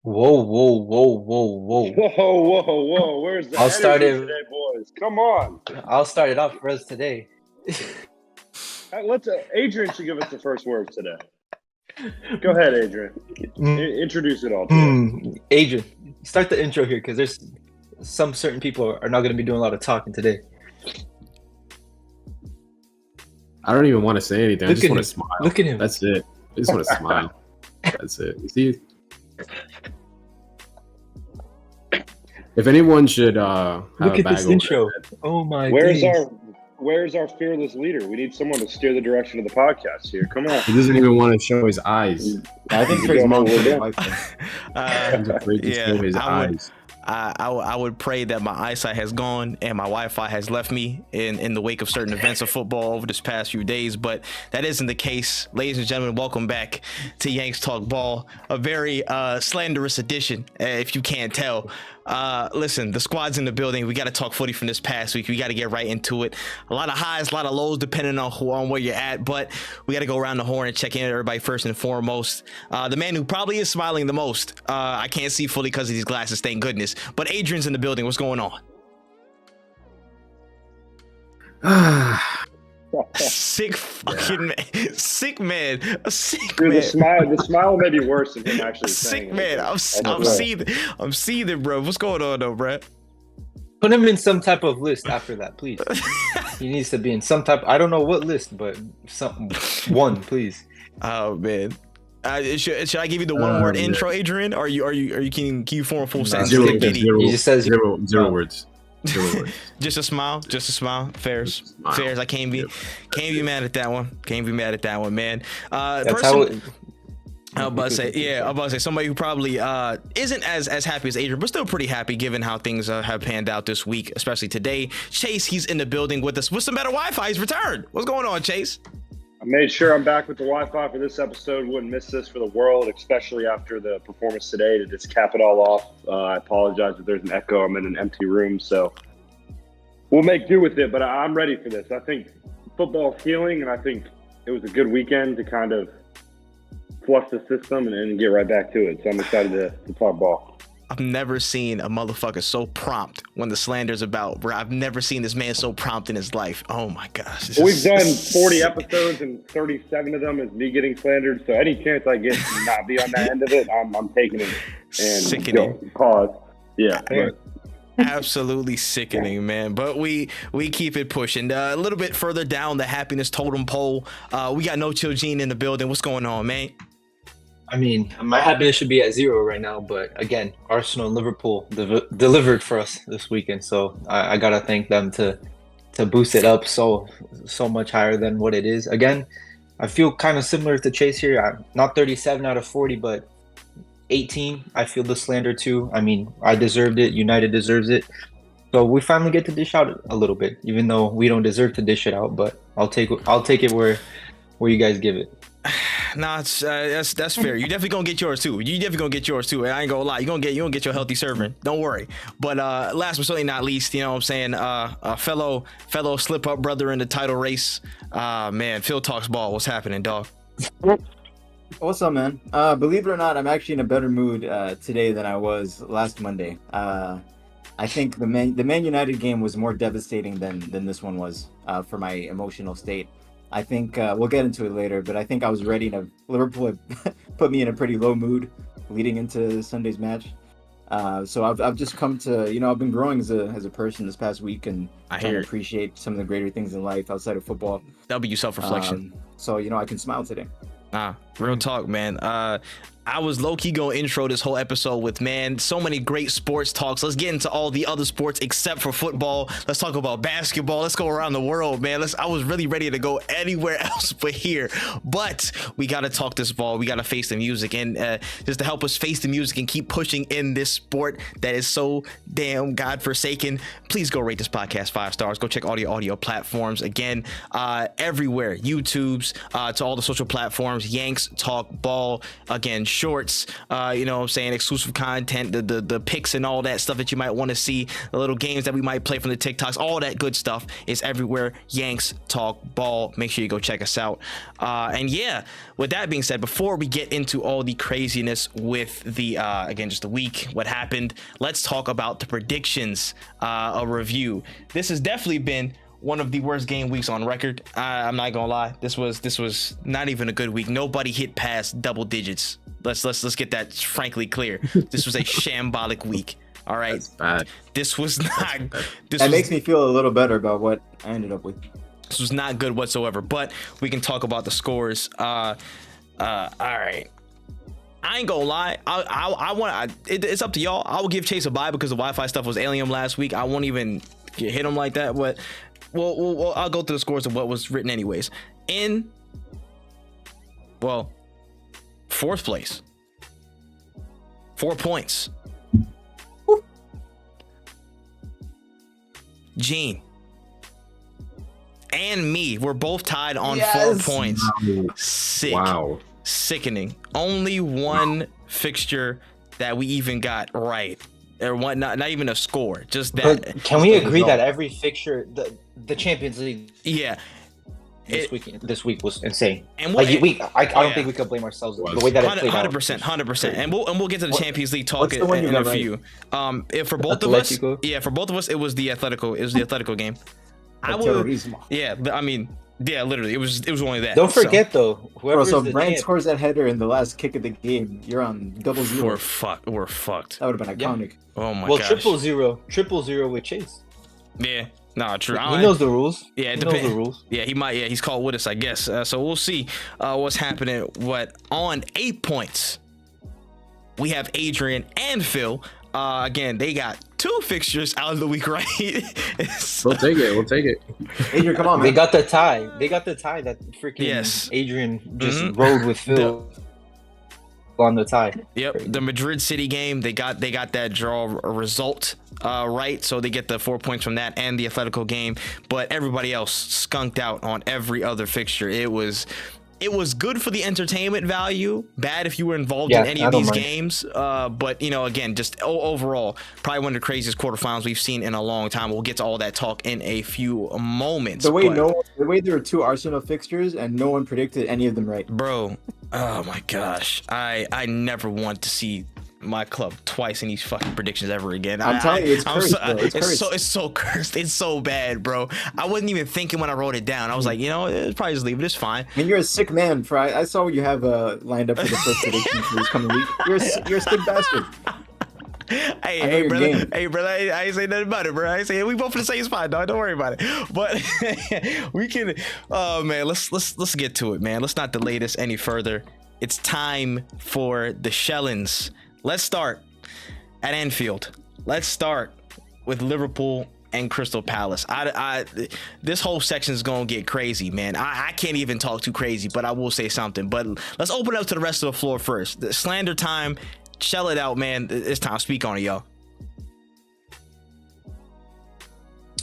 Whoa, whoa, whoa, whoa, whoa. Whoa. Where's the energy today, boys? Come on. I'll start it off for us today. Adrian should give us the first words today. Go ahead, Adrian. Introduce it all to Adrian, start the intro here because there's some certain people are not going to be doing a lot of talking today. I don't even want to say anything. I just want to smile. Look at him. That's it. I just want to smile. That's it. See? If anyone should look at this intro. Oh my! Where's our fearless leader? We need someone to steer the direction of the podcast here. Come on. He doesn't even want to show his eyes. I think his mom would He's afraid to show his eyes. I would pray that my eyesight has gone and my Wi-Fi has left me in the wake of certain events of football over this past few days, but that isn't the case. Ladies and gentlemen, welcome back to Yanks Talk Ball, a very slanderous edition, if you can't tell. Listen, the squad's in the building. We got to talk footy from this past week. We got to get right into it. A lot of highs, a lot of lows, depending on where you're at. But we got to go around the horn and check in everybody first and foremost. The man who probably is smiling the most. I can't see fully because of these glasses, thank goodness. But Adrian's in the building. What's going on? Sick fucking man. Sick man. A sick Dude, man. The smile may be worse than him actually saying Sick man. I'm seething, bro. What's going on though, bro? Put him in some type of list after that, please. He needs to be in some type. I don't know what list, but one, please. Oh man. Should I give you the one word intro, Adrian? Or can you form a full sentence? He just says zero words. Just a smile. Fairs. I can't be mad at that one. Man. That's how I'm about to say somebody who probably isn't as happy as Adrian, but still pretty happy given how things have panned out this week, especially today. Chase, he's in the building with us with some better Wi-Fi. He's returned. What's going on, Chase? I made sure I'm back with the Wi-Fi for this episode. Wouldn't miss this for the world, especially after the performance today. To just cap it all off, I apologize if there's an echo. I'm in an empty room, so we'll make do with it. But I'm ready for this. I think football's healing, and I think it was a good weekend to kind of flush the system and get right back to it. So I'm excited to talk ball. I've never seen a motherfucker so prompt when the slander's about, bro. I've never seen this man so prompt in his life. Oh my gosh. We've done 40 episodes and 37 of them is me getting slandered. So any chance I get to not be on that end of it, I'm taking it. And sickening. Pause. Yeah. Absolutely sickening, man. But we keep it pushing. A little bit further down the happiness totem pole, we got No Chill Gene in the building. What's going on, man? I mean, my happiness should be at 0 right now, but again, Arsenal and Liverpool delivered for us this weekend, so I gotta thank them to boost it up so much higher than what it is. Again, I feel kind of similar to Chase here. I'm not 37 out of 40, but 18. I feel the slander too. I mean, I deserved it. United deserves it. So we finally get to dish out a little bit, even though we don't deserve to dish it out. But I'll take it where you guys give it. Nah, that's fair. You definitely gonna get yours too. I ain't gonna lie. You gonna get your healthy servant. Don't worry. But last but certainly not least, you know what I'm saying? A fellow slip up brother in the title race. Man, Phil talks ball. What's happening, dog? What's up, man? Believe it or not, I'm actually in a better mood today than I was last Monday. I think the Man United game was more devastating than this one was for my emotional state. I think we'll get into it later, but I think I was ready to. Liverpool had put me in a pretty low mood leading into Sunday's match. So I've just come to, I've been growing as a person this past week and trying to appreciate some of the greater things in life outside of football. That'll be your self-reflection. So I can smile today. Real talk, man. I was low-key gonna intro this whole episode with, man, so many great sports talks. Let's get into all the other sports except for football. Let's talk about basketball. Let's go around the world, man. I was really ready to go anywhere else but here. But we gotta talk this ball. We gotta face the music. And just to help us face the music and keep pushing in this sport that is so damn godforsaken, please go rate this podcast 5 stars. Go check all the audio platforms. Again, everywhere. YouTube's, to all the social platforms. Yanks Talk Ball. Again, shorts, you know what I'm saying, exclusive content, the picks and all that stuff that you might want to see, the little games that we might play from the TikToks, all that good stuff is everywhere. Yanks Talk Ball. Make sure you go check us out. And yeah, with that being said, before we get into all the craziness with the again, just the week, what happened, let's talk about the predictions, a review. This has definitely been one of the worst game weeks on record. I'm not gonna lie, this was not even a good week. Nobody hit past double digits. Let's get that frankly clear. This was a shambolic week. All right, That's bad. this was not. That makes me feel a little better about what I ended up with. This was not good whatsoever. But we can talk about the scores. All right. I ain't gonna lie. It's up to y'all. I will give Chase a bye because the Wi-Fi stuff was alien last week. I won't even hit him like that. But I'll go through the scores of what was written anyways. In fourth place, 4 points. Gene and me, we're both tied on 4 points. Sick. Wow. Sickening. Only one fixture that we even got right. Or one, not even a score. Just that. But can we agree that every fixture, the Champions League, yeah, this week was insane. And I don't think we could blame ourselves the way that it played out. 100%. And we'll get to the Champions League talk in a few. If for both of us, it was the Atletico. It was the Atletico game. Literally, it was only that. Don't forget though, so Brand scores that header in the last kick of the game. You're on 0-0. We're fucked. That would have been iconic. Yeah. Oh my gosh. 0-0 with Chase. Yeah. Nah, true. He knows the rules. Yeah, he knows the rules. Yeah, he might. Yeah, he's called with us, I guess. So we'll see what's happening. On 8 points, we have Adrian and Phil. Again, they got 2 fixtures out of the week, right? We'll take it. Adrian, come on, man. They got the tie that freaking Adrian just rode with Phil on the tie. Yep, the Madrid City game, they got that draw result right, so they get the 4 points from that and the Atletico game. But everybody else skunked out on every other fixture. It was good for the entertainment value, bad if you were involved in any of these games. But, you know, again, just overall, probably one of the craziest quarterfinals we've seen in a long time. We'll get to all that talk in a few moments. The way there were 2 Arsenal fixtures and no one predicted any of them right. Bro, oh my gosh. I never want to see my club twice in these fucking predictions ever again. I'm telling you, it's cursed, bro. It's so cursed. It's so bad, bro. I wasn't even thinking when I wrote it down. I was like, you know, probably just leave it. It's fine. I mean, you're a sick man, Fry. I saw what you have lined up for the first prediction for this coming week. You're a sick bastard. Hey, brother. I ain't say nothing about it, bro. I ain't say we both in the same spot, dog. Don't worry about it. But we can. Oh man, let's get to it, man. Let's not delay this any further. It's time for the Shellins. Let's start at Anfield. Let's start with Liverpool and Crystal Palace. This whole section is gonna get crazy, man. I can't even talk too crazy, but I will say something. But let's open up to the rest of the floor first. The slander time. Shell it out, man. It's time. Speak on it, y'all.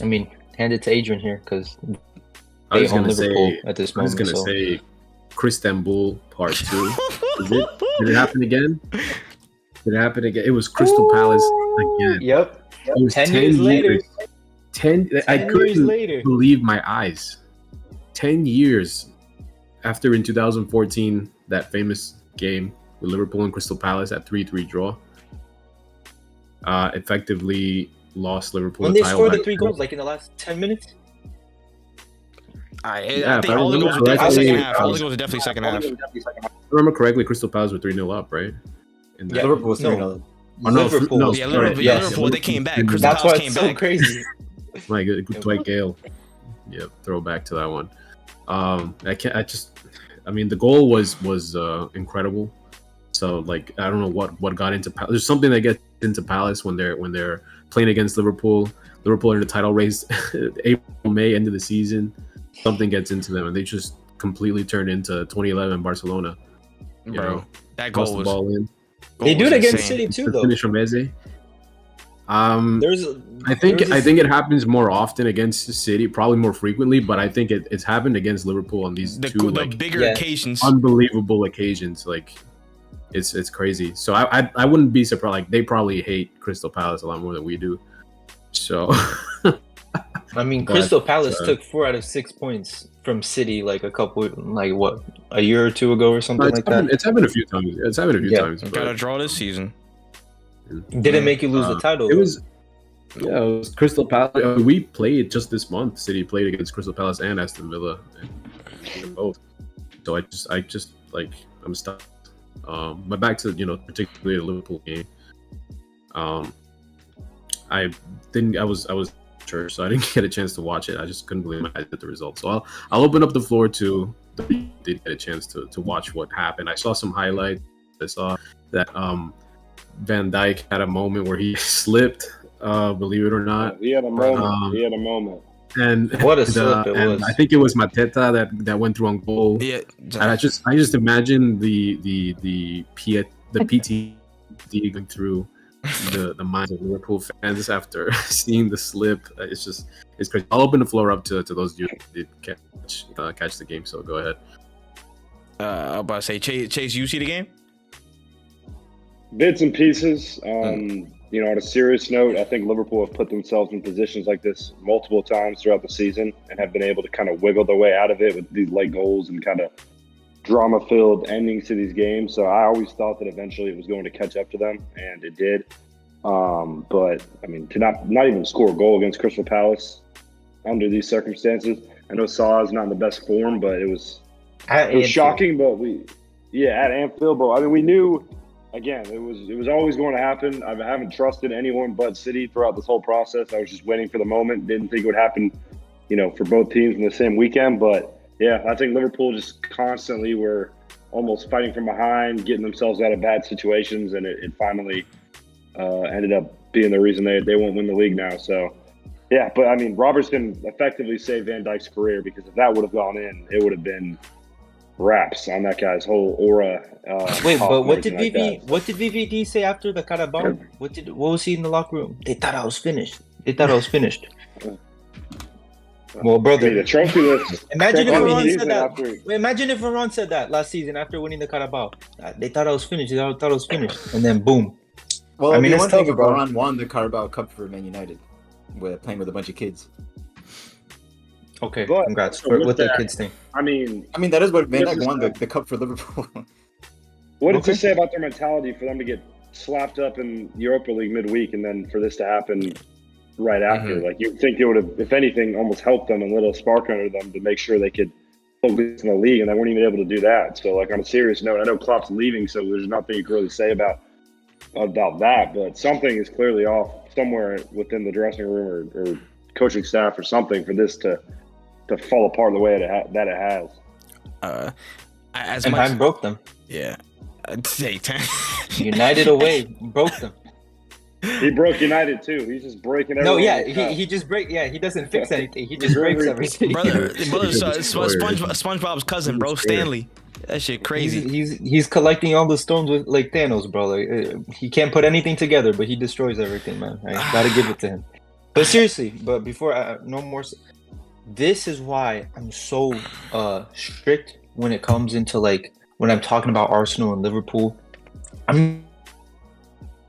I mean, hand it to Adrian here because I was gonna say at this moment. I was gonna say Istanbul Part 2. Did it happen again? It was Crystal Palace again. Yep. It was 10 years later. I couldn't believe my eyes. 10 years after in 2014, that famous game with Liverpool and Crystal Palace at 3-3 draw. Effectively lost Liverpool. When they scored the 3 goals, like in the last 10 minutes? I think all the goals were definitely second half. All the goals were definitely second half. If I remember correctly, Crystal Palace were 3-0 up, right? Liverpool was 3-0. Liverpool. They came back. Crystal Palace came back. So crazy. My good, Dwight Gale. Yep, throwback to that one. I mean, the goal was incredible. So like, I don't know what got into Palace. There's something that gets into Palace when they're playing against Liverpool. Liverpool are in the title race, April, May, end of the season. Something gets into them, and they just completely turned into 2011 Barcelona. Bro, that goal was. The ball in. They do it against City too, though. Finish from Eze. I think it happens more often against City, probably more frequently, but I think it's happened against Liverpool on these two bigger occasions, unbelievable occasions. Like it's crazy. So I wouldn't be surprised. Like they probably hate Crystal Palace a lot more than we do. So I mean, But, Crystal Palace took 4 out of 6 points from City like a year or two ago or something like that. it's happened a few times. It's happened a few Yeah. times. Got to draw this season. Didn't make you lose the title. It was Crystal Palace. We played just this month. City played against Crystal Palace and Aston Villa, and both. So I just like I'm stuck. But back to particularly the Liverpool game. I was church, so I didn't get a chance to watch it. I just couldn't believe my eyes at the results. So I'll open up the floor to did get a chance to watch what happened. I saw some highlights. I saw that Van Dijk had a moment where he slipped. Believe it or not, He had a moment. And What a slip it and was. I think it was Mateta that went through on goal. Yeah, And I just imagine the PT going through the minds of Liverpool fans after seeing the slip. It's crazy. I'll open the floor up to those of you who did catch the game. So go ahead. I was about to say, Chase, you see the game? Bits and pieces. On a serious note, I think Liverpool have put themselves in positions like this multiple times throughout the season and have been able to kind of wiggle their way out of it with these late goals and kind of drama-filled endings to these games. So I always thought that eventually it was going to catch up to them, and it did. But I mean, to not even score a goal against Crystal Palace under these circumstances. I know Salah is not in the best form, but it was shocking. But at Anfield. But I mean, we knew. Again, it was always going to happen. I haven't trusted anyone but City throughout this whole process. I was just waiting for the moment. Didn't think it would happen, for both teams in the same weekend. But yeah, I think Liverpool just constantly were almost fighting from behind, getting themselves out of bad situations, and it finally ended up being the reason they won't win the league now. So yeah, but I mean, Robertson effectively saved Van Dijk's career, because if that would have gone in, it would have been wraps on that guy's whole aura. Wait, but what did VVD say after the Carabao? What was he in the locker room? They thought I was finished. Well, brother, I mean, the trophy list. Imagine if Varane said that. Imagine if Varane said that last season after winning the Carabao. They thought I was finished. And then boom. Well, I mean, one it's thing tough, if bro. Varane won the Carabao Cup for Man United, with playing with a bunch of kids. Okay, But congrats with with the that, kids thing. I mean, that is what Van This Dijk is won the cup for Liverpool. what does Okay. it say about their mentality for them to get slapped up in Europa League midweek and then for this to happen right after? Mhm. Like, you'd think it would have, if anything, almost helped them and lit a spark under them to make sure they could focus in the league, and they weren't even able to do that. So, like, on a serious note, I know Klopp's leaving, so there's nothing you can really say about that, but something is clearly off somewhere within the dressing room or coaching staff or something for this to fall apart the way that it has. As And much, I broke them. yeah. United away broke them. He broke United too. He's just breaking everything. No, yeah, he just break. Yeah, he doesn't fix anything. He just breaks everything. brother, SpongeBob's cousin, bro, Stanley. That shit crazy. He's collecting all the stones with like Thanos, bro. Like, he can't put anything together, but he destroys everything, man. I gotta give it to him. But seriously, before no more. This is why I'm so strict when it comes into like when I'm talking about Arsenal and Liverpool. I'm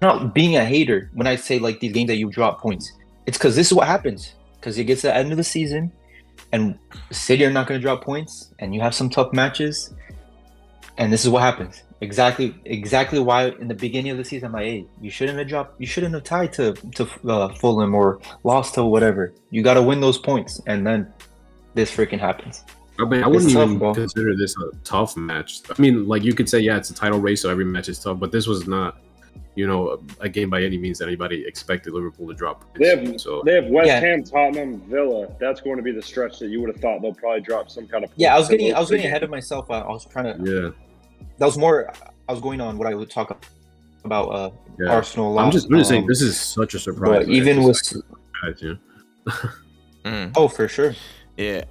not being a hater when I say like these games that you drop points. It's because this is what happens. Because it gets to the end of the season, and City are not going to drop points, and you have some tough matches, and this is what happens. Exactly why in the beginning of the season I'm like, hey, you shouldn't have tied to Fulham or lost to whatever. You got to win those points, and then this freaking happens. I mean, I wouldn't It's tough, even bro. consider this a tough match. I mean, like you could say, yeah, it's a title race, so every match is tough. But this was not, a game by any means that anybody expected Liverpool to drop. They have West Yeah. Ham, Tottenham, Villa. That's going to be the stretch that you would have thought they'll probably drop some kind of. Yeah, I was getting ahead of myself. I was trying to. Yeah. That was more. I was going on what I would talk about Yeah. Arsenal. A lot. I'm just saying this is such a surprise. But even with Yeah. for sure. Yeah.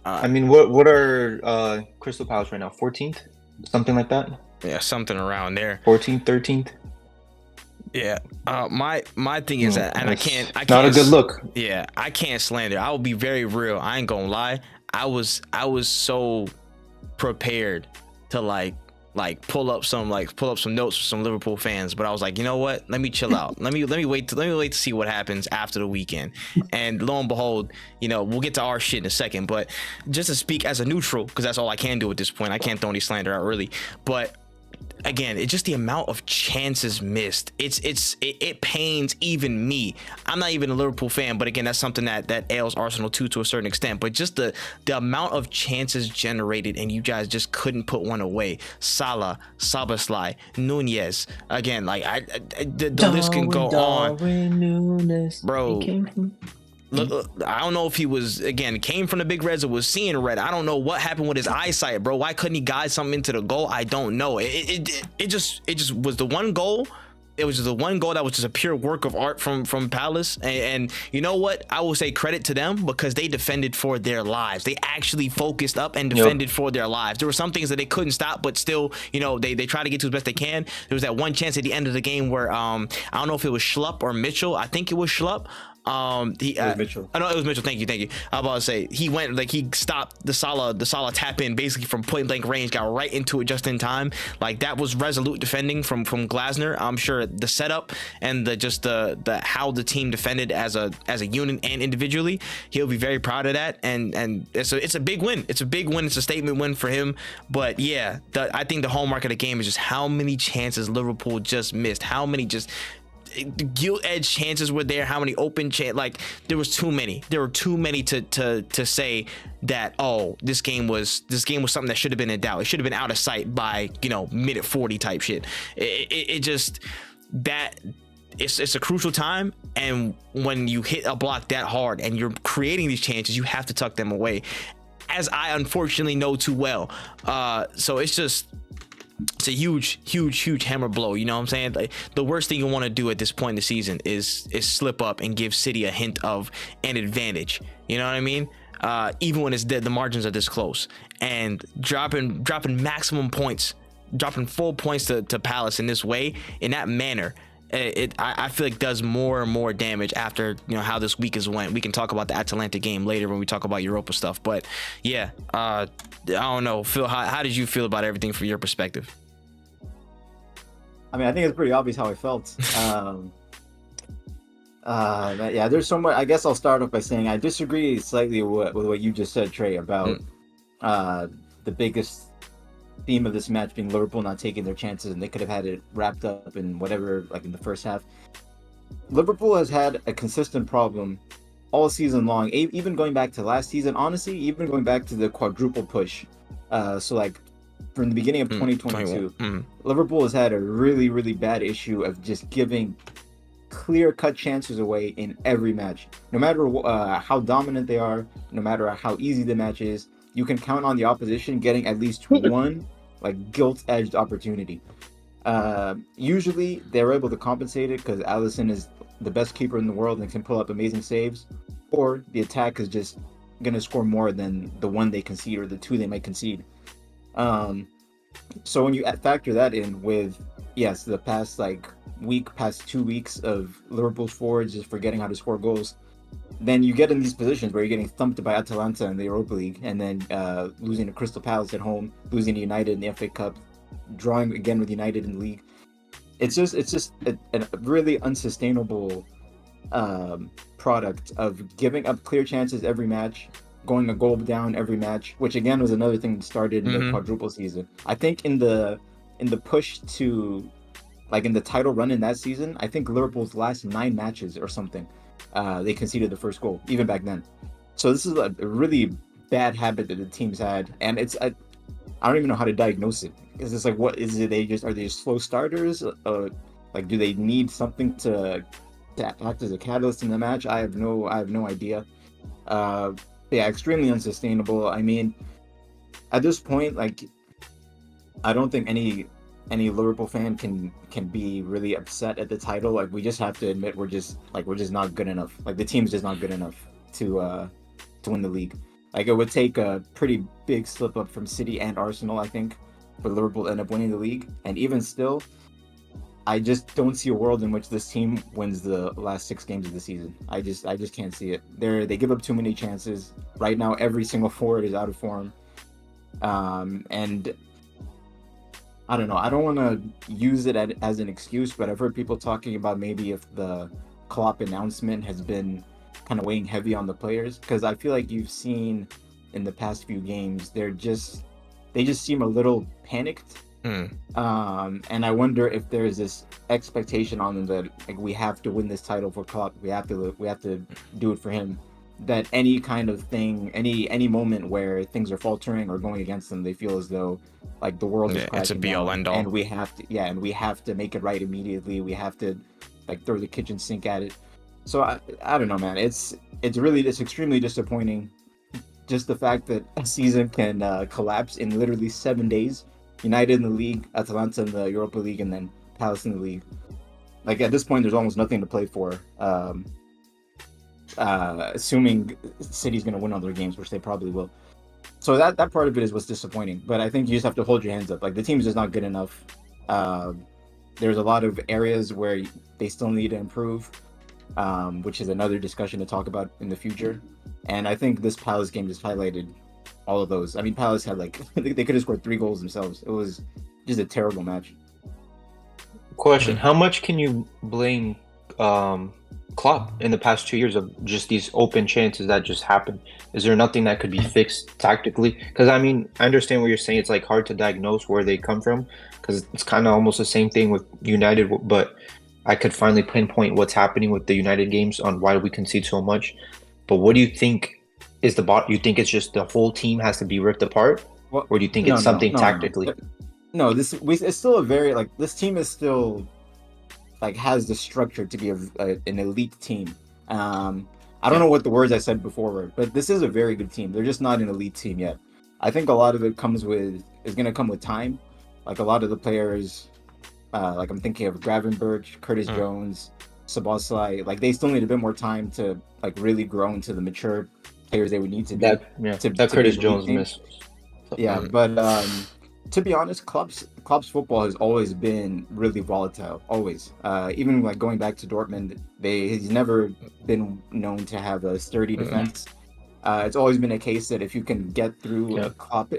I mean, what are Crystal Palace right now? 14th, something like that. Yeah, something around there. 14th, 13th. Yeah. My thing is that, and I can't. Not a good look. Yeah, I can't slander. I will be very real. I ain't gonna lie. I was so prepared to like pull up some notes for some Liverpool fans, but I was like, you know what? Let me chill out. Let me wait to see what happens after the weekend. And lo and behold, we'll get to our shit in a second. But just to speak as a neutral, because that's all I can do at this point. I can't throw any slander out early. But again, it's just the amount of chances missed. It pains even me. I'm not even a Liverpool fan, but again, that's something that ails Arsenal too, to a certain extent. But just the amount of chances generated, and you guys just couldn't put one away. Salah, Szoboszlai, Nunez. Again, the list can go on, Nunes. bro. Look, I don't know if he came from the big reds or was seeing red. I don't know what happened with his eyesight, bro. Why couldn't he guide something into the goal? I don't know. It just was the one goal. It was just the one goal that was just a pure work of art from Palace. And you know what? I will say credit to them, because they defended for their lives. They actually focused up and defended for their lives. There were some things that they couldn't stop, but still, they try to get to as best they can. There was that one chance at the end of the game where I don't know if it was Schlupp or Mitchell. I think it was Schlupp. It was Mitchell. I know it was Mitchell. Thank you. I was about to say he went he stopped the Salah tap in basically from point blank range, got right into it just in time. That was resolute defending from Glasner. I'm sure the setup and the how the team defended as a unit and individually, he'll be very proud of that. And it's a big win. It's a big win. It's a statement win for him. But yeah, I think the hallmark of the game is just how many chances Liverpool just missed. How many just gilt edge chances were there, how many open there was too many. There were too many to say that, oh, this game was something that should have been in doubt. It should have been out of sight by minute 40 type shit. It's a crucial time, and when you hit a block that hard and you're creating these chances, you have to tuck them away, as I unfortunately know too well. So it's a huge hammer blow. You know what I'm saying? The worst thing you want to do at this point in the season is slip up and give City a hint of an advantage. You know what I mean? Even when the margins are this close, and dropping maximum points, dropping full points to Palace in this way, in that manner, I feel like does more and more damage after how this week has went. We can talk about the Atalanta game later when we talk about Europa stuff, but yeah, I don't know, Phil, how did you feel about everything from your perspective? I mean, I think it's pretty obvious how I felt. Yeah, there's so much. I guess I'll start off by saying I disagree slightly with what you just said, Trey, about the biggest theme of this match being Liverpool not taking their chances, and they could have had it wrapped up in whatever, in the first half. Liverpool has had a consistent problem all season long, even going back to last season, honestly, even going back to the quadruple push. So from the beginning of 2022, Liverpool has had a really, really bad issue of just giving clear-cut chances away in every match. No matter how dominant they are, no matter how easy the match is, you can count on the opposition getting at least one gilt-edged opportunity. Usually they're able to compensate it because Alisson is the best keeper in the world and can pull up amazing saves, or the attack is just going to score more than the one they concede or the two they might concede. So when you factor that in with, yes, the past past 2 weeks of Liverpool's forwards just forgetting how to score goals, then you get in these positions where you're getting thumped by Atalanta in the Europa League, and then losing to Crystal Palace at home, losing to United in the FA Cup, drawing again with United in the league. It's just a really unsustainable product of giving up clear chances every match, going a goal down every match, which again was another thing that started in the quadruple season. I think in the push to in the title run in that season, I think Liverpool's last 9 matches or something, they conceded the first goal, even back then. So this is a really bad habit that the team's had, and I don't even know how to diagnose it. Is this what is it? Are they just slow starters? Do they need something to act as a catalyst in the match? I have no idea. Yeah, extremely unsustainable. I mean, at this point, I don't think any Liverpool fan can be really upset at the title. We just have to admit we're just not good enough. The team's just not good enough to win the league. It would take a pretty big slip up from City and Arsenal, I think, for Liverpool to end up winning the league. And even still, I just don't see a world in which this team wins the last 6 games of the season. I just can't see it. They give up too many chances. Right now, every single forward is out of form. And I don't know. I don't want to use it as an excuse, but I've heard people talking about maybe if the Klopp announcement has been kind of weighing heavy on the players, because I feel like you've seen in the past few games they just seem a little panicked. Mm. And I wonder if there's this expectation on them that like we have to win this title for Klopp. We have to do it for him. That any kind of thing, any moment where things are faltering or going against them, they feel as though like the world is Yeah, it's a crashing be all down, end all. and we have to make it right immediately. We have to like throw the kitchen sink at it. So I don't know, man. It's extremely disappointing. Just the fact that a season can collapse in literally 7 days. United in the league, Atalanta in the Europa League, and then Palace in the league. Like at this point, there's almost nothing to play for. Assuming City's going to win all their games, which they probably will. So that part of it is what's disappointing. But I think you just have to hold your hands up. Like the team's just not good enough. There's a lot of areas where they still need to improve, which is another discussion to talk about in the future. And I think this Palace game just highlighted all of those. I mean, Palace had like they could have scored 3 goals themselves. It was just a terrible match. Question: how much can you blame Klopp in the past 2 years of just these open chances that just happened? Is there nothing that could be fixed tactically? Because I mean, I understand what you're saying. It's like hard to diagnose where they come from because it's kind of almost the same thing with United. But I could finally pinpoint what's happening with the United games on why we concede so much. But what do you think is the bot? You think it's just the whole team has to be ripped apart, Well, or do you think it's something tactically? No, it's still a very like this team is still like has the structure to be an elite team. I don't know what the words I said before were, but this is a very good team. They're just not an elite team yet. I think a lot of it is going to come with time. Like a lot of the players, like I'm thinking of Gravenberch, Curtis Jones, Szoboszlai, like they still need a bit more time to like really grow into the mature players they would need to be. That Curtis Jones miss. Yeah, but to be honest, Klopp's football has always been really volatile. Always, even like going back to Dortmund, he's never been known to have a sturdy defense. It's always been a case that if you can get through a Klopp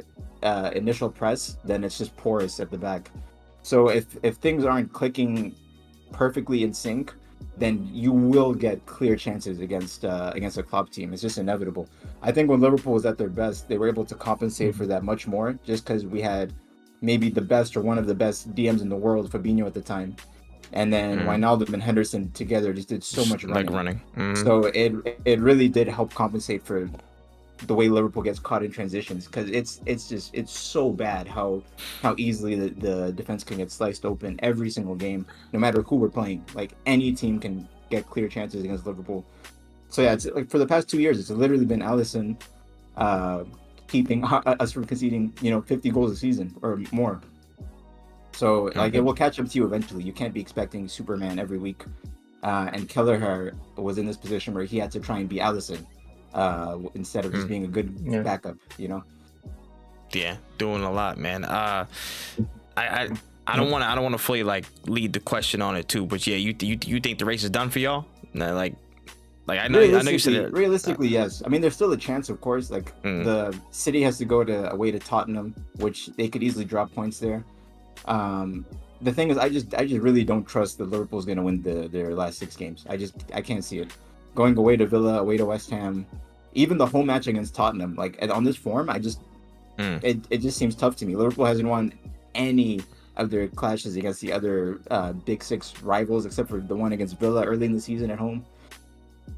initial press, then it's just porous at the back. So if things aren't clicking perfectly in sync, then you will get clear chances against a Klopp team. It's just inevitable. I think when Liverpool was at their best, they were able to compensate for that much more, just because we had maybe the best or one of the best DMs in the world, Fabinho at the time, and then Wijnaldum and Henderson together just did so much running. So it really did help compensate for the way Liverpool gets caught in transitions, because it's so bad how easily the defense can get sliced open every single game, no matter who we're playing. Like any team can get clear chances against Liverpool. So yeah, it's like for the past 2 years, it's literally been Alisson keeping us from conceding 50 goals a season or more. So like it will catch up to you eventually. You can't be expecting Superman every week. And Kelleher was in this position where he had to try and be Alisson. Instead of just being a good backup, Yeah, doing a lot, man. I don't want to fully like lead the question on it too, but yeah, you think the race is done for y'all? No, like I know you said it. Realistically, yes. I mean, there's still a chance, of course. Like the City has to go away to Tottenham, which they could easily drop points there. The thing is, I just really don't trust that Liverpool's going to win their last 6 games. I can't see it. Going away to Villa, away to West Ham, even the home match against Tottenham, like on this form, it just seems tough to me. Liverpool hasn't won any of their clashes against the other Big 6 rivals, except for the one against Villa early in the season at home.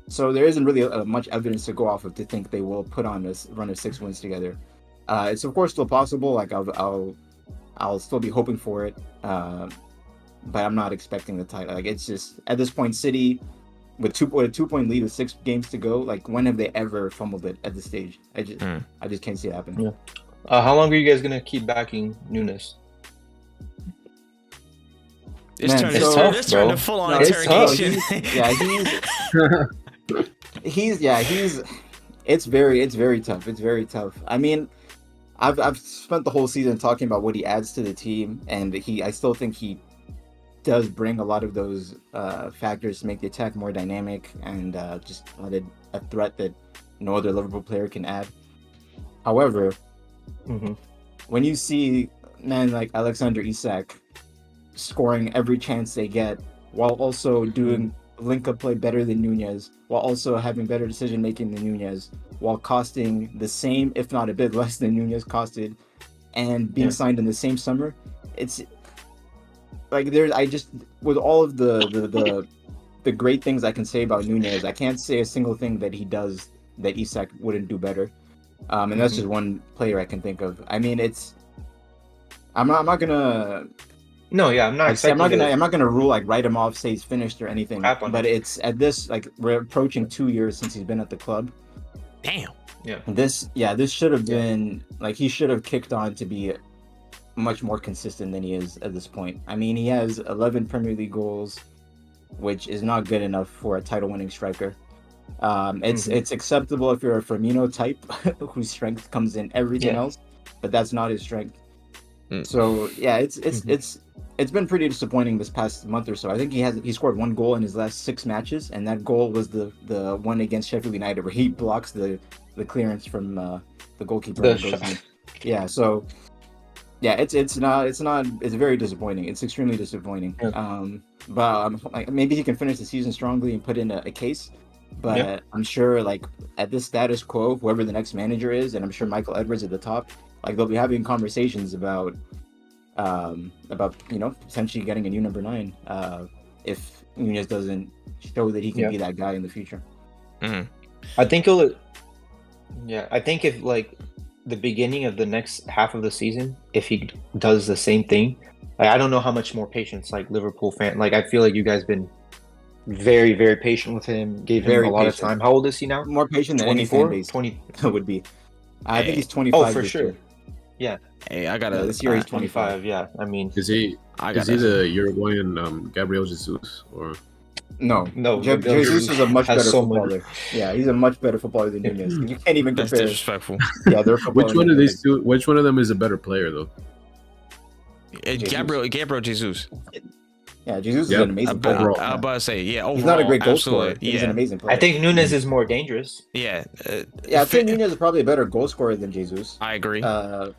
So there isn't really much evidence to go off of to think they will put on this run of 6 wins together. It's of course still possible. Like I'll still be hoping for it, but I'm not expecting the title. Like it's just at this point, City with a 2-point lead with 6 games to go. Like when have they ever fumbled it at this stage? I just can't see it happen. Yeah. How long are you guys gonna keep backing Nunes? It's turned to full on interrogation. It's very tough. It's very tough. I mean, I've spent the whole season talking about what he adds to the team, and I still think he does bring a lot of those factors to make the attack more dynamic and just a threat that no other Liverpool player can add. However, when you see man like Alexander Isak scoring every chance they get, while also doing link-up play better than Nunez, while also having better decision-making than Nunez, while costing the same, if not a bit less than Nunez costed, and being signed in the same summer. It's like with all of the great things I can say about Nunez, I can't say a single thing that he does that Isak wouldn't do better. And that's just one player I can think of. I mean, I'm not gonna. No, yeah, I'm not. I'm not gonna rule write him off, say he's finished or anything. But it's at this we're approaching 2 years since he's been at the club. Damn. Yeah. This should have been he should have kicked on to be much more consistent than he is at this point. I mean, he has 11 Premier League goals, which is not good enough for a title-winning striker. It's acceptable if you're a Firmino type whose strength comes in everything else, but that's not his strength. So yeah, it's been pretty disappointing this past month or so. I think he scored 1 goal in his last 6 matches, and that goal was the one against Sheffield United where he blocks the clearance from the goalkeeper. So yeah, it's very disappointing. It's extremely disappointing. But maybe he can finish the season strongly and put in a case. But I'm sure at this status quo, whoever the next manager is, and I'm sure Michael Edwards at the top, they'll be having conversations about potentially getting a new number 9 if Nunez doesn't show that he can be that guy in the future. I think if the beginning of the next half of the season, if he does the same thing, I don't know how much more patience Liverpool fan. I feel like you guys been very, very patient with him, gave him a lot of time. How old is he now? More patient than any fan base 20 would be. I think he's 25. Oh, for sure. Year. Yeah. Hey, I gotta. This year he's 25. Yeah, I mean, is he the Uruguayan Gabriel Jesus or? No. Jesus is a much better footballer. Yeah, he's a much better footballer than Nunez. You can't even compare. That's disrespectful. Yeah, they're Which one of these two? Which one of them is a better player though? Gabriel Jesus. Yeah, Jesus is an amazing player. I was about to say, overall, he's not a great goal scorer. He's an amazing player. I think Nunez is more dangerous. Yeah. I think Nunez is probably a better goal scorer than Jesus. I agree. But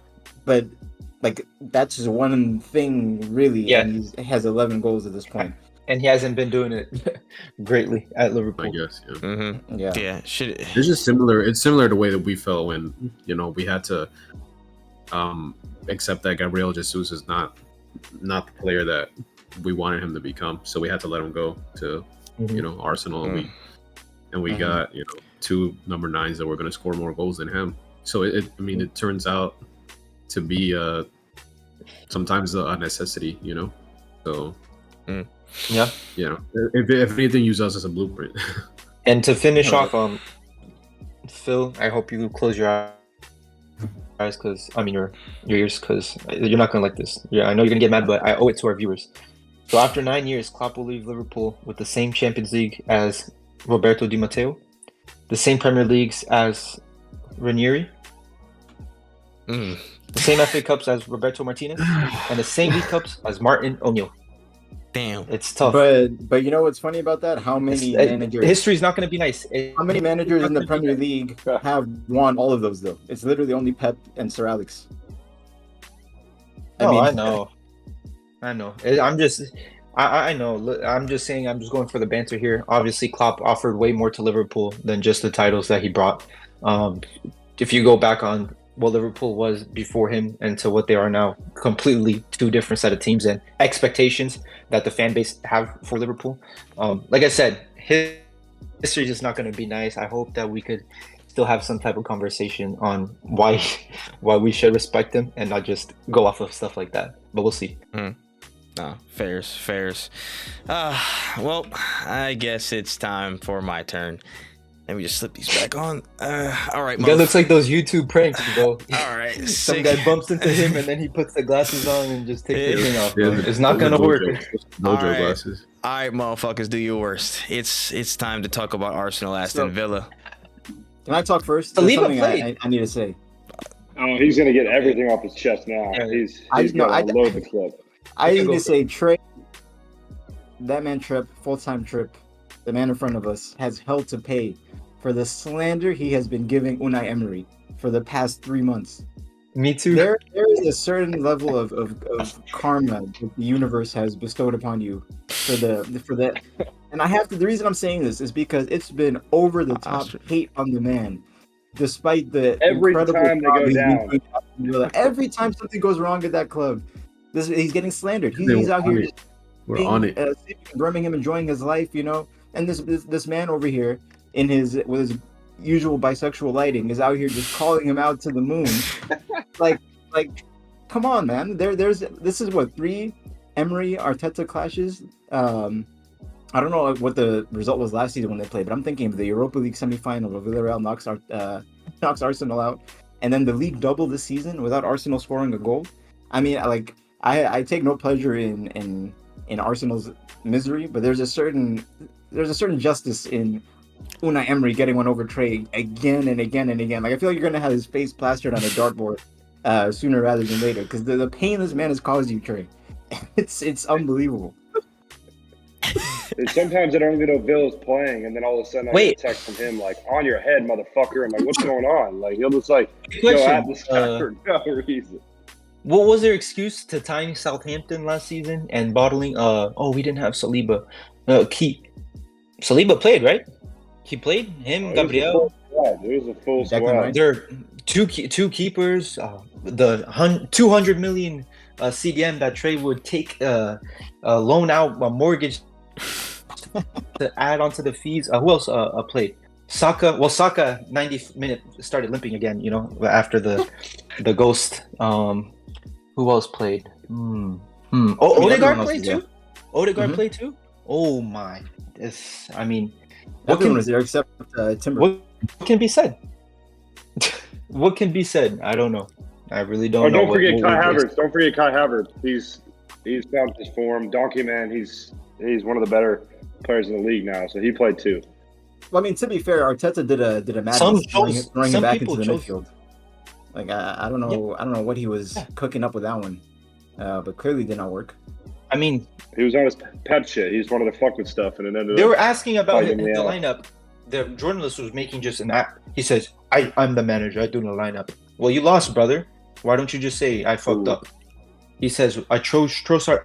that's just one thing, really. Yeah. And he has 11 goals at this point. And he hasn't been doing it greatly at Liverpool. I guess, yeah. Mm-hmm. Yeah. It's just similar. It's similar to the way that we felt when we had to accept that Gabriel Jesus is not the player that we wanted him to become. So we had to let him go to Arsenal, and we got 2 number 9s that were going to score more goals than him. So it turns out to be sometimes a necessity, So. Yeah. If anything, use us as a blueprint. And to finish off, Phil, I hope you close your eyes your ears, because you're not gonna like this. Yeah, I know you're gonna get mad, but I owe it to our viewers. So after 9 years, Klopp will leave Liverpool with the same Champions League as Roberto Di Matteo, the same Premier Leagues as Ranieri, the same FA Cups as Roberto Martinez, and the same League Cups as Martin O'Neill. Damn, it's tough. But you know what's funny about that? How many managers? History's not going to be nice. How many managers in the Premier League have won all of those though? It's literally only Pep and Sir Alex. I know. I'm just saying. I'm just going for the banter here. Obviously, Klopp offered way more to Liverpool than just the titles that he brought. If you go back on what Liverpool was before him and to what they are now, completely 2 different set of teams and expectations that the fan base have for Liverpool. Like I said, history is just not going to be nice. I hope that we could still have some type of conversation on why we should respect him and not just go off of stuff like that. But we'll see. No, fairs. Well, I guess it's time for my turn. Let me just slip these back on. All right, that looks like those YouTube pranks, bro. All right, some guy bumps into him and then he puts the glasses on and just takes the thing off. Bro. It's not gonna work. Mojo glasses. All right, motherfuckers, do your worst. It's time to talk about Arsenal, Aston Villa. Can I talk first? There's something I need to say. Oh, he's gonna get everything off his chest now. He's gonna load the clip. I need to say, Trey, that man Trip, full-time Trip, the man in front of us, has hell to pay for the slander he has been giving Unai Emery for the past 3 months. Me too. There is a certain level of karma that the universe has bestowed upon you for that. And I have to. The reason I'm saying this is because it's been over the top hate on the man, despite the Every incredible time they job go he's been down. doing at Aston Villa. Every time something goes wrong at that club, he's getting slandered. Then He's out we're on here it. just We're on it. sleeping in Birmingham, enjoying his life, you know. And this man over here with his usual bisexual lighting is out here just calling him out to the moon. like come on, man. This is what 3 Emery Arteta clashes. I don't know what the result was last season when they played, but I'm thinking of the Europa League semifinal where Villarreal knocks Arsenal out, and then the league double this season without Arsenal scoring a goal. I mean, like I take no pleasure in Arsenal's misery, but there's a certain justice in Unai Emery getting one over Trey again and again and again. Like, I feel like you're gonna have his face plastered on a dartboard sooner rather than later, because the pain this man has caused you, Trey, it's unbelievable. And sometimes I don't even know Villa's playing, and then all of a sudden I get a text from him like, "On your head, motherfucker!" I'm like, "What's going on?" Like, he'll just like go at this guy for no reason. What was their excuse to tying Southampton last season and bottling? We didn't have Saliba. Saliba played, right? He played. Gabriel. It was a full squad. There are two keepers. The 200 million CDM that Trey would take loan out a mortgage to add onto the fees. Who else played? Saka. Well, Saka 90-minute started limping again. You know, after the ghost. Who else played? Odegaard played too. Odegaard played too. Oh my! Everyone was there except Timber. What can be said? What can be said? I don't know. I really don't know. Don't forget Kai Havertz. Don't forget Kai Havertz. He's found his form. Donkey man. He's one of the better players in the league now. So he played too. Well, I mean, to be fair, Arteta did a madness throwing him back into the midfield. Like I don't know. I don't know what he was cooking up with that one, but clearly did not work. I mean, he was on his pet shit. He's one of the fuck with stuff, and it ended up. They were asking about him in the lineup. The journalist was making just an act. He says, "I'm the manager. I do the lineup." Well, you lost, brother. Why don't you just say I fucked up? He says, "I chose Trossard.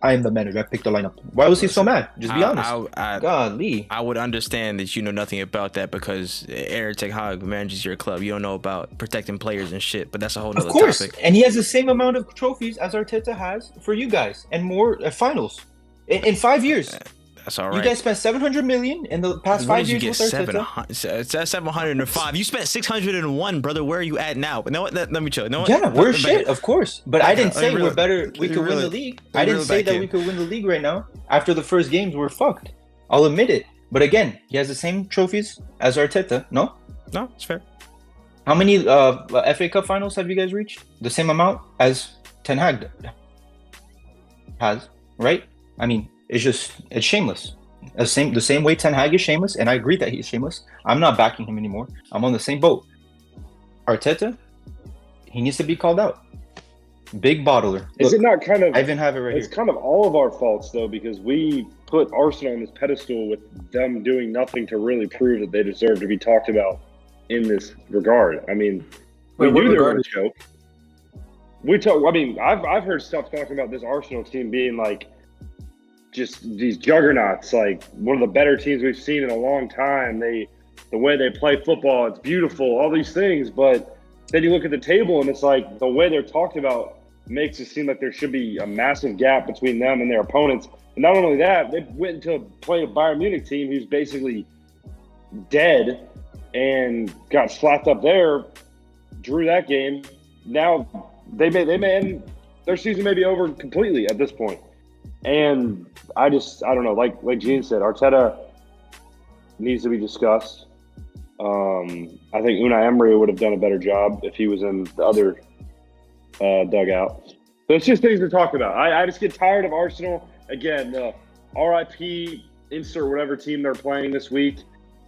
I am the manager. I picked the lineup." Why was he so mad? Just be honest. Golly. I would understand that you know nothing about that because Eric Ten Hag manages your club. You don't know about protecting players and shit, but that's a whole nother topic. Of course, and he has the same amount of trophies as Arteta has for you guys, and more finals in 5 years. That's all right. You guys spent 700 million in the past 5 years with Arteta. It's 705. You spent 601, brother. Where are you at now? But let me chill. Yeah, we're shit, of course. But I didn't say we're better. We could win the league. I didn't say that we could win the league right now. After the first games, we're fucked. I'll admit it. But again, he has the same trophies as Arteta. No, it's fair. How many FA Cup finals have you guys reached? The same amount as Ten Hag has, right? I mean, it's shameless. The same way Ten Hag is shameless, and I agree that he's shameless. I'm not backing him anymore. I'm on the same boat. Arteta, he needs to be called out. Big bottler. Is it not kind of? I even have it right here. It's kind of all of our faults though, because we put Arsenal on this pedestal with them doing nothing to really prove that they deserve to be talked about in this regard. I mean, we knew they were a joke. I've heard stuff talking about this Arsenal team being like just these juggernauts, like one of the better teams we've seen in a long time. The way they play football, it's beautiful, all these things. But then you look at the table and it's like the way they're talked about makes it seem like there should be a massive gap between them and their opponents. And not only that, they went to play a Bayern Munich team who's basically dead and got slapped up there, drew that game. Now they may end, their season may be over completely at this point. And I don't know, like Gene said, Arteta needs to be discussed. I think Unai Emery would have done a better job if he was in the other dugout. So it's just things to talk about. I just get tired of Arsenal. Again, the RIP, insert whatever team they're playing this week.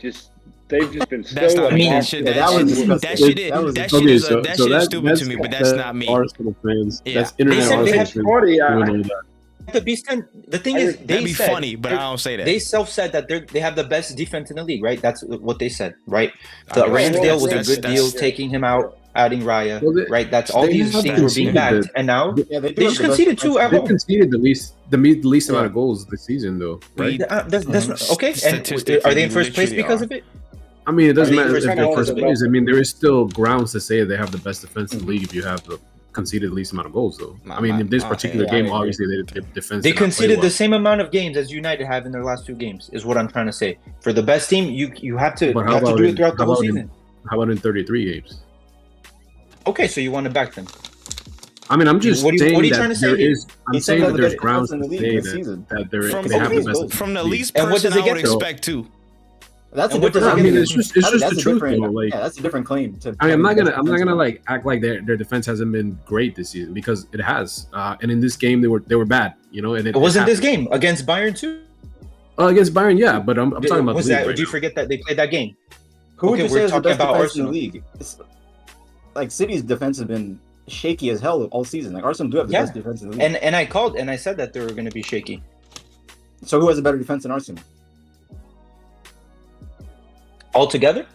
They've just been so. That's not me. That shit is stupid to me, but that's not me. Arsenal fans. Yeah. That's internet Arsenal fans. The thing is, that'd be funny, but I don't say that. They self-said that they have the best defense in the league, right? That's what they said, right? The Ramsdale was a good deal, taking him out. adding Raya, Well, right? That's all they these have things were being conceded backed, and now Yeah, they do they have just the best conceded 2 at defense. they home. conceded the least amount Yeah. of goals this season, though, right? That's not, okay. And Statistically, are they in first place literally because are. of it? I mean, it doesn't Are they matter first if they're place? first place. I mean, there is still grounds to say they have the best defense in the Mm-hmm. league if you have the conceded least amount of goals, though. My- I mean, my- in this oh, particular yeah, game, I agree. obviously, their defense They did not play conceded well. the same amount of games as United have in their last 2 games. Is what I'm trying to say. For the best team, you have to But you have to do it throughout the whole how season. about in 33 games? Okay, so you want to back them? I mean, I'm just What are you saying trying that to say there here? is. I'm He's saying saying they that have the there's best grounds defense in to the league say this season. that From- they have the okay, best defense From the in league. least And what person does it I get would to? expect too. That's a And what does different. it I mean, get it's just the that's a truth, different. though. Like, Yeah, that's a different claim. I mean, I'm not gonna defense. like act like their defense hasn't been great this season, because it has. And in this game, they were bad, you know. And It wasn't this happened. game against Bayern too. Against Bayern, yeah, but I'm talking about Was the league that? right Do you now. forget that they played that game? Who would Okay, you say we're is the talking best about defense in the Arsenal. league? Like City's defense has been shaky as hell all season. Like Arsenal do have the Yeah. best defense in the league. And I said that they were going to be shaky. So who has a better defense than Arsenal? Altogether,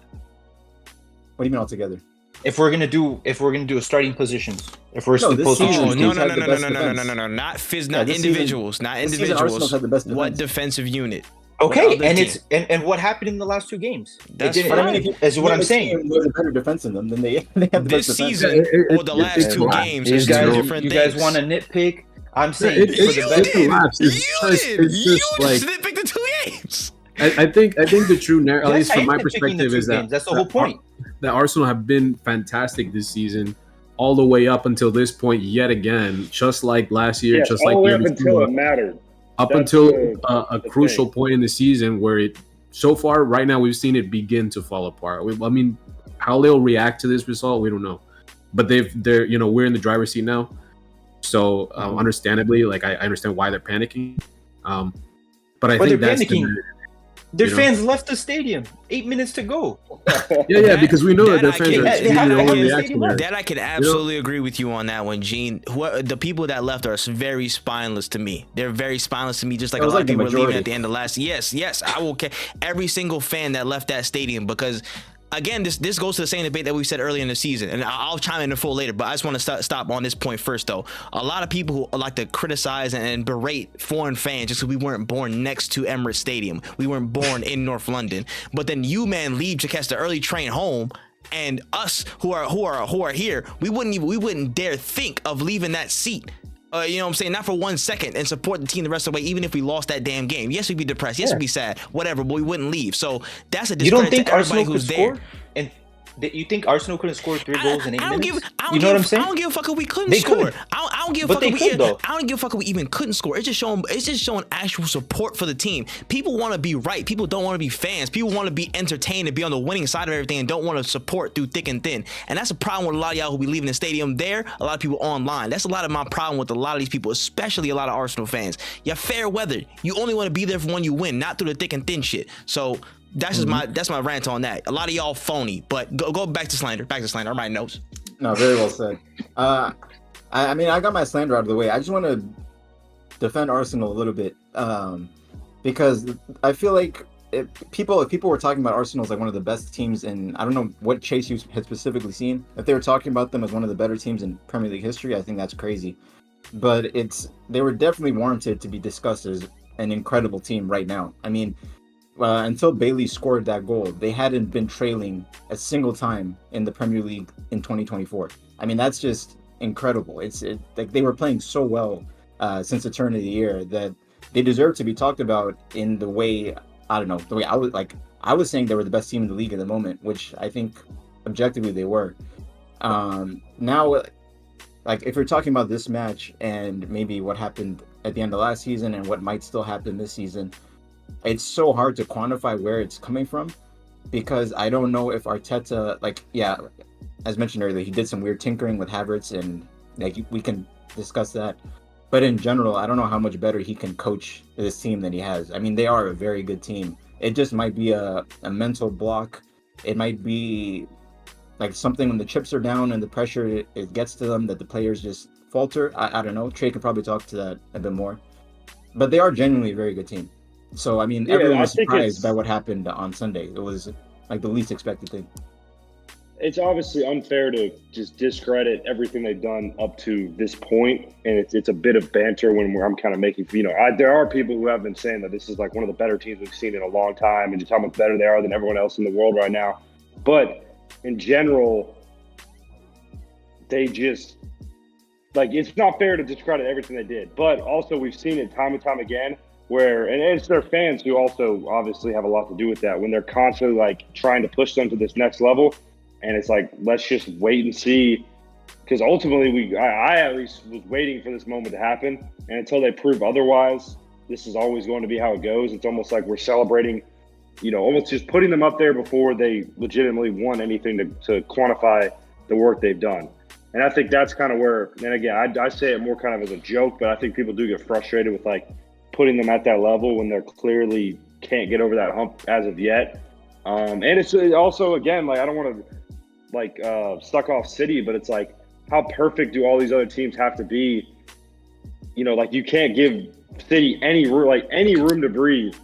What do you mean altogether? if we're gonna do a starting positions, if we're No, this supposed to season- Oh choose no Teams no have no the no best no no no defense. no no not Yeah, not this season- individuals, not this season individuals. Arsenal's had the best What defense. defensive unit? okay, What other and team? it's and what happened in the last 2 games? That's it didn't. fine. But I mean, Is what I'm this saying. team was a better defense than them, then they have the This best defense. season or the last it's 2 flat. games You is guys, two different you things. guys want to nitpick? I'm saying It's for the best. a lapse. You It's just like just picked the 2 games. I think the true narrative, at Yes, least I from am my nitpicking the perspective, 2 is that games. That's the whole point. that Arsenal have been fantastic this season, all the way up until this point yet again, just like last year, Yes, just all like the way the up year until before, it mattered. up That's until a the crucial thing. point in the season where it so far right now we've seen it begin to fall apart. I mean, how they'll react to this result, we don't know, but they're we're in the driver's seat now, so understandably, like I understand why they're panicking, but I But think they're that's panicking. Their you know? fans left the stadium 8 minutes to go. yeah, because we know that That their I fans can- are that- usually that- the that- only that- reactionary. That I can absolutely agree with you on that one, Gene. The people that left are very spineless to me. They're very spineless to me, just like It a was lot like of the people were leaving majority. at the end of last. Yes, I will care. Every single fan that left that stadium, because again, this goes to the same debate that we said earlier in the season, and I'll chime in full later. But I just want to stop on this point first, though. A lot of people who like to criticize and berate foreign fans just because we weren't born next to Emirates Stadium, we weren't born in North London. But then you man leave to catch the early train home, and us who are here, we wouldn't dare think of leaving that seat. You know what I'm saying? Not for 1 second, and support the team the rest of the way, even if we lost that damn game. Yes, we'd be depressed. Yes, we'd be sad. Whatever, but we wouldn't leave. So that's a You don't discredit think to everybody Arsenal could who's score? there. And you think Arsenal couldn't score 3 goals in 8 I don't minutes? give. I don't You know give, what I'm saying? I don't give a fuck if we couldn't They score. could. I don't give a But fuck they if we. could, though. I don't give a fuck if we even couldn't score. It's just showing. It's just showing actual support for the team. People want to be right. People don't want to be fans. People want to be entertained and be on the winning side of everything, and don't want to support through thick and thin. And that's a problem with a lot of y'all who be leaving the stadium there. A lot of people online. That's a lot of my problem with a lot of these people, especially a lot of Arsenal fans. You're fair weather. You only want to be there for when you win, not through the thick and thin shit. So. That's just my rant on that. A lot of y'all phony, but go back to slander. Back to slander. I'm writing notes. No, very well said. I mean, I got my slander out of the way. I just want to defend Arsenal a little bit, because I feel like if people were talking about Arsenal as like one of the best teams in, I don't know what Chase you had specifically seen. If they were talking about them as one of the better teams in Premier League history, I think that's crazy. But they were definitely warranted to be discussed as an incredible team right now. I mean, until Bailey scored that goal, they hadn't been trailing a single time in the Premier League in 2024. I mean, that's just incredible. Like they were playing so well since the turn of the year that they deserve to be talked about in the way, I don't know, the way I was saying they were the best team in the league at the moment, which I think objectively they were. Now, like if you're talking about this match and maybe what happened at the end of last season and what might still happen this season, it's so hard to quantify where it's coming from, because I don't know if Arteta, as mentioned earlier, he did some weird tinkering with Havertz, and like we can discuss that. But in general, I don't know how much better he can coach this team than he has. I mean, they are a very good team. It just might be a mental block. It might be like something when the chips are down and the pressure it gets to them that the players just falter. I don't know. Trey can probably talk to that a bit more. But they are genuinely a very good team. So, I mean, everyone was surprised by what happened on Sunday. It was like the least expected thing. it's obviously unfair to just discredit everything they've done up to this point, and it's a bit of banter when I'm kind of making, there are people who have been saying that this is like one of the better teams we've seen in a long time, and just how much better they are than everyone else in the world right now. But in general, they just it's not fair to discredit everything they did. But also, we've seen it time and time again where, and it's their fans who also obviously have a lot to do with that, when they're constantly trying to push them to this next level. And it's let's just wait and see, because ultimately I at least was waiting for this moment to happen. And until they prove otherwise, this is always going to be how it goes. It's almost like we're celebrating, almost just putting them up there before they legitimately won anything to quantify the work they've done. And I think that's kind of where, and again, I say it more kind of as a joke, but I think people do get frustrated with putting them at that level when they're clearly can't get over that hump as of yet. And it's also, again, I don't want to suck off City, but it's how perfect do all these other teams have to be? You can't give City any room to breathe,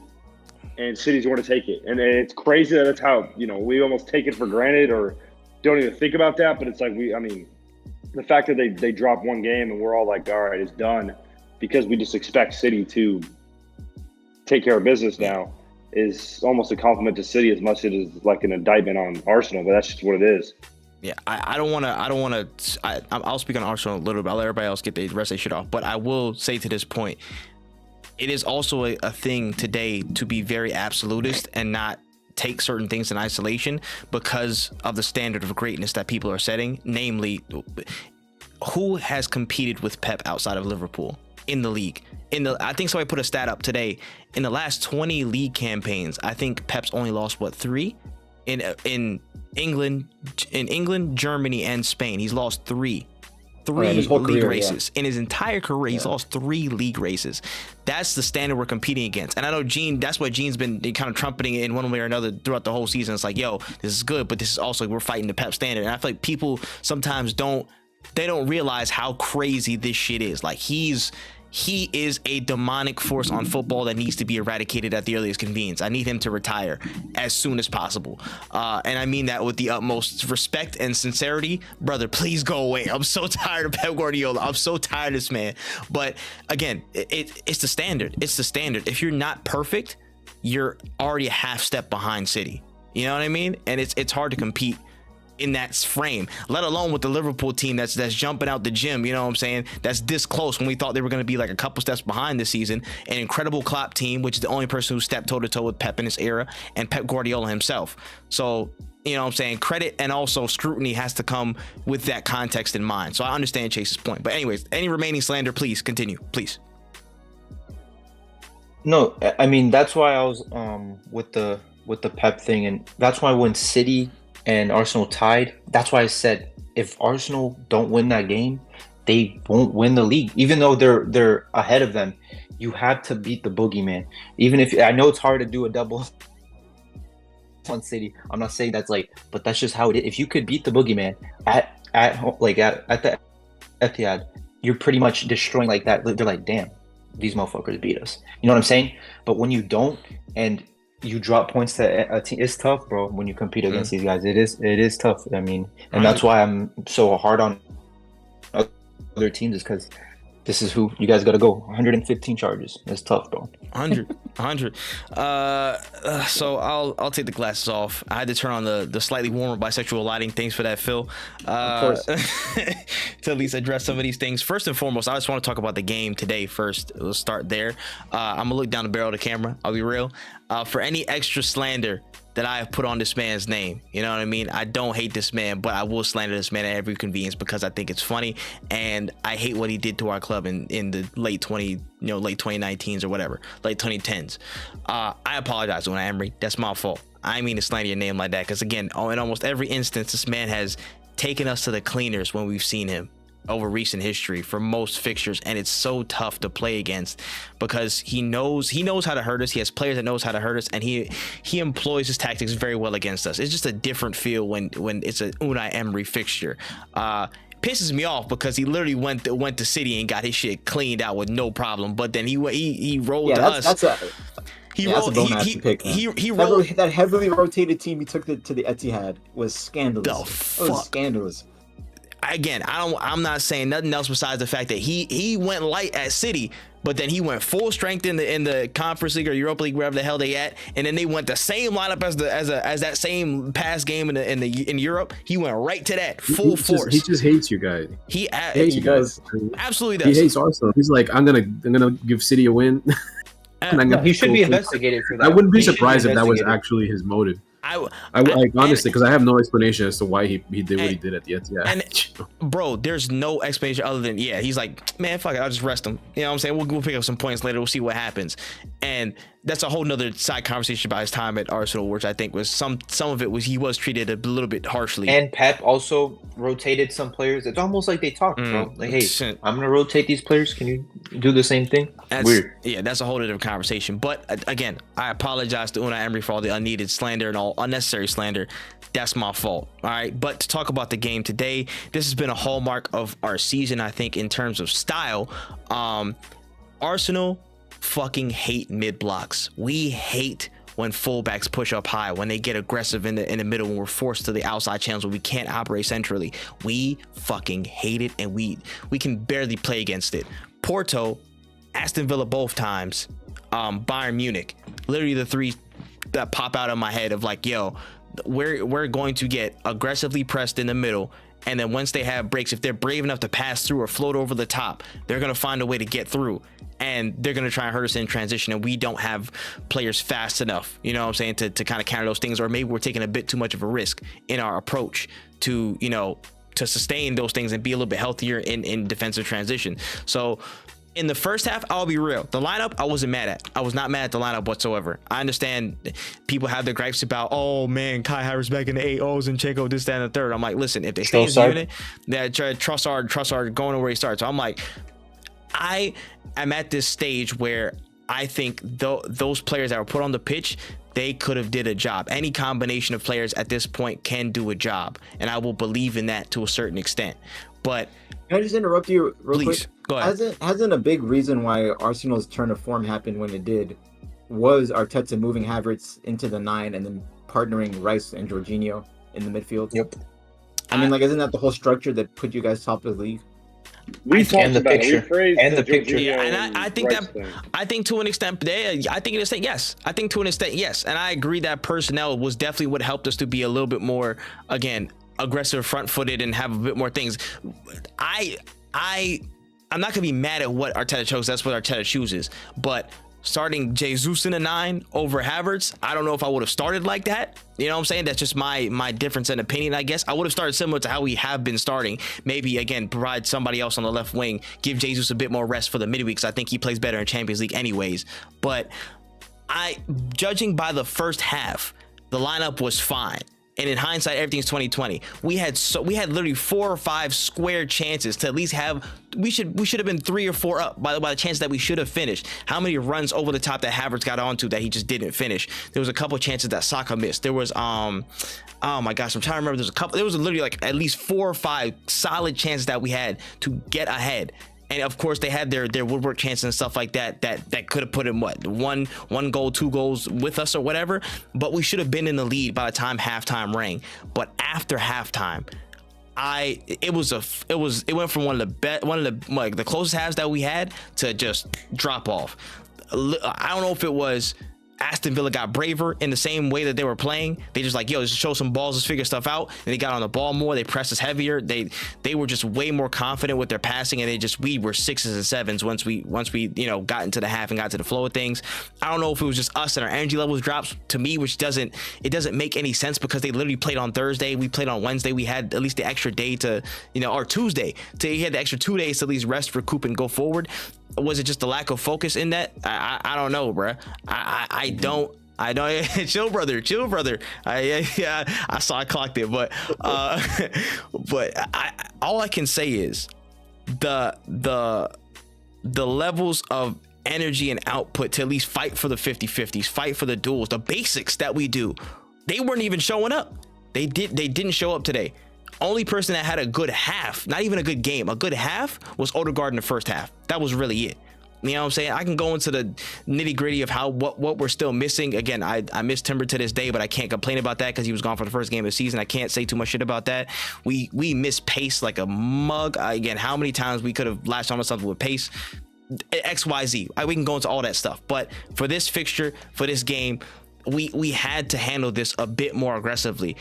and City's going to take it. And it's crazy that that's how, we almost take it for granted or don't even think about that. But it's the fact that they drop one game and we're all all right, it's done, because we just expect City to take care of business now, is almost a compliment to City as much as it is an indictment on Arsenal, but that's just what it is. Yeah, I'll speak on Arsenal a little bit. I'll let everybody else get the rest of their shit off. But I will say to this point, it is also a thing today to be very absolutist and not take certain things in isolation because of the standard of greatness that people are setting. Namely, who has competed with Pep outside of Liverpool in the league? I think somebody put a stat up today. In the last 20 league campaigns, I think Pep's only lost 3 in England, Germany, and Spain. He's lost 3 league races in his entire career. He's lost 3 league races. That's the standard we're competing against. And I know that's what Gene's been kind of trumpeting in one way or another throughout the whole season. It's yo, this is good, but this is also, we're fighting the Pep standard. And I feel like people sometimes don't realize how crazy this shit is. He is a demonic force on football that needs to be eradicated at the earliest convenience. I need him to retire as soon as possible. And I mean that with the utmost respect and sincerity. Brother, please go away. I'm so tired of Pep Guardiola. I'm so tired of this man. But again, it's the standard. It's the standard. If you're not perfect, you're already a half step behind City. You know what I mean? And it's hard to compete in that frame, let alone with the Liverpool team that's jumping out the gym, you know what I'm saying? That's this close when we thought they were going to be a couple steps behind this season. An incredible Klopp team, which is the only person who stepped toe to toe with Pep in this era, and Pep Guardiola himself. So, you know what I'm saying? Credit and also scrutiny has to come with that context in mind. So I understand Chase's point. But anyways, any remaining slander, please continue, please. No, I mean, that's why I was with the Pep thing, and that's why when City and Arsenal tied, that's why I said if Arsenal don't win that game, they won't win the league. Even though they're ahead of them, you have to beat the boogeyman. Even if I know it's hard to do a double on City, I'm not saying that's but that's just how it is. If you could beat the boogeyman at home, at the Etihad, you're pretty much destroying that. They're damn, these motherfuckers beat us. You know what I'm saying? But when you don't and you drop points to a team, it's tough, bro. When you compete against these guys, it is tough. I mean, and that's why I'm so hard on other teams, is because this is who you guys got to go. 115 charges. It's tough, bro. 100. So I'll take the glasses off. I had to turn on the slightly warmer bisexual lighting. Thanks for that, Phil. Of course. To at least address some of these things. First and foremost, I just want to talk about the game today first. Let's start there. I'm gonna look down the barrel of the camera. I'll be real. For any extra slander that I have put on this man's name, you know what I mean? I don't hate this man, but I will slander this man at every convenience because I think it's funny, and I hate what he did to our club in the late 2019s or whatever, late 2010s. I apologize to Emery. That's my fault. I mean to slander your name like that, because again, in almost every instance, this man has taken us to the cleaners when we've seen him over recent history for most fixtures, and it's so tough to play against because he knows how to hurt us. He has players that knows how to hurt us, and he employs his tactics very well against us. It's just a different feel when it's a Unai Emery fixture. Pisses me off because he literally went to City and got his shit cleaned out with no problem, but then he rolled to us. That's a bone ass pick. That heavily rotated team he took to the Etihad was scandalous. It was scandalous. Again, I'm not saying nothing else besides the fact that he went light at City, but then he went full strength in the Conference League or Europa League, wherever the hell they at, and then they went the same lineup as that same past game in Europe. He went right to that full force. He just hates you guys. He hates you guys. Absolutely does. He hates Arsenal. He's like, I'm gonna give City a win. No, he should be investigated for that. I wouldn't be surprised if that was actually his motive. I honestly, because I have no explanation as to why he did what he did at the Etihad. And bro, there's no explanation other than he's like, man, fuck it, I'll just rest him. You know what I'm saying? We'll pick up some points later. We'll see what happens. And that's a whole nother side conversation about his time at Arsenal, which I think was some of it was he was treated a little bit harshly. And Pep also rotated some players. It's almost like they talked, bro. Like, hey, I'm gonna rotate these players. Can you do the same thing? Weird. Yeah, that's a whole other conversation. But again, I apologize to Unai Emery for all the unneeded slander and all unnecessary slander. That's my fault. All right. But to talk about the game today, this has been a hallmark of our season, I think, in terms of style. Arsenal fucking hate mid blocks. We hate when fullbacks push up high, when they get aggressive in the middle, when we're forced to the outside channels, when we can't operate centrally. We fucking hate it, and we can barely play against it. Porto, Aston Villa both times, Bayern Munich, literally the three that pop out of my head of like, yo, we're going to get aggressively pressed in the middle, and then once they have breaks, if they're brave enough to pass through or float over the top, they're going to find a way to get through, and they're going to try and hurt us in transition, and we don't have players fast enough, you know what I'm saying, to kind of counter those things, or maybe we're taking a bit too much of a risk in our approach to, you know, to sustain those things and be a little bit healthier in defensive transition. So in the first half, I'll be real, the lineup I wasn't mad at. I was not mad at the lineup whatsoever. I understand people have their gripes about, oh man, Kai Havertz back in the 8, Zinchenko, this, that, and the third. I'm like, listen, if they stay in the unit, that Trossard going to where he starts. So I'm like, I am at this stage where I think those players that were put on the pitch, they could have did a job. Any combination of players at this point can do a job, and I will believe in that to a certain extent. But can I just interrupt you real please, quick? Go ahead. Hasn't a big reason why Arsenal's turn of form happened when it did was Arteta moving Havertz into the 9 and then partnering Rice and Jorginho in the midfield? Yep. I mean, like, isn't that the whole structure that put you guys top of the league? We talked about it. And the picture. Yeah, and I think I think to an extent, yes. I think to an extent, yes. And I agree that personnel was definitely what helped us to be a little bit more, again, aggressive, front-footed, and have a bit more things. I'm not gonna be mad at what Arteta chose. That's what Arteta chooses. But starting Jesus in a 9 over Havertz, I don't know if I would have started like that. You know what I'm saying? That's just my difference in opinion, I guess. I would have started similar to how we have been starting. Maybe, again, provide somebody else on the left wing, give Jesus a bit more rest for the midweek, because I think he plays better in Champions League anyways. But judging by the first half, the lineup was fine. And in hindsight, everything's 2020. We had literally 4 or 5 square chances to at least have. We should have been 3 or 4 up by the chance that we should have finished. How many runs over the top that Havertz got onto that he just didn't finish? There was a couple of chances that Saka missed. There was oh my gosh, I'm trying to remember. There was literally like at least 4 or 5 solid chances that we had to get ahead. And of course, they had their woodwork chances and stuff like that could have put in one goal, 2 goals with us or whatever. But we should have been in the lead by the time halftime rang. But after halftime, it went from one of the closest halves that we had to just drop off. I don't know if it was Aston Villa got braver in the same way that they were playing. They just like, yo, just show some balls, let's figure stuff out. And they got on the ball more. They pressed us heavier. They were just way more confident with their passing, and we were 6s and 7s once we got into the half and got to the flow of things. I don't know if it was just us and our energy levels dropped to me, which doesn't make any sense because they literally played on Thursday. We played on Wednesday. We had at least the extra day to, or Tuesday. He had the extra 2 days to at least rest, recoup, and go forward. Was it just a lack of focus in that? I don't know, bruh. I don't. chill brother. I saw I clocked it, but all I can say is the levels of energy and output to at least fight for the 50-50s, fight for the duels, the basics that we do. They weren't even showing up. They didn't show up today. Only person that had a good half, not even a good game, a good half, was Odegaard in the first half. That was really it. You know what I'm saying? I can go into the nitty gritty of what we're still missing. Again, I miss Timber to this day, but I can't complain about that because he was gone for the first game of the season. I can't say too much shit about that. We miss Pace like a mug. Again, how many times we could have latched on to something with Pace? XYZ. We can go into all that stuff. But for this fixture, for this game, we had to handle this a bit more aggressively.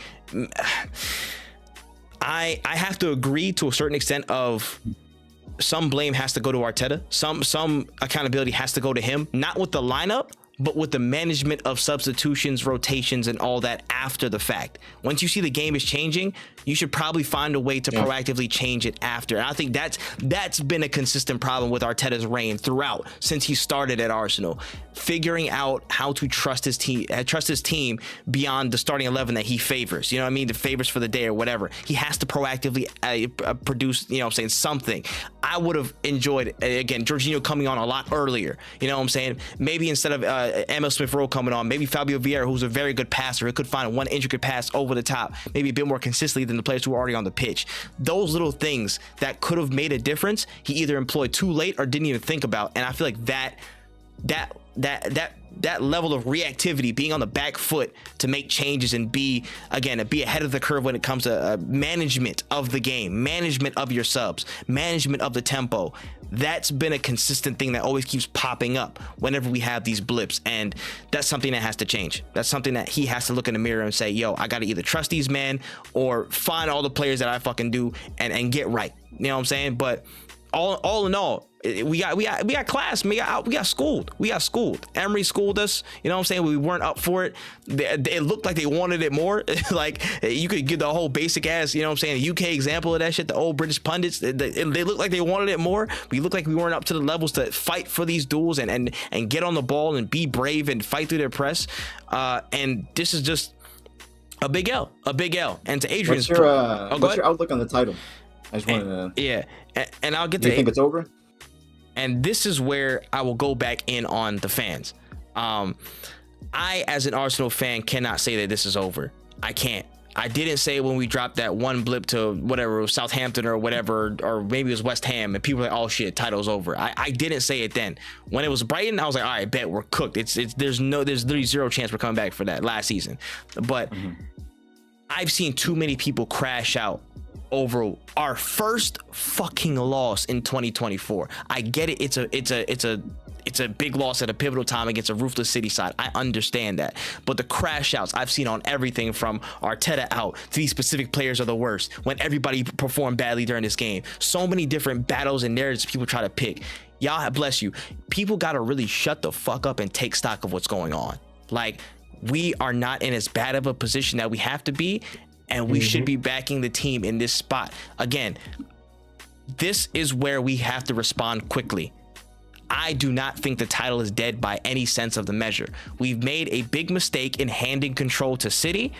I have to agree to a certain extent of some blame has to go to Arteta. Some accountability has to go to him, not with the lineup, but with the management of substitutions, rotations, and all that after the fact. Once you see the game is changing, you should probably find a way to proactively change it after. And I think that's been a consistent problem with Arteta's reign throughout since he started at Arsenal. Figuring out how to trust his team beyond the starting 11 that he favors. You know what I mean? The favors for the day or whatever. He has to proactively produce, you know what I'm saying, something. I would have enjoyed, again, Jorginho coming on a lot earlier. You know what I'm saying? Maybe instead of Emil Smith-Rowe coming on, maybe Fabio Vieira, who's a very good passer, who could find one intricate pass over the top, maybe a bit more consistently than the players who are already on the pitch. Those little things that could have made a difference, he either employed too late or didn't even think about. And I feel like that level of reactivity, being on the back foot to make changes and be ahead of the curve when it comes to management of the game, management of your subs, management of the tempo. That's been a consistent thing that always keeps popping up whenever we have these blips, and that's something that has to change. That's something that he has to look in the mirror and say, yo, I got to either trust these men or find all the players that I fucking do and get right. You know what I'm saying? But all in all, we got class. We got schooled. Emery schooled us. You know what I'm saying? We weren't up for it. It looked like they wanted it more. Like you could give the whole basic ass, you know what I'm saying, the UK example of that shit. The old British pundits, they looked like they wanted it more. We looked like we weren't up to the levels to fight for these duels and get on the ball and be brave and fight through their press. And this is just a big L. And to Adrian's, what's your outlook on the title? I just wanted to. Yeah, and I'll get to. Do you think it's over? And this is where I will go back in on the fans. I, as an Arsenal fan, cannot say that this is over. I can't. I didn't say when we dropped that one blip to whatever, Southampton or whatever, or maybe it was West Ham, and people were like, oh shit, title's over. I didn't say it then. When it was Brighton, I was like, all right, bet we're cooked. There's literally zero chance we're coming back for that last season. But I've seen too many people crash out over our first fucking loss in 2024. I get it. It's a big loss at a pivotal time against a ruthless City side. I understand that. But the crash outs I've seen on everything from Arteta out to these specific players are the worst when everybody performed badly during this game. So many different battles and narratives people try to pick. Y'all, bless you. People got to really shut the fuck up and take stock of what's going on. Like, we are not in as bad of a position that we have to be. And we should be backing the team in this spot. Again, this is where we have to respond quickly. I do not think the title is dead by any sense of the measure. We've made a big mistake in handing control to City,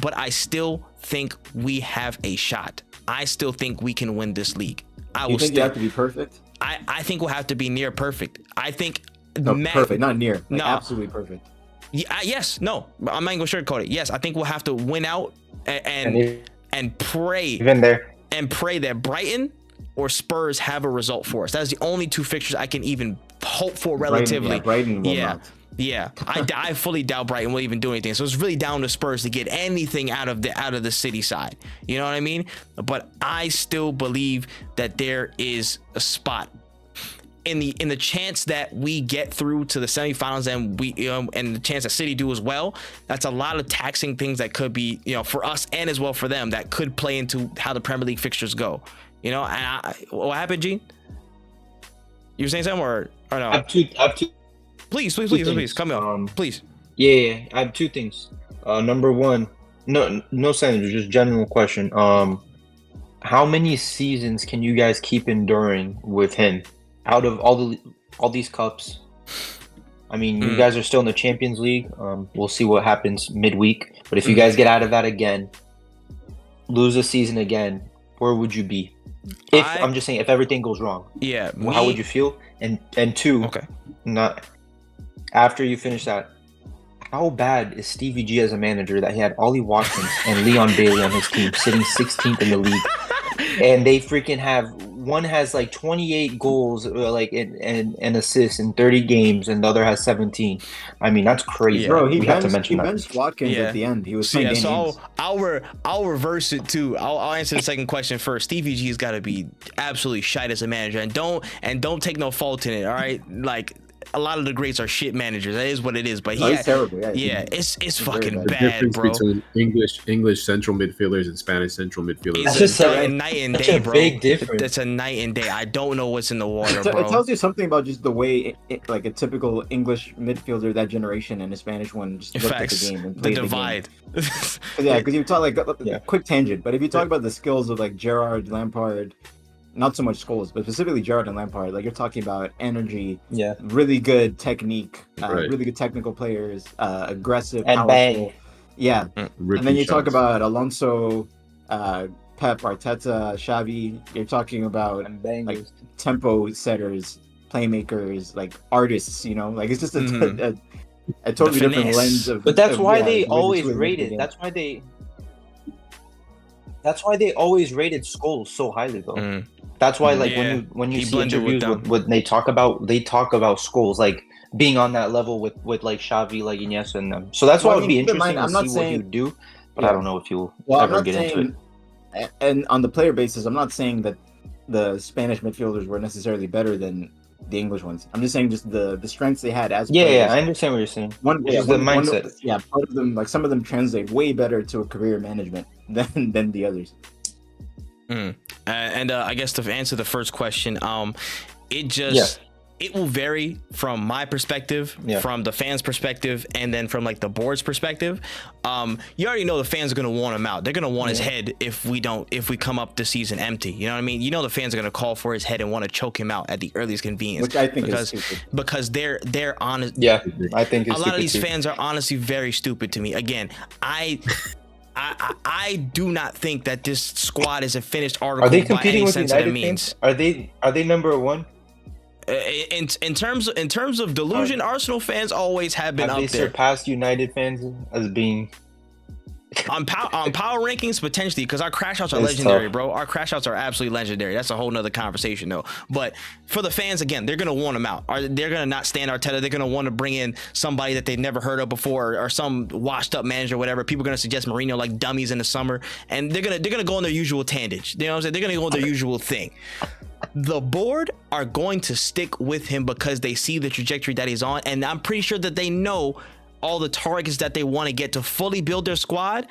but I still think we have a shot. I still think we can win this league. You think you have to be perfect? I think we'll have to be near perfect. I think perfect, not near. No, absolutely perfect. Yes, no, I'm not even gonna sugarcoat it. Yes, I think we'll have to win out and pray even there and pray that Brighton or Spurs have a result for us. That's the only two fixtures I can even hope for relatively. Brighton will not. Yeah, I fully doubt Brighton will even do anything. So it's really down to Spurs to get anything out of the City side. You know what I mean? But I still believe that there is a spot in the chance that we get through to the semifinals and we and the chance that City do as well. That's a lot of taxing things that could be, for us and as well for them, that could play into how the Premier League fixtures go. And what happened, Gene? You were saying something or no? I have two. Please, come on, please. Yeah, I have two things. Number one, no slander, just general question. How many seasons can you guys keep enduring with him? Out of all these cups, I mean, you guys are still in the Champions League. We'll see what happens midweek. But if you guys get out of that again, lose a season again, where would you be? I'm just saying, if everything goes wrong, how would you feel? And two, not after you finish that, how bad is Stevie G as a manager that he had Ollie Watkins and Leon Bailey on his team, sitting 16th in the league, and they freaking have one has like 28 goals, like and assists in 30 games, and the other has 17. I mean, that's crazy. Yeah. Bro, we have to mention he that. benched Watkins Yeah. at the end. He was So playing yeah, Danny so Ings. I'll reverse it too. I'll answer the second question first. Stevie G's got to be absolutely shite as a manager, and don't take no fault in it. All right, like a lot of the greats are shit managers. That is what it is. But He's terrible. yeah, it's fucking very The bad. bad, difference bro. between English central midfielders and Spanish central midfielders. It's just a a- night and such day, a bro. big difference. That's a night and day. I don't know what's in the water, It bro. tells you something about just the way, like a typical English midfielder that generation and a Spanish one just looked at the Facts. game and The played divide. Yeah, because you talk like Yeah. quick tangent, but if you talk about the skills of like Gerrard, Lampard, not so much goals, but specifically Gerrard and Lampard, like you're talking about energy, Yeah. really good technique, Right. really good technical players, aggressive, And powerful. bang. Yeah, Ripping and then you talk shots. about Alonso, Pep, Arteta, Xavi. You're talking about And bangers. like tempo setters, playmakers, like artists. You know, like it's just a, Mhm. a totally The different finesse. lens of. But that's of, why yeah, they the way always truly make the rated. game. That's why they always rated Scholes so highly, though. Mm. That's why, like Yeah, when you he see blended with interviews them. when they talk about Scholes, like being on that level with like Xavi, like Iniesta and them. So that's why Well, it would be keep in interesting mind, I'm to not see what saying- you do. But Yeah. I don't know if you'll Well, I'm ever not get into it. saying, and on the player basis, I'm not saying that the Spanish midfielders were necessarily better than the English ones. I'm just saying just the strengths they had as Yeah, players. yeah, I understand what you're saying. One, It's just the mindset. yeah, part of them, like some of them, translate way better to a career management than the others. And I guess to answer the first question, it just it will vary from my perspective, Yeah. from the fans' perspective, and then from like the board's perspective. You already know the fans are gonna want him out. They're gonna want his head if we come up this season empty. You know what I mean? You know the fans are gonna call for his head and want to choke him out at the earliest convenience. Which I think because is stupid. because they're honest. Yeah, I think it's A lot of stupid these too. fans are honestly very stupid to me. Again, I do not think that this squad is a finished article Are they by competing any with sense of the United means. fans? Are they number one? In terms of delusion, Arsenal fans always have been Have up they there. surpassed United fans as being? On power rankings, potentially, because our crash outs are It's legendary, tough. bro. Our crash outs are absolutely legendary. That's a whole nother conversation, though. But for the fans, again, they're gonna want him out. They're gonna not stand Arteta. They're gonna want to bring in somebody that they've never heard of before, or some washed up manager, or whatever. People are gonna suggest Mourinho like dummies in the summer, and they're gonna go on their usual tangent. You know what I'm saying? They're gonna go on their usual thing. The board are going to stick with him because they see the trajectory that he's on, and I'm pretty sure that they know all the targets that they want to get to fully build their squad.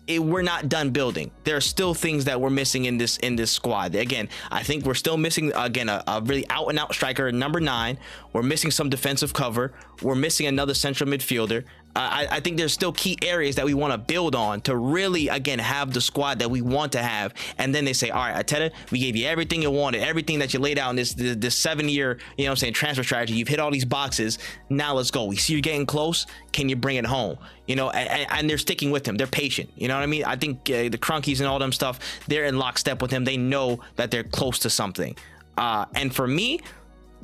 We're not done building. There are still things that we're missing in this squad. Again, I think we're still missing a really out and out striker, number 9. We're missing some defensive cover. We're missing another central midfielder. I think there's still key areas that we want to build on to really, again, have the squad that we want to have. And then they say, all right, Arteta, we gave you everything you wanted, everything that you laid out in this 7-year, you know what I'm saying, transfer strategy. You've hit all these boxes. Now let's go. We see you're getting close. Can you bring it home? You know, and they're sticking with him. They're patient. You know what I mean? I think the Crunkies and all them stuff, they're in lockstep with him. They know that they're close to something. And for me,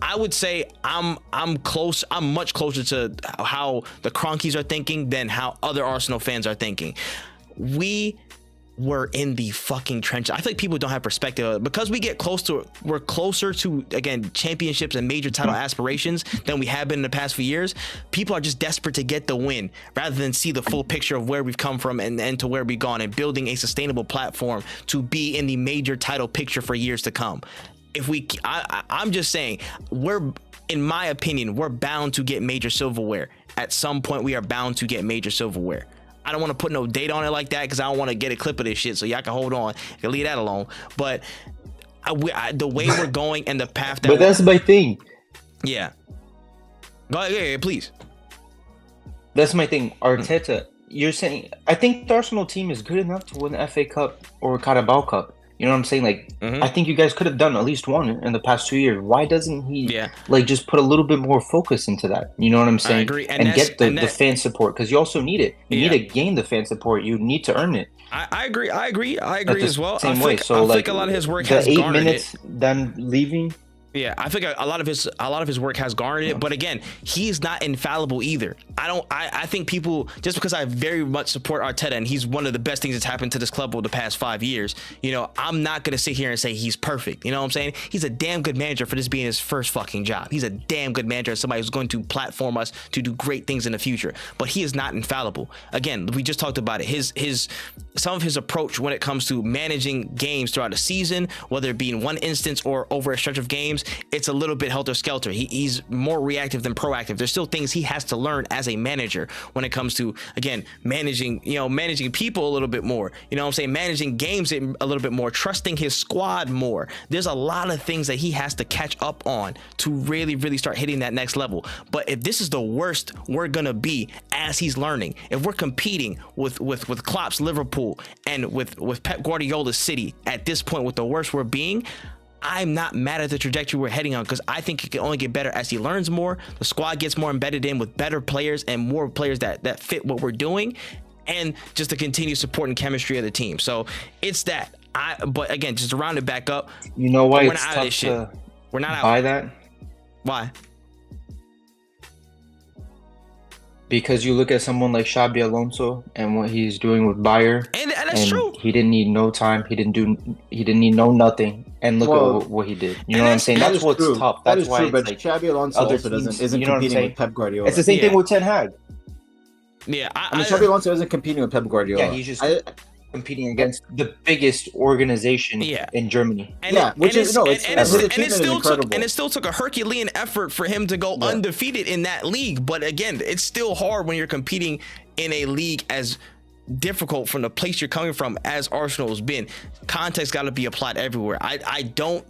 I would say I'm close. I'm much closer to how the Cronkies are thinking than how other Arsenal fans are thinking. We were in the fucking trenches. I feel like people don't have perspective because we're closer to, again, championships and major title aspirations than we have been in the past few years. People are just desperate to get the win rather than see the full picture of where we've come from and to where we've gone, and building a sustainable platform to be in the major title picture for years to come. I'm just saying, in my opinion, we're bound to get major silverware. At some point, we are bound to get major silverware. I don't want to put no date on it like that because I don't want to get a clip of this shit, so y'all can hold on and leave that alone. But the way we're going and the path that But that's my thing. yeah. Go ahead, yeah, please. That's my thing. Arteta, you're saying, I think the Arsenal team is good enough to win the FA Cup or Carabao Cup. You know what I'm saying? Like, I think you guys could have done at least one in the past 2 years. Why doesn't he, like, just put a little bit more focus into that? You know what I'm saying? I agree. And get the fan support, because you also need it. You need to gain the fan support. You need to earn it. I agree. I agree as well. Same I way. think, So, I like, think a lot of his work the has 8 garnered minutes it. then leaving. Yeah, I think a lot of his work has garnered it, but again, he's not infallible either. I think people, just because I very much support Arteta and he's one of the best things that's happened to this club over the past 5 years, you know, I'm not gonna sit here and say he's perfect. You know what I'm saying? He's a damn good manager for this being his first fucking job. He's a damn good manager, somebody who's going to platform us to do great things in the future. But he is not infallible. Again, we just talked about it. Some of his approach when it comes to managing games throughout a season, whether it be in one instance or over a stretch of games, it's a little bit helter-skelter. He's more reactive than proactive. There's still things he has to learn as a manager when it comes to, again, managing people a little bit more. You know what I'm saying? Managing games a little bit more, trusting his squad more. There's a lot of things that he has to catch up on to really, really start hitting that next level. But if this is the worst we're gonna be as he's learning, if we're competing with Klopp's Liverpool and with Pep Guardiola's City at this point, with the worst we're being, I'm not mad at the trajectory we're heading on, because I think it can only get better as he learns more, the squad gets more embedded in with better players and more players that fit what we're doing, and just the continued support and chemistry of the team. So it's that. But again, just to round it back up, You know why we're it's not out of tough this shit. to We're not out. buy that? Why? Because you look at someone like Xabi Alonso and what he's doing with Bayer, And that's and true. he didn't need no time. He didn't need no nothing. And look Well, at what he did. and You know what I'm saying? That That's is what's true. tough. That That's is why true, it's but like Xabi Alonso other also teams, isn't you know what I'm competing saying? with Pep Guardiola. It's the same Yeah. thing with Ten Hag. Yeah, I mean, Xabi Alonso isn't competing with Pep Guardiola. Yeah, he's just competing against the biggest organization Yeah. in Germany. And Yeah, it, which and is- it's- no, and- it's- and his it's- achievement is incredible. and it still took a Herculean effort for him to go Yeah. undefeated in that league. But again, it's still hard when you're competing in a league as difficult from the place you're coming from as Arsenal's been. Context got to be applied everywhere. I don't.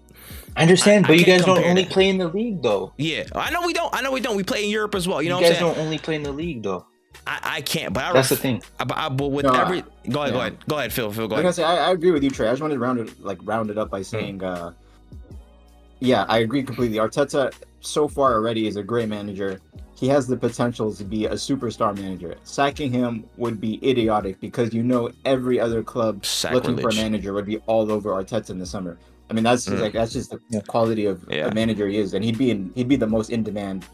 I understand, I but you can't guys don't compare only that. play in the league, though. Yeah, I know we don't. We play in Europe as well. You know You what guys I'm saying? don't only play in the league, though. I can't. But That's the thing. But with No, every, go yeah. ahead, Phil. Go Like I ahead. say, I agree with you, Trey. I just wanted to round it up by saying, yeah, I agree completely. Arteta so far already is a great manager. He has the potential to be a superstar manager. Sacking him would be idiotic, because every other club looking for a Sacrilege. manager would be all over Arteta in the summer. I mean, that's just that's just the quality of Yeah. the manager he is, and he'd be the most in demand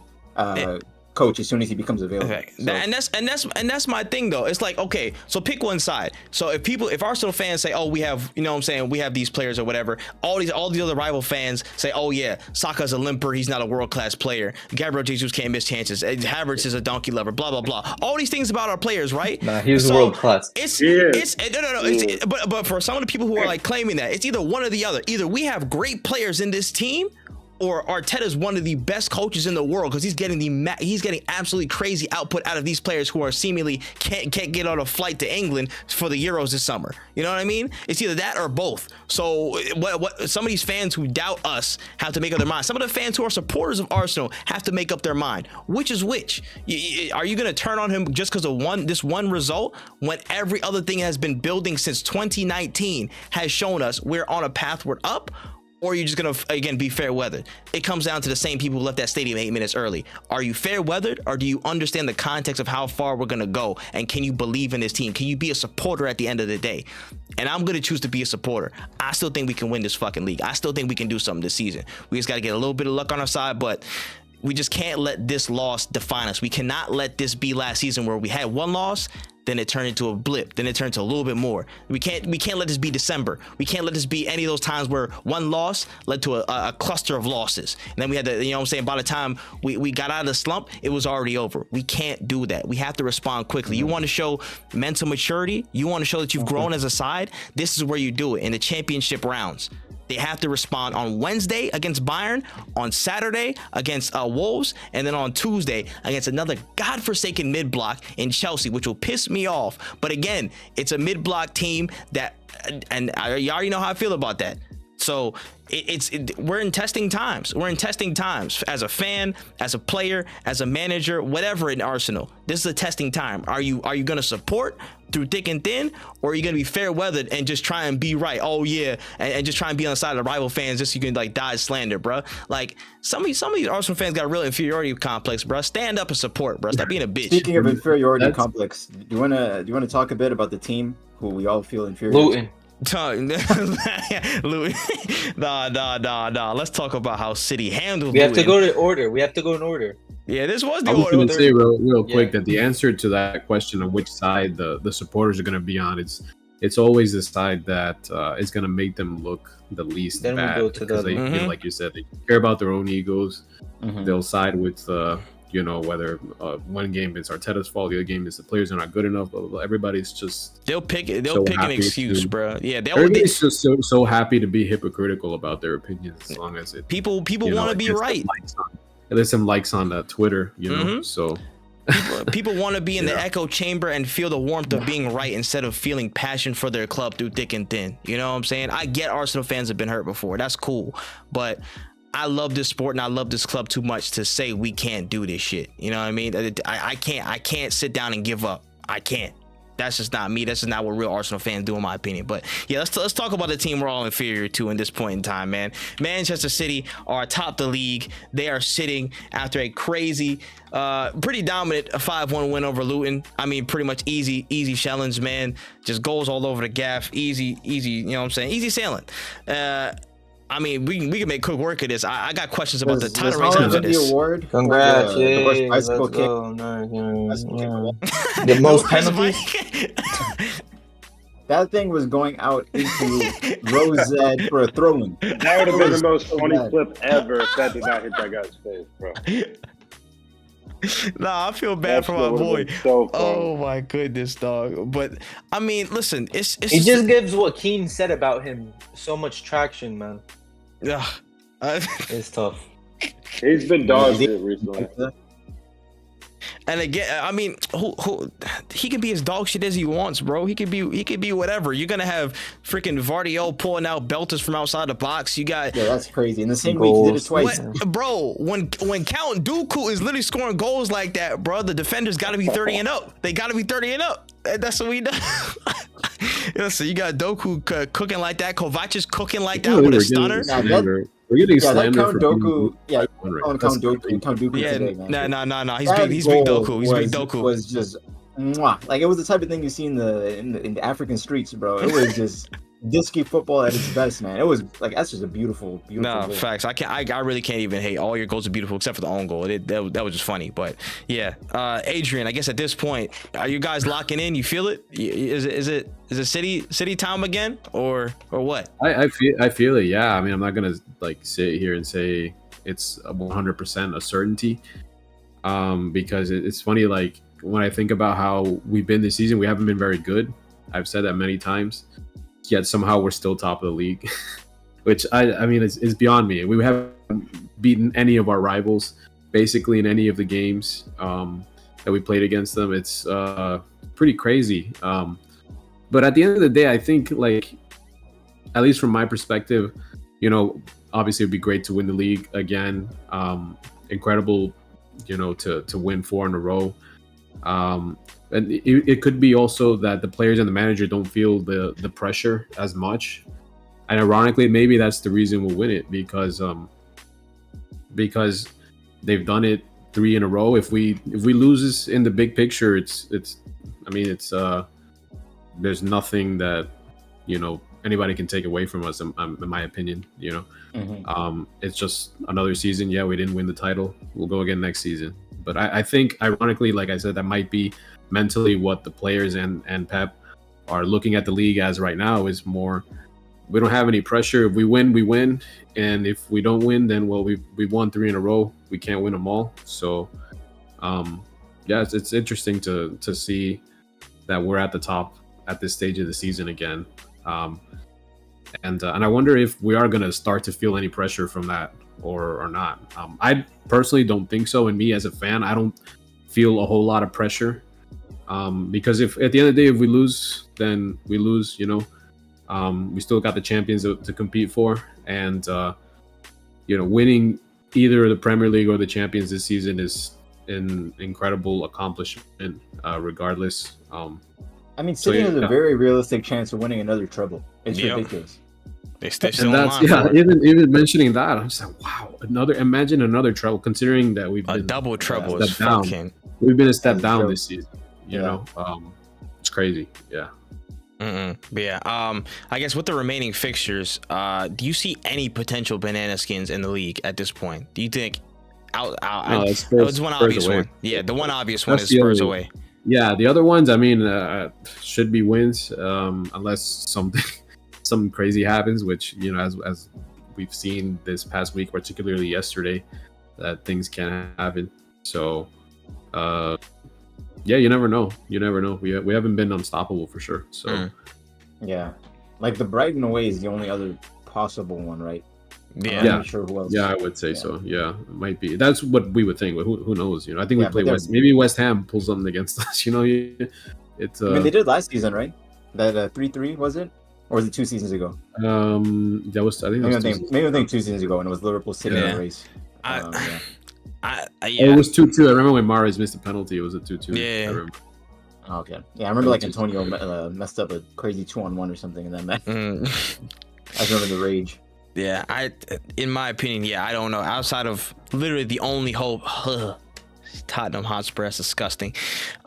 coach as soon as he becomes available. Okay. So- And that's my thing though. It's like, okay, so pick one side. So if Arsenal fans say, oh, we have, you know what I'm saying, we have these players or whatever, all these other rival fans say, oh yeah, Saka's a limper, he's not a world-class player, Gabriel Jesus can't miss chances, Havertz is a donkey lover, blah blah blah, all these things about our players, right? Nah, he was world class. It's He is. it's no. It's, but for some of the people who are like claiming that, it's either one or the other. Either we have great players in this team, or Arteta's one of the best coaches in the world, because he's getting absolutely crazy output out of these players who are seemingly can't get on a flight to England for the Euros this summer. You know what I mean? It's either that or both. So what some of these fans who doubt us have to make up their mind. Some of the fans who are supporters of Arsenal have to make up their mind. Which is which? Are you going to turn on him just because of this one result, when every other thing has been building since 2019 has shown us we're on a pathward up? Or are you just gonna again be fair weathered? It comes down to the same people who left that stadium 8 minutes early. Are you fair weathered, or do you understand the context of how far we're gonna go? And can you believe in this team? Can you be a supporter at the end of the day? And I'm gonna choose to be a supporter. I still think we can win this fucking league. I still think we can do something this season. We just gotta get a little bit of luck on our side, but we just can't let this loss define us. We cannot let this be last season where we had one loss, then it turned into a blip, then it turned to a little bit more. We can't let this be December. We can't let this be any of those times where one loss led to a cluster of losses. And then we had to, you know what I'm saying, by the time we got out of the slump, it was already over. We can't do that. We have to respond quickly. You want to show mental maturity? You want to show that you've grown as a side? This is where you do it, in the championship rounds. They have to respond on Wednesday against Bayern, on Saturday against Wolves, and then on Tuesday against another godforsaken mid-block in Chelsea, which will piss me off. But again, it's a mid-block team that, and you already know how I feel about that. So we're in testing times. We're in testing times as a fan, as a player, as a manager, whatever in Arsenal. This is a testing time. Are you going to support through thick and thin, or are you going to be fair weathered and just try and be right? Oh yeah, and just try and be on the side of the rival fans just so you can like dodge slander, bro. Like some of these Arsenal fans got a real inferiority complex, bro. Stand up and support, bro. Stop being a bitch. Speaking of inferiority complex, do you wanna talk a bit about the team who we all feel inferior to? Luton. Louis, nah. Let's talk about how City handled. We have to Luton. go to order. We have to go in order. Yeah, this was the I was order. going to say real quick Yeah. that the answer to that question of which side the supporters are going to be on, it's always the side that is going to make them look the least Then we bad, go to because the- they, you know, Mhm. like you said, they care about their own egos. Mhm. They'll side with you know, whether one game is Arteta's fault, the other game is the players are not good enough. Blah, blah, blah. Everybody's just They'll pick an happy excuse, to- bro. Yeah, everybody's just so happy to be hypocritical about their opinions, as long as it people you know, want to it be gets them right. likes on- there's some likes on Twitter, you know. Mhm. So People want to be in the Yeah. echo chamber and feel the warmth of being right instead of feeling passion for their club through thick and thin. You know what I'm saying? I get Arsenal fans have been hurt before. That's cool. But I love this sport and I love this club too much to say we can't do this shit. You know what I mean? I can't sit down and give up. I can't. That's just not me. That's just not what real Arsenal fans do, in my opinion. But yeah, let's talk about the team we're all inferior to in this point in time, man. Manchester City are atop the league. They are sitting after a crazy, pretty dominant 5-1 win over Luton. I mean, pretty much easy challenge, man. Just goals all over the gaff. Easy. You know what I'm saying? Easy sailing. I mean, we can make quick work of this. I got questions about the title race Holland after win the this. award? Congrats! for the worst Yay! bicycle Let's kick? go. Nice. Yeah. The most No, penalties. That thing was going out into Rosette for a throw-in. That would have been the most So funny bad. clip ever if that did not hit that guy's face, bro. Nah, I feel bad for my That boy. would've been so funny. Oh my goodness, dog. But I mean, listen, it's He just gives what Keane said about him so much traction, man. Ugh. It's tough. He's been dog shit recently. And again, I mean, who he can be as dog shit as he wants, bro. He could be whatever. You're gonna have freaking Vardiol pulling out belters from outside the box. You got Yeah, that's crazy. In the same week, he did it twice. what, bro? When Count Dooku is literally scoring goals like that, bro, the defenders got to be 30 and up. They got to be 30 and up. That's what we do. Listen, you got Doku cooking like that. Kovacic's cooking like that with a stunner. We're getting Yeah, that slander Count for Doku. Yeah, right? on That's Count Doku Yeah, today, man. no. He's That big goal Doku. He's big Doku. Was just mwah. Like, it was the type of thing you see in the African streets, bro. It was just disky football at its best, man. It was like, that's just a beautiful No, goal. facts. I really can't even hate. All your goals are beautiful except for the own goal. That was just funny. But yeah, Adrian, I guess at this point, are you guys locking in? You feel it? Is it City time again or what? I feel it. Yeah, I mean, I'm not gonna like sit here and say it's 100% a certainty, because it's funny. Like, when I think about how we've been this season, we haven't been very good. I've said that many times. Yet somehow we're still top of the league, which I mean is beyond me. We haven't beaten any of our rivals basically in any of the games that we played against them. It's pretty crazy. But at the end of the day, I think, like, at least from my perspective, you know, obviously it'd be great to win the league again. Incredible, you know, to win 4 in a row. And it could be also that the players and the manager don't feel the pressure as much. And ironically, maybe that's the reason we'll win it, because they've done it 3 in a row. If we lose this in the big picture, it's there's nothing that, you know, anybody can take away from us, in my opinion, you know. Mhm. It's just another season. Yeah, we didn't win the title. We'll go again next season. But I think, ironically, like I said, that might be mentally what the players and Pep are looking at the league as right now, is more, we don't have any pressure. If we win, we win. And if we don't win, then, well, we won 3 in a row. We can't win them all. So, yeah, it's interesting to see that we're at the top at this stage of the season again. And I wonder if we are going to start to feel any pressure from that or not. I personally don't think so. And me as a fan, I don't feel a whole lot of pressure, because if at the end of the day, if we lose, then we lose, you know. We still got the champions to compete for. And, you know, winning either the Premier League or the Champions this season is an incredible accomplishment, regardless. I mean, City has a very realistic chance of winning another treble. It's Yep. ridiculous. They still And that's, yeah, even mentioning that, I'm just like, wow, imagine another treble, considering that we've A been double treble a is step down. fucking. We've been a step That's down true. this season, you Yeah. know. It's crazy. Yeah. But yeah. I guess with the remaining fixtures, do you see any potential banana skins in the league at this point? Do you think? No, it's It's one obvious away. one. Yeah, the one obvious one That's is the Spurs only- away. Yeah, the other ones, I mean, should be wins, unless something crazy happens, which, you know, as we've seen this past week, particularly yesterday, that things can happen. So, yeah, you never know. You never know. We haven't been unstoppable for sure. So, Yeah, like the Brighton away is the only other possible one, right? Yeah. I'm not sure who else. yeah, I would say so. Yeah, it might be. That's what we would think. But who knows? You know, I think Yeah, we play but West. Maybe West Ham pulls something against us. You know, it's. I mean, they did last season, right? That 3-3 was it, or was it 2 seasons ago? That was. I think. That was Maybe I think 2 seasons ago, and it was Liverpool sitting in Yeah. the race. Yeah. Oh, it was 2-2. I remember when Mahrez missed a penalty. It was a 2-2. Yeah. I remember. Oh, okay. Yeah, I remember like Antonio messed up a crazy 2-on-1 or something in that match. I remember the rage. Yeah, in my opinion, yeah, I don't know. Outside of literally the only hope, Tottenham Hotspur, that's disgusting.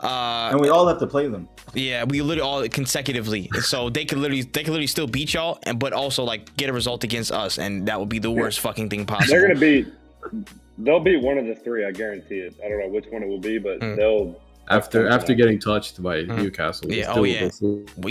And we all have to play them. Yeah, we literally all consecutively, so they could literally still beat y'all, but also like get a result against us, and that would be the worst fucking thing possible. They'll be one of the three, I guarantee it. I don't know which one it will be, but they'll. After getting touched by Newcastle, Yeah, we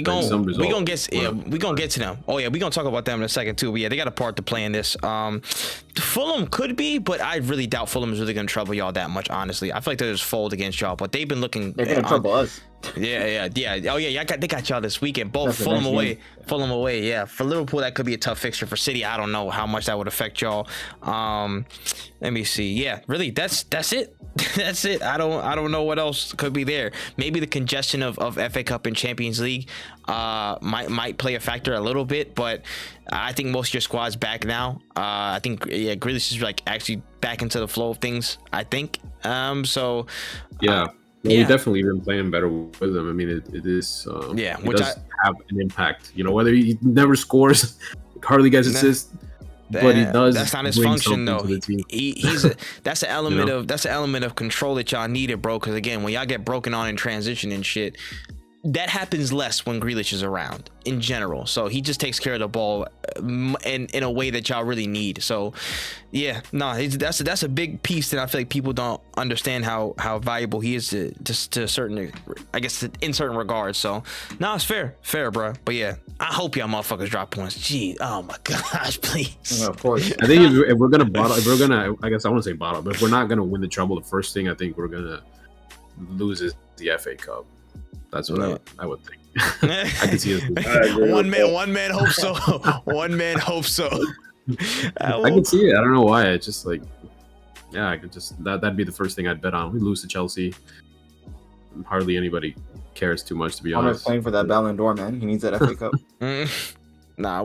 gonna get to them. Oh yeah, we gonna talk about them in a second too. But yeah, they got a part to play in this. Fulham could be, but I really doubt Fulham is really gonna trouble y'all that much. Honestly, I feel like they'll just fold against y'all. But they've been looking. They're gonna trouble us. Yeah. Oh yeah, they got y'all this weekend. Both That's Fulham nice away, game. Fulham away. Yeah, for Liverpool that could be a tough fixture. For City, I don't know how much that would affect y'all. Let me see. Yeah, really, that's it. That's it. I don't know what else could be there. Maybe the congestion of FA Cup and Champions League might play a factor a little bit, but I think most of your squad's back now. I think Grealish is like actually back into the flow of things. I think. So yeah. We definitely been playing better with him. I mean, it is. It which does have an impact. You know, whether he never scores, hardly gets assists, but he does. That's not his bring function though. something to the team. That's an element of control that y'all needed, bro. Because again, when y'all get broken on in transition and shit, that happens less when Grealish is around in general. So he just takes care of the ball in a way that y'all really need. So yeah, that's a big piece that I feel like people don't understand how valuable he is to certain, I guess, in certain regards. So no, it's fair, bro. But yeah, I hope y'all motherfuckers drop points. Gee, oh my gosh, please. Yeah, of course. I think if we're gonna I guess I want to say bottle, but if we're not gonna win the treble, the first thing I think we're gonna lose is the FA Cup. That's what I would think. I can see it. One man hopes so. One man hopes so. I can see it. I don't know why. It's just like, yeah, I could just that'd be the first thing I'd bet on. We lose to Chelsea. Hardly anybody cares too much, to be honest. Playing for that Ballon d'Or, man. He needs that FA Cup. Nah,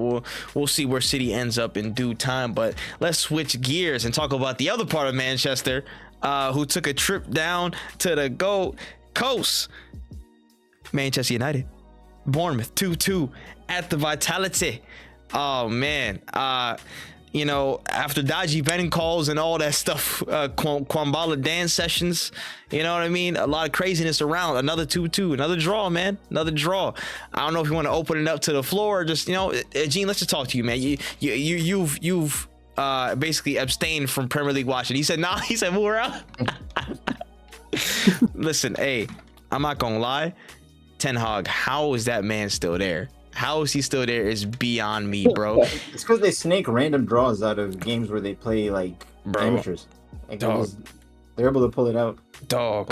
we'll see where City ends up in due time. But let's switch gears and talk about the other part of Manchester, who took a trip down to the Gold Coast. Manchester United, Bournemouth 2-2 at the Vitality. Oh man, you know, after dodgy betting calls and all that stuff, Kwambala dance sessions, you know what I mean? A lot of craziness around. Another 2-2, another draw, man, another draw. I don't know if you want to open it up to the floor, or just, you know, Gene, let's just talk to you, man. You've basically abstained from Premier League watching. He said, nah. He said, we're out. Listen, hey, I'm not gonna lie. Ten Hag, how is that man still there? How is he still there is beyond me, bro. It's because they snake random draws out of games where they play like amateurs. Like they're able to pull it out. Dog.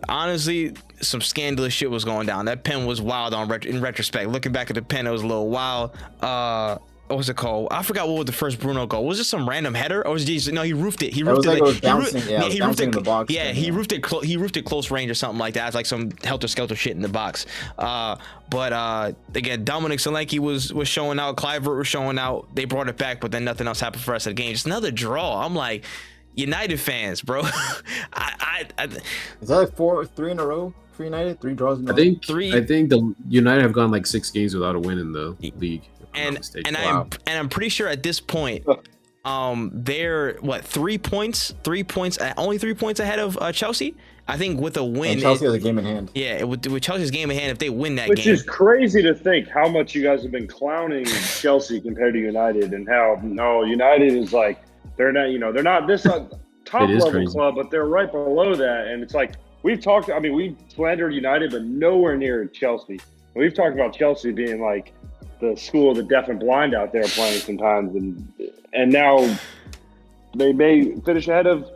Honestly, some scandalous shit was going down. That pen was wild in retrospect. Looking back at the pen, it was a little wild. What was it called? I forgot what was the first Bruno goal. Was it some random header, or was it just, no? He roofed it. He roofed it. It was bouncing. He roofed it in the box. Yeah, he roofed it. He roofed it close range or something like that. It's like some helter skelter shit in the box. But again, Dominic Solanke was showing out. Clivert was showing out. They brought it back, but then nothing else happened for us at the game. Just another draw. I'm like, United fans, bro. Is that like 3 in a row for United? 3 draws in a row? I think the United have gone like 6 games without a win in the league. And I'm pretty sure at this point, they're what, 3 points? 3 points, only 3 points ahead of Chelsea. I think with a win, And Chelsea has a game in hand. Yeah, with Chelsea's game in hand, if they win that Which game, is crazy to think how much you guys have been clowning Chelsea compared to United, and how United is like they're not this top level crazy. club, but they're right below that, and it's like we've slandered United, but nowhere near Chelsea. We've talked about Chelsea being like the school of the deaf and blind out there playing sometimes, and now they may finish ahead of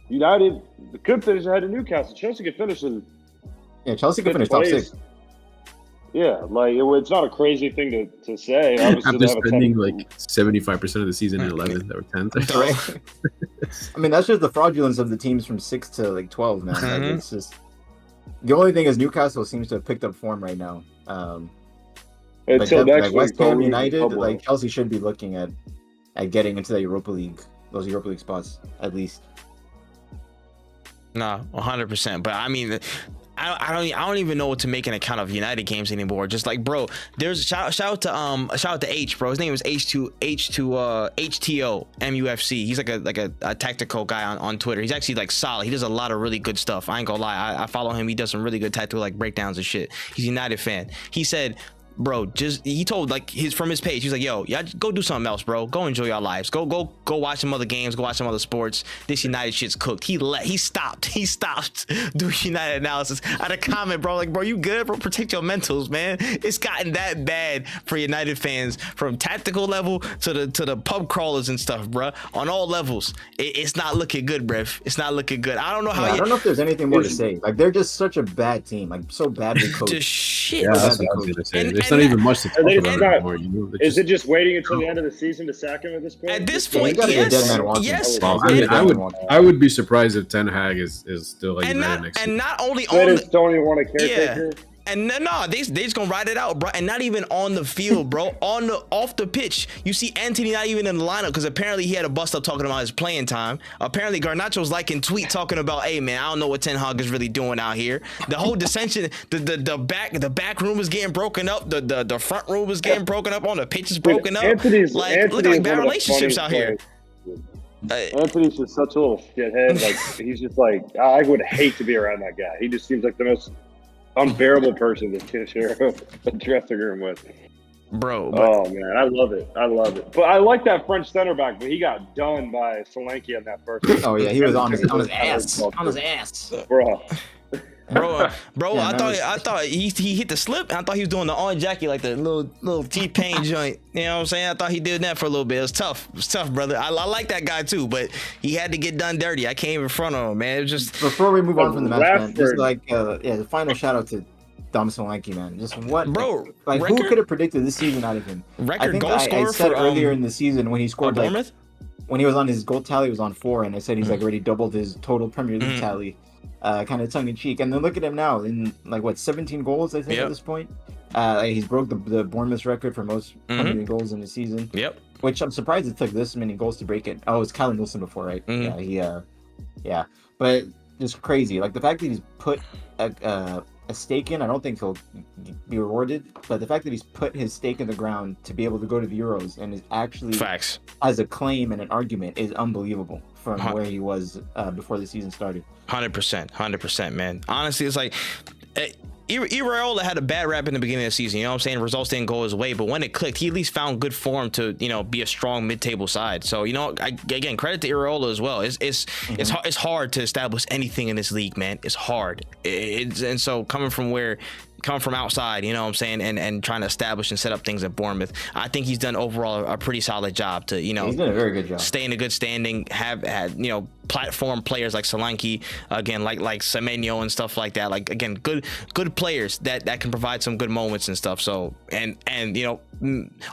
United. They could finish ahead of Newcastle. Chelsea could finish in Chelsea could finish top place. 6. Yeah, like it's not a crazy thing to say. Obviously, After they have a spending 10 like 75% of the season in 11th or 10th. Right. I mean, that's just the fraudulence of the teams from 6 to like 12, man. Like, it's just the only thing is Newcastle seems to have picked up form right now. until next like West week, Ham, but United, we- like Chelsea should be looking at getting into the Europa League, those Europa League spots at least. nah, 100%. But I mean, I don't even know what to make an account of United games anymore. Just like, bro, there's shout out to H, bro. His name is HTO MUFC. He's like a tactical guy on Twitter. He's actually like solid. He does a lot of really good stuff. I ain't gonna lie. I follow him. He does some really good tactical like breakdowns and shit. He's a United fan. He said, bro, he told like from his page, he's like, yo, y'all go do something else, bro. Go enjoy your lives. Go watch some other games. Go watch some other sports. This United shit's cooked. He stopped doing United analysis. I had a comment, bro, like, bro, you good, bro? Protect your mentals, man. It's gotten that bad for United fans from tactical level to the pub crawlers and stuff, bro. On all levels, it's not looking good, bruv. It's not looking good. I don't know how. I don't know if there's anything more to say. Like, they're just such a bad team, like so badly coached. Just shit. Yeah, that's what I was gonna say. There's not even much to talk about anymore. Is it just waiting until the end of the season to sack him at this point? At this Yeah, you point, gotta get yes, dead man walking. yes. Well, Yeah, I mean, and- I would be surprised if Ten Hag is still like United next and year. not only They on just don't even want a caretaker. and no, they just gonna ride it out, bro. And not even on the field, bro. Off the pitch, you see Anthony not even in the lineup because apparently he had a bust up talking about his playing time. Apparently Garnacho's liking tweet talking about, hey man, I don't know what Ten Hag is really doing out here. The whole dissension, the back room was getting broken up, the front room was getting broken up, on the pitch is broken up. Anthony's Look like bad relationships out here. Anthony's just such a little shithead. Like he's just like I would hate to be around that guy. He just seems like the most unbearable person to share a dressing room with. Bro. Oh man, I love it. But I like that French center back, but he got done by Solanke on that first. Oh yeah, he was on his ass, Bro. Bro, Yeah, I thought he hit the slip. I thought he was doing the on Jackie, like the little T-Pain joint. You know what I'm saying? I thought he did that for a little bit. It was tough, brother. I like that guy too, but he had to get done dirty. I can't even front on him, man. It was just Before we move on from the match, man, just Rashford. like the final shout out to Dom Solanke, man. Just what, Bro, like record- who could have predicted this season out of him? I record think goal I scorer said for earlier in the season when he scored like Bournemouth. when he was on his goal tally was on 4, and I said he's like already doubled his total Premier League tally, kind of tongue in cheek. And then look at him now in like 17 goals I think Yep. at this point. He's broke the Bournemouth record for most Premier League goals in the season. Yep. Which I'm surprised it took this many goals to break it. Oh, it was Callum Wilson before, right? Yeah, but just crazy. Like the fact that he's put a stake in, I don't think he'll be rewarded. But the fact that he's put his stake in the ground to be able to go to the Euros and is actually Facts. has a claim and an argument is unbelievable from where he was before the season started. 100%, man. Honestly, it's like Iraola had a bad rap in the beginning of the season. You know what I'm saying? Results didn't go his way, but when it clicked, he at least found good form to be a strong mid-table side. So again, credit to Iraola as well. It's hard to establish anything in this league, man. It's hard. And so coming from outside, you know what I'm saying, and trying to establish and set up things at Bournemouth, I think he's done overall a pretty solid job to He's done a very good job. stay in a good standing, have had platform players like Solanke, again like Semenyo and stuff like that, like again good players that can provide some good moments and stuff. So and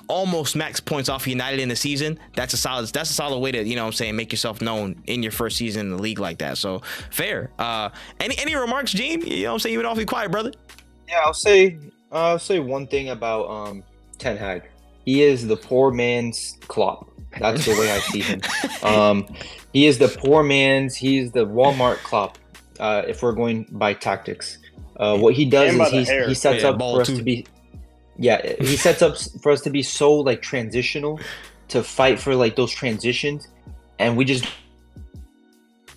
almost max points off United in the season. That's a solid way to make yourself known in your first season in the league like that. So fair. Any remarks, Gene? You know what I'm saying? You've been awfully quiet, brother. Yeah, I'll say one thing about Ten Hag. He is the poor man's Klopp. That's the way I see him. He is the he's the Walmart Klopp. If we're going by tactics, what he does is he sets up for us to be. Yeah, he sets up for us to be so like transitional, to fight for like those transitions, and we just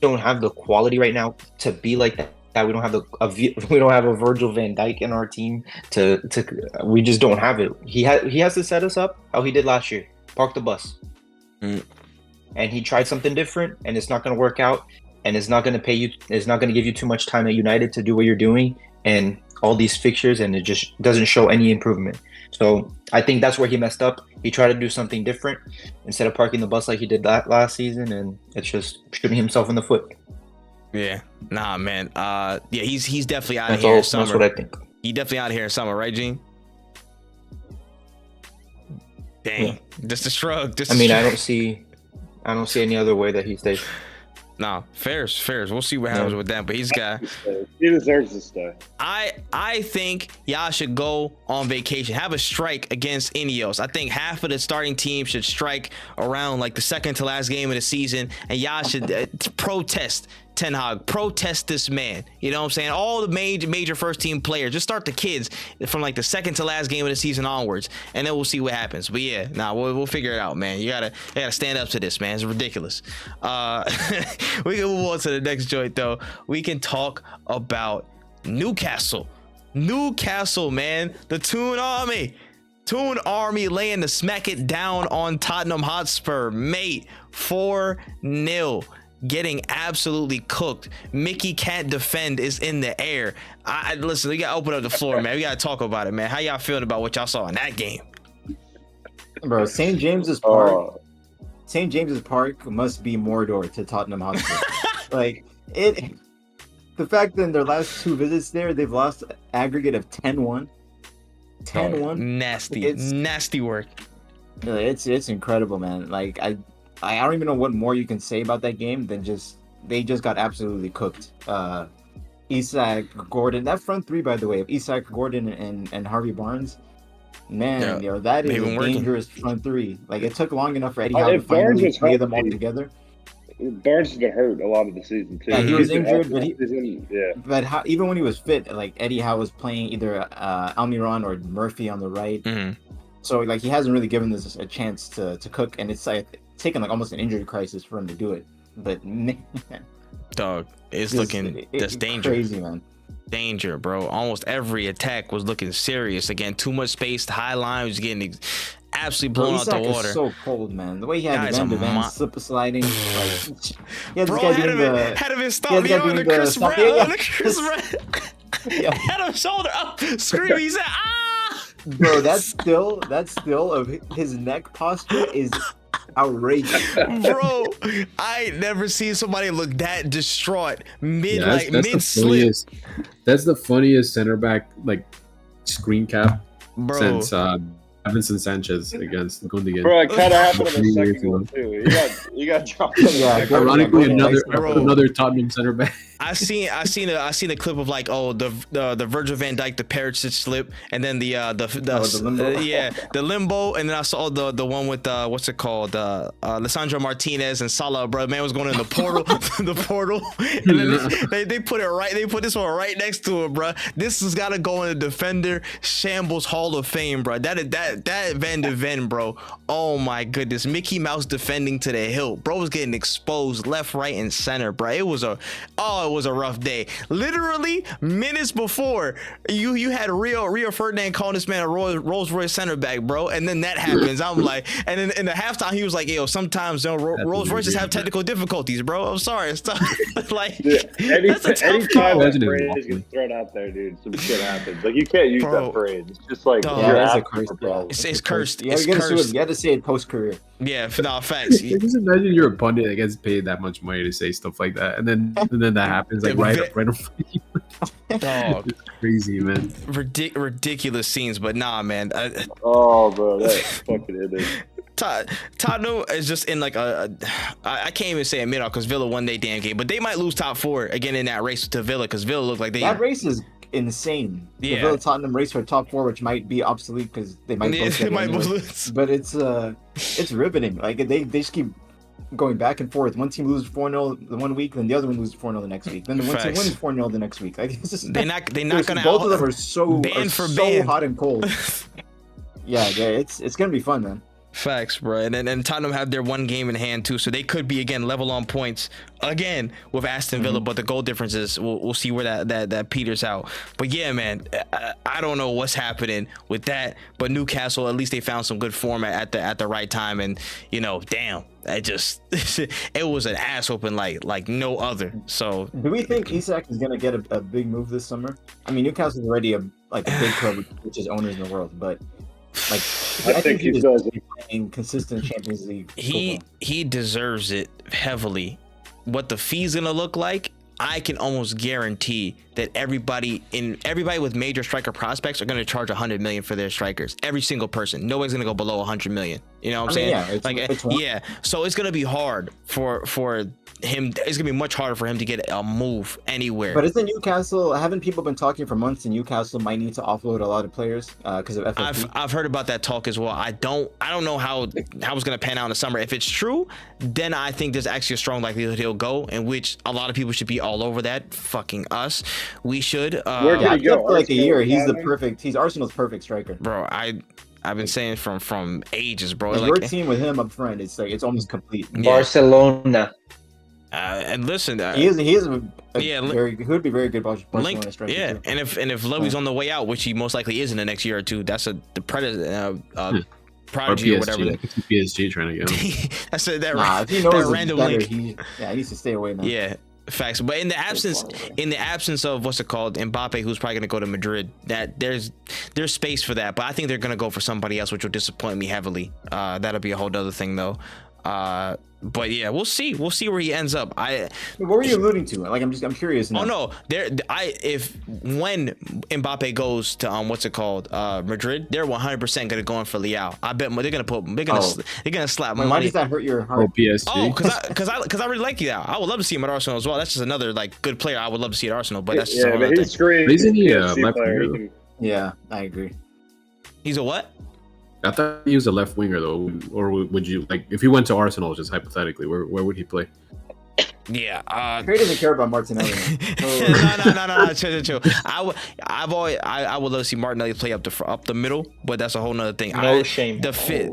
don't have the quality right now to be like that that. We don't have we don't have a Virgil van Dijk in our team we just don't have it. He has to set us up how he did last year. Park the bus. And he tried something different, and it's not going to work out, and it's not going to pay you. It's not going to give you too much time at United to do what you're doing, and all these fixtures, and it just doesn't show any improvement. So I think that's where he messed up. He tried to do something different instead of parking the bus like he did that last season, and it's just shooting himself in the foot. Yeah, nah, man. Yeah, he's definitely out of here in summer. That's what I think. He definitely out of here in summer, right, Gene? Dang, just a shrug. I don't see any other way that he stays. Nah, fairs. We'll see what happens with that. But he deserves to stay. I think y'all should go on vacation. Have a strike against Ineos. I think half of the starting team should strike around like the second to last game of the season, and y'all should protest Ten Hag. Protest this man. You know what I'm saying? All the major first team players. Just start the kids from like the second to last game of the season onwards, and then we'll see what happens. But yeah, we'll figure it out, man. You gotta stand up to this, man. It's ridiculous. We can move on to the next joint though. We can talk about Newcastle. Newcastle, man. The Toon Army laying the smack it down on Tottenham Hotspur, mate. 4-0. Getting absolutely cooked. Mickey can't defend is in the air. Listen, we gotta open up the floor, man. We gotta talk about it, man. How y'all feeling about what y'all saw in that game? Bro, St. James's Park. St. James's Park must be Mordor to Tottenham Hotspur. The fact that in their last 2 visits there, they've lost an aggregate of 10-1. 10-1. Nasty work. It's incredible, man. Like I don't even know what more you can say about that game than they just got absolutely cooked. Isak, Gordon, that front three, by the way, of Isak, Gordon, and Harvey Barnes, man, that is a dangerous front three. Like, it took long enough for Eddie Howe to finally play them all together. Barnes has been hurt a lot of the season too. Yeah, he was injured, but even when he was fit, like Eddie Howe was playing either Almiron or Murphy on the right. Mm-hmm. So like he hasn't really given this a chance to cook, and it's like taken like almost an injury crisis for him to do it. But man, dog, it's looking that's dangerous. Crazy, man. Danger, bro. Almost every attack was looking serious. Again, too much space. The high line was getting absolutely blown out the water. Is so cold, man. The way he had Van de Ven slip sliding, like, bro, had him in stop me on the Chris Brown. Yeah. Had him shoulder up, screaming. He said, "Ah!" Bro, that's still of his neck posture is outrageous. Bro, I ain't never seen somebody look that distraught mid slip. That's the funniest center back like screen cap since Vincent Sanchez against Gundogan. Bro, it kind of happened in the second one too. You got dropped. Ironically, another Tottenham center back. I seen a clip of like the Virgil van Dijk, the Perisic slip, and then the limbo. The limbo, and then I saw the one with what's it called, Lisandro Martinez and Salah. Bro, man was going in the portal, and then they put this one right next to it, bro. This has got to go in the defender shambles Hall of Fame, bro. That Van de Ven, bro. Oh my goodness, Mickey Mouse defending to the hilt, bro, was getting exposed left, right, and center, bro. It was a rough day. Literally minutes before, you had Rio Ferdinand calling this man a Rolls Royce center back, bro, and then that happens. I'm like, and then in the halftime he was like, "Yo, sometimes Rolls Royces have technical difficulties, bro. I'm sorry." It's tough. Like, that's a tough call. Anytime that phrase gets thrown out there, dude, some shit happens. Like, you can't use that phrase. It's just like, it's a curse, bro. It's cursed. You got to say it post career. Yeah, no, facts. Just imagine you're a pundit that gets paid that much money to say stuff like that, and then that happens like right in front of you. Dog, it's crazy, man. Ridiculous scenes, but nah, man. Bro, that's fucking it is. Tottenham is just in like I can't even say a mid-off because Villa won their damn game, but they might lose top 4 again in that race to Villa because Villa look like that race is insane. Yeah. The Villa Tottenham race for top 4, which might be obsolete because they might both lose. But it's riveting. Like they just keep going back and forth. One team loses 4-0 the one week, then the other one loses 4-0 the next week. Then the one team wins 4-0 the next week. Like it's just, they're not gonna. Both of them are so hot and cold. Yeah, it's gonna be fun, man. Facts, bro. And Tottenham have their one game in hand too, so they could be again level on points again with Aston Villa. But the goal difference is we'll see where that peters out. But yeah, man, I don't know what's happening with that. But Newcastle, at least they found some good form at the right time, and damn, I just it was an ass open like no other. So do we think Isak is gonna get a big move this summer? I mean, Newcastle's already a big club with richest owners in the world, but like I think he deserves playing consistent Champions League football. He deserves it heavily. What the fee's gonna look like, I can almost guarantee that everybody with major striker prospects are going to charge 100 million for their strikers. Every single person. Nobody's going to go below 100 million. You know what I'm saying? Yeah. So it's going to be hard for him. It's going to be much harder for him to get a move anywhere. But isn't Newcastle? Haven't people been talking for months? And Newcastle might need to offload a lot of players because of FFP. I've heard about that talk as well. I don't know how it's going to pan out in the summer. If it's true, then I think there's actually a strong likelihood he'll go. In which a lot of people should be all over that. Fucking us. We should. Where did he go? For like a year. He's Arsenal's perfect striker. Bro, I've been saying from ages, bro. Like, your team with him up front, it's almost complete. Yeah. Barcelona. And listen, he would be very good Barcelona striker. Yeah, too. and if Levy's on the way out, which he most likely is in the next year or two, that's the predator. Prodigy or whatever. PSG trying to get him. I said that. If he knows that random link. He needs to stay away, man. Yeah. Facts, but in the absence of what's it called, Mbappe, who's probably gonna go to Madrid, that there's space for that, but I think they're gonna go for somebody else, which will disappoint me heavily. That'll be a whole other thing though. But yeah, we'll see where he ends up. What were you alluding to? Like, I'm curious now. Oh no, when Mbappe goes to Madrid, they're 100% gonna go in for Leao. I bet they're gonna slap money. Why does that hurt your heart? PSG. Oh, because I really like Leao. I would love to see him at Arsenal as well. That's just another good player I would love to see at Arsenal. But that's just but he's screaming. Isn't he a left winger? Yeah, I agree. He's a what? I thought he was a left winger though, or would you if he went to Arsenal, just hypothetically, where would he play? Yeah, Trey doesn't care about Martinelli. No. Chill. I would love to see Martinelli play up the middle, but that's a whole nother thing. Shame. The fit,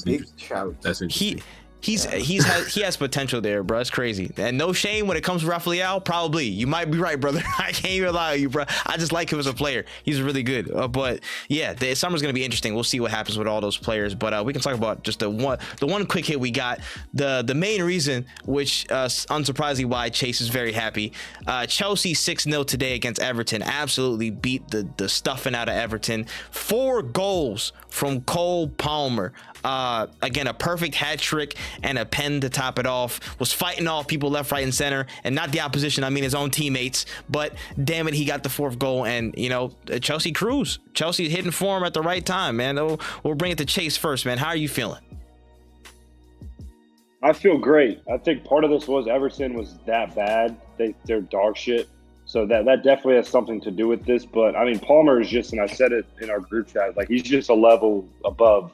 big shout. That's interesting. He has potential there, bro. It's crazy. And no shame when it comes to Rafael. Probably you might be right, brother. I can't even lie to you, bro. I just like him as a player. He's really good. But yeah, the summer's gonna be interesting. We'll see what happens with all those players. But we can talk about just the one quick hit we got. The main reason, which unsurprisingly why Chase is very happy. Chelsea 6-0 today against Everton. Absolutely beat the stuffing out of Everton. 4 goals from Cole Palmer. Again, a perfect hat trick and a pen to top it off. Was fighting off people left, right, and center, and not the opposition. I mean his own teammates. But damn it, he got the 4th goal, and Chelsea cruise. Chelsea hitting form at the right time, man. We'll bring it to Chase first, man. How are you feeling? I feel great. I think part of this was Everton was that bad. They're dog shit. So that definitely has something to do with this. But I mean, Palmer is just, and I said it in our group chat, he's just a level above.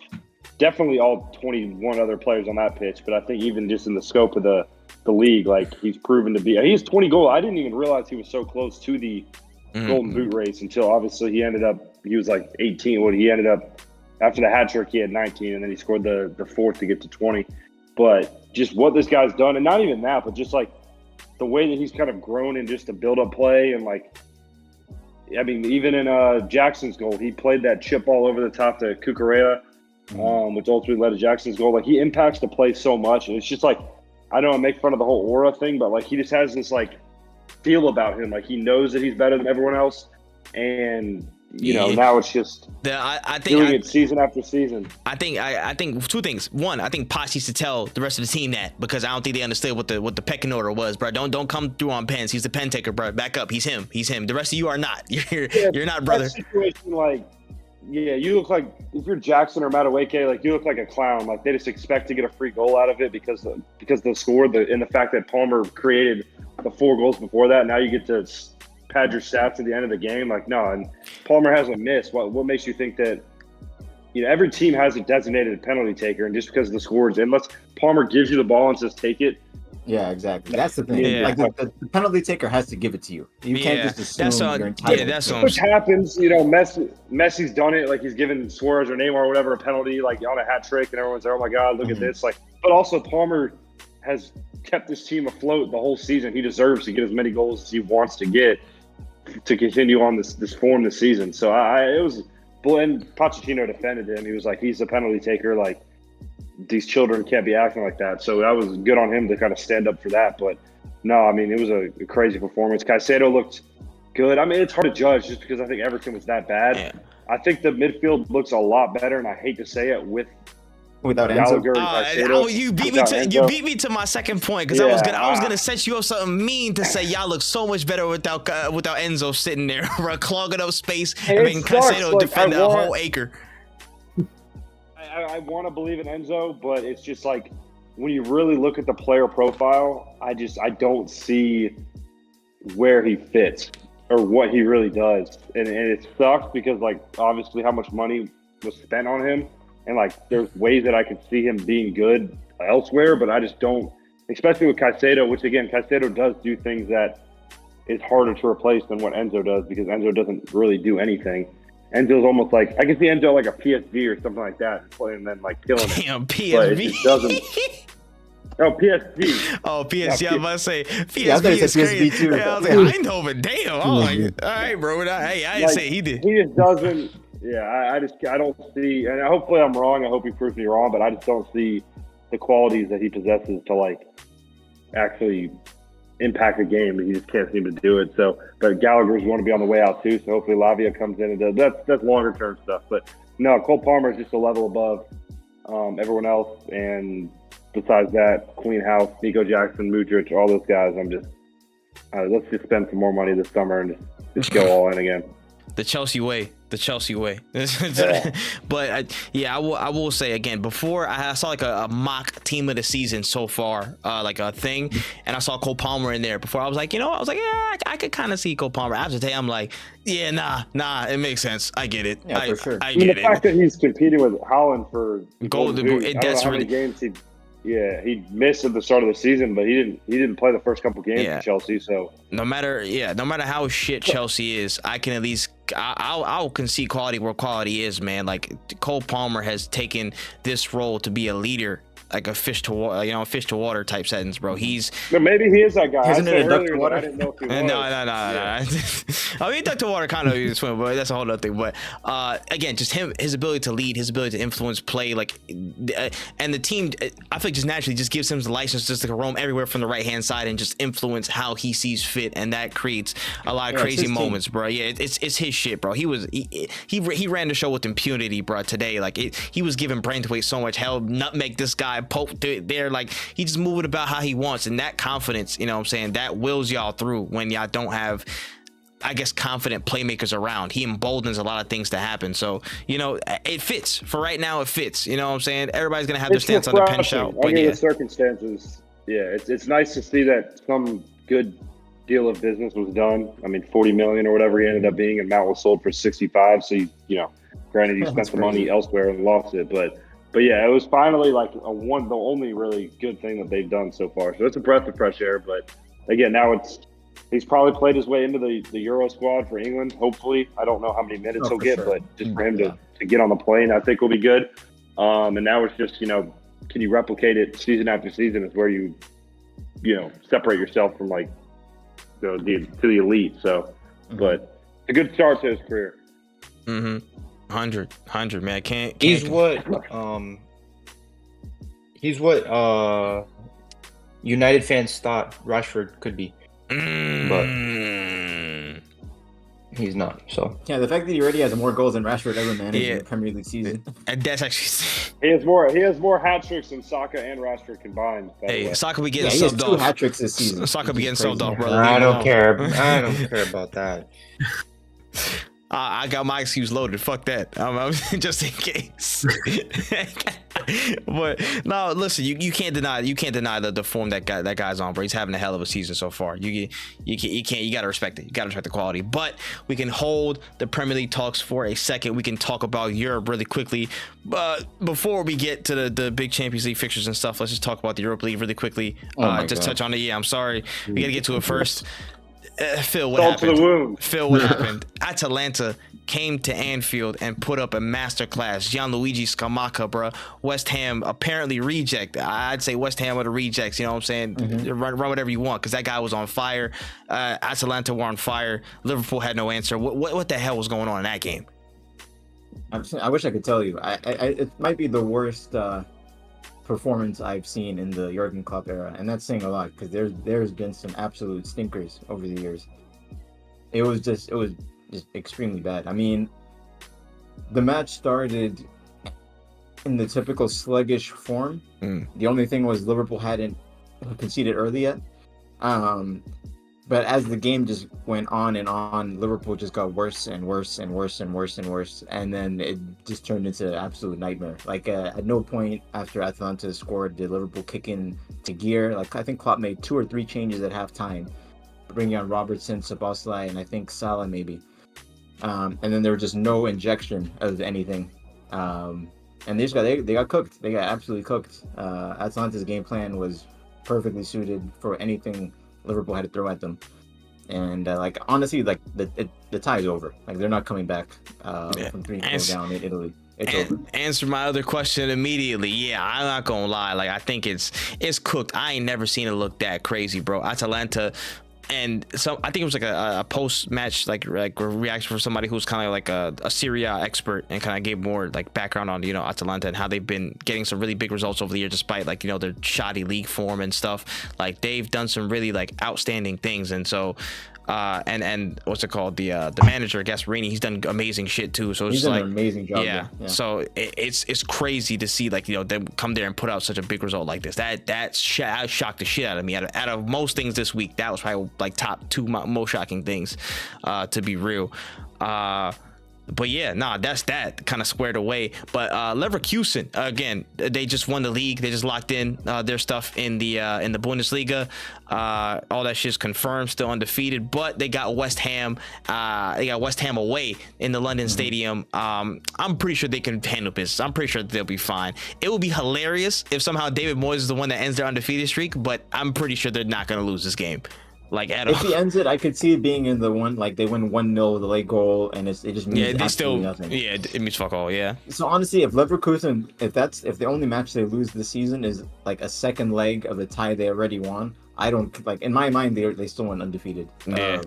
Definitely all 21 other players on that pitch, but I think even just in the scope of the league, he's proven to be. He has 20 goals. I didn't even realize he was so close to the Golden Boot race until obviously he was 18. He ended up after the hat trick he had 19, and then he scored the 4th to get to 20. But just what this guy's done, and not even that, but just the way that he's kind of grown in just to build up play, and I mean, even in Jackson's goal, he played that chip ball over the top to Cucurella. Which ultimately led to Jackson's goal. He impacts the play so much, and it's just I don't make fun of the whole aura thing, but he just has this feel about him. He knows that he's better than everyone else, and now it's just I think doing it season after season. I think 2 things. One, I think Poch needs to tell the rest of the team that, because I don't think they understood what the pecking order was, bro. Don't come through on pens. He's the pen taker, bro. Back up. He's him. The rest of you are not. You're not, brother. That situation, yeah, you look like, if you're Jackson or Madueke, you look like a clown. They just expect to get a free goal out of it because they scored, and the fact that Palmer created the 4 goals before that. Now you get to pad your stats at the end of the game. No, and Palmer hasn't missed. What makes you think that? Every team has a designated penalty taker, and just because of the scores, unless Palmer gives you the ball and says take it, Yeah, exactly. That's the thing. Yeah. Like the penalty taker has to give it to you. You can't just assume you're entitled. Yeah, that's what Which happens, Messi's done it. Like he's given Suarez or Neymar or whatever a penalty, like on a hat trick, and everyone's like, "Oh my God, look at this!" Like, but also Palmer has kept this team afloat the whole season. He deserves to get as many goals as he wants to get to continue on this form this season. So it was, and Pochettino defended him. He was like, "He's a penalty taker. Like these children can't be acting like that." So that was good on him to kind of stand up for that. But no, I mean, it was a crazy performance. Caicedo looked good. I mean, it's hard to judge just because I think Everton was that bad. Yeah. I think the midfield looks a lot better, and I hate to say it, without Gallagher Enzo. and Caicedo. You beat me to my second point because I was gonna set you up something mean to say y'all look so much better without Enzo sitting there clogging up space and making Caicedo defend a whole acre. I want to believe in Enzo, but it's just like when you really look at the player profile, I don't see where he fits or what he really does, and it sucks because like obviously how much money was spent on him, and like there's ways that I could see him being good elsewhere, but I just don't, especially with Caicedo, which again Caicedo does do things that is harder to replace than what Enzo does because Enzo doesn't really do anything. Enzo's almost like I can see Enzo like a PSV or something like that, and then like killing him. Damn, PSV. But it just doesn't. Oh, PSG. Oh, PSG. I was about to say PSV Yeah, I thought you is said crazy. PSV too. Yeah, I was like Eindhoven. Damn. I'm like, all right, bro. Hey, I didn't say he did. He just doesn't. Yeah, I don't see, and hopefully I'm wrong. I hope he proves me wrong, but I just don't see the qualities that he possesses to like actually impact the game. He just can't seem to do it. So, but Gallagher's want to be on the way out too. So hopefully Lavia comes in and does. That's longer term stuff. But no, Cole Palmer is just a level above everyone else. And besides that, Queen House, Nico Jackson, Mudryk, all those guys. I'm just let's just spend some more money this summer and just go all in again. The Chelsea way. Yeah. But I will say again, before I saw like a mock team of the season so far, like a thing, and I saw Cole Palmer in there before. I was like, yeah, I could kind of see Cole Palmer. After today, I'm like, yeah, nah, it makes sense. I get it. Yeah, for sure. I get the fact that he's competing with Holland for Golden Boot, that's how many games he missed at the start of the season, but he didn't play the first couple games for Chelsea. So no matter how shit Chelsea is, I can at least I'll concede quality where quality is, man. Like Cole Palmer has taken this role to be a leader, like a fish to water type settings, bro. But maybe he is that guy. Isn't it a duck to water? I didn't know if he was. No. I mean, duck to water kind of you swim, but that's a whole other thing. But again, just his ability to lead, his ability to influence play, like, and the team, I think just naturally just gives him the license just to roam everywhere from the right hand side and just influence how he sees fit, and that creates a lot of crazy moments, bro. Yeah, it's his shit, bro. He ran the show with impunity, bro. Today, like he was giving Braithwaite so much hell, nutmeg this guy, poke there, like he just moving about how he wants, and that confidence, you know what I'm saying, that wills y'all through when y'all don't have, I guess, confident playmakers around. He emboldens a lot of things to happen. So, it fits. For right now, it fits. You know what I'm saying? Everybody's going to have their stance on the pen shout. But the circumstances, it's nice to see that some good deal of business was done. I mean, 40 million or whatever he ended up being, and Mount was sold for 65. So, granted, he spent the money elsewhere and lost it. But yeah, it was finally like the only really good thing that they've done so far. So it's a breath of fresh air. But again, now he's probably played his way into the Euro squad for England. Hopefully, I don't know how many minutes he'll get, but just for him to get on the plane, I think will be good. And now it's just can you replicate it season after season? Is where you separate yourself from like to the elite. So, but a good start to his career. 100, man. Can't He's what United fans thought Rashford could be, but he's not. So yeah, the fact that he already has more goals than Rashford ever managed in the Premier League season. And that's actually he has more hat tricks than Saka and Rashford combined. Hey, Saka be getting he has subbed 2 off. hat tricks this season. Saka be getting subbed off, brother. I don't care about that. I got my excuse loaded. Fuck that. Just in case. But no, listen, you can't deny the form that guy's on, bro. He's having a hell of a season so far. You gotta respect it. You gotta respect the quality. But we can hold the Premier League talks for a second. We can talk about Europe really quickly. But before we get to the big Champions League fixtures and stuff, let's just talk about the Europa League really quickly. Just touch on it. Yeah, I'm sorry. We gotta get to it first. Phil, what happened? To the wound. Phil, what happened? Atalanta came to Anfield and put up a masterclass. Gianluigi Scamacca, bro. West Ham apparently reject. I'd say West Ham are the rejects. You know what I'm saying? Mm-hmm. Run whatever you want, because that guy was on fire. Atalanta were on fire. Liverpool had no answer. What the hell was going on in that game? I wish I could tell you. It might be the worst performance I've seen in the Jurgen Klopp era, and that's saying a lot because there's been some absolute stinkers over the years. It was just extremely bad. I mean, the match started in the typical sluggish form. The only thing was Liverpool hadn't conceded early yet. But as the game just went on and on, Liverpool just got worse and worse and worse and worse and worse. And then it just turned into an absolute nightmare. Like, at no point after Atalanta scored did Liverpool kick into gear. Like, I think Klopp made 2 or 3 changes at halftime, bringing on Robertson, Szoboszlai, and I think Salah maybe. And then there was just no injection of anything. And they got cooked. They got absolutely cooked. Atalanta's game plan was perfectly suited for anything Liverpool had to throw at them. And like, honestly, like the tie's over. Like, they're not coming back from 3-0 down in Italy. It's over. Answer my other question immediately. Yeah, I'm not gonna lie. Like, I think it's cooked. I ain't never seen it look that crazy, bro. Atalanta. And so I think it was like a post-match like a reaction from somebody who's kind of like a Serie A expert, and kind of gave more like background on, you know, Atalanta and how they've been getting some really big results over the year despite, like, you know, their shoddy league form and stuff. Like, they've done some really like outstanding things, and so and what's it called, the manager Gasparini, he's done amazing shit too. So it's he's just done like an amazing job. yeah. So it's crazy to see, like, you know, them come there and put out such a big result like this. That shocked the shit out of me. Out of most things this week, that was probably like top 2 most shocking things, to be real. But yeah, that's that kind of squared away. But Leverkusen, again, they just won the league. They just locked in their stuff in the Bundesliga. All that shit's confirmed, still undefeated. But they got West Ham. They got West Ham away in the London Stadium. I'm pretty sure they can handle business. I'm pretty sure they'll be fine. It will be hilarious if somehow David Moyes is the one that ends their undefeated streak. But I'm pretty sure they're not going to lose this game. Like, at all. If he ends it, I could see it being in the one, like, they win 1-0 the late goal, and it just means absolutely nothing. Yeah, it means fuck all. Yeah. So honestly, if Leverkusen, if the only match they lose this season is like a second leg of the tie they already won, I don't, like, in my mind they still went undefeated. Yeah.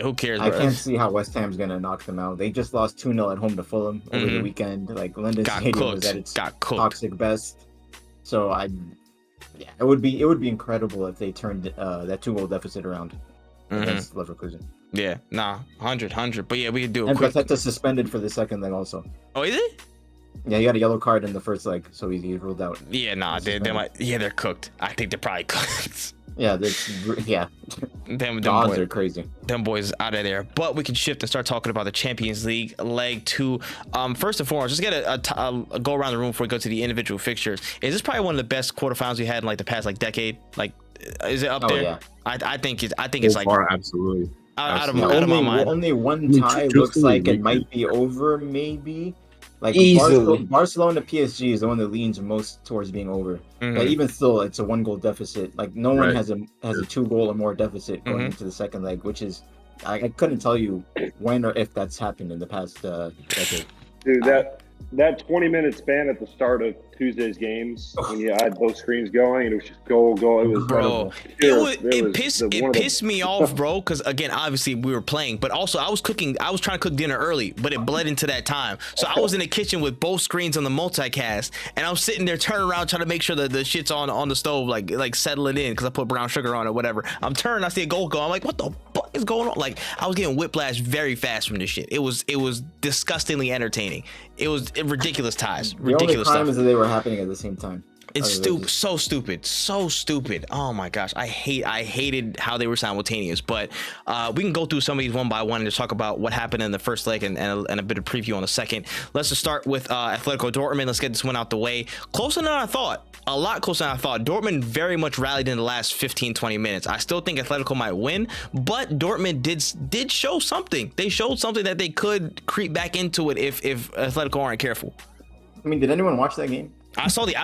Who cares? I can't see how West Ham's gonna knock them out. They just lost 2-0 at home to Fulham over the weekend. Like, London Stadium was at its toxic best. So yeah, it would be incredible if they turned that 2-goal deficit around against Leverkusen. Yeah, 100. But yeah, we could do it. And Paqueta's suspended for the second leg also. Oh, is it? Yeah, he got a yellow card in the first leg, so he's ruled out. Yeah, they're cooked. I think they're probably cooked. Yeah, them odds boys are crazy. Them boys out of there. But we can shift and start talking about the Champions League leg 2. First and foremost, just get a go around the room before we go to the individual fixtures. Is this probably one of the best quarterfinals we had in like the past like decade? Like, is it up there? Yeah. I think it's like far, absolutely. Out of my mind. Only one tie looks like it might be over, maybe. Like, Barcelona PSG is the one that leans most towards being over. But even still, it's a 1-goal deficit. Like, no one has a 2-goal or more deficit going into the second leg, which is, I couldn't tell you when or if that's happened in the past decade. Dude, that 20-minute span at the start of Tuesday's games, when you had both screens going, and it was just goal. It was, bro. It pissed me off, bro. Because again, obviously we were playing, but also I was trying to cook dinner early, but it bled into that time. So I was in the kitchen with both screens on the multicast, and I'm sitting there turning around trying to make sure that the shit's on the stove, like settling in, because I put brown sugar on it, whatever. I'm turning, I see a goal go. I'm like, what the fuck is going on? Like, I was getting whiplash very fast from this shit. It was disgustingly entertaining. It was ridiculous ties. The only crime is that they were happening at the same time. It's stupid, so stupid. Oh my gosh, I hated how they were simultaneous. But we can go through some of these one by one and just talk about what happened in the first leg and a bit of preview on the second. Let's just start with Atletico Dortmund. Let's get this one out the way. Closer than I thought. A lot closer than I thought. Dortmund very much rallied in the last 15-20 minutes. I still think Atletico might win, but Dortmund did show something. They showed something that they could creep back into it if Atletico aren't careful. I mean, did anyone watch that game? I saw the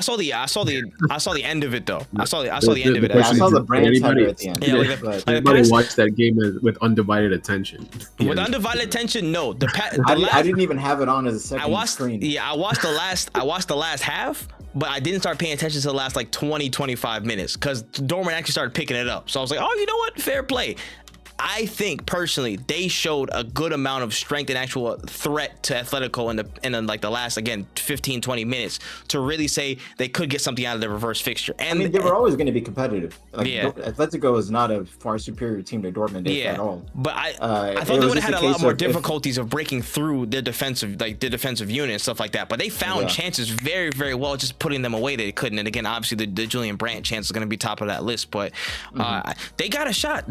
end of it though. I saw the end of it. Yeah, I saw the brand header at the end. Yeah, everybody watched that game with undivided attention. With undivided attention, no. I didn't even have it on as a second screen. Yeah, I watched the last half, but I didn't start paying attention to the last like 20-25 minutes because Dortmund actually started picking it up. So I was like, oh, you know what? Fair play. I think personally they showed a good amount of strength and actual threat to Atletico in like the last, again, 15-20 minutes to really say they could get something out of the reverse fixture. And I mean, they were always going to be competitive. Like, Atletico is not a far superior team to Dortmund at all. But I thought they would have had a lot more difficulties of breaking through their defensive unit and stuff like that. But they found chances very, very well, just putting them away that they couldn't. And again, obviously the Julian Brandt chance is going to be top of that list. But they got a shot.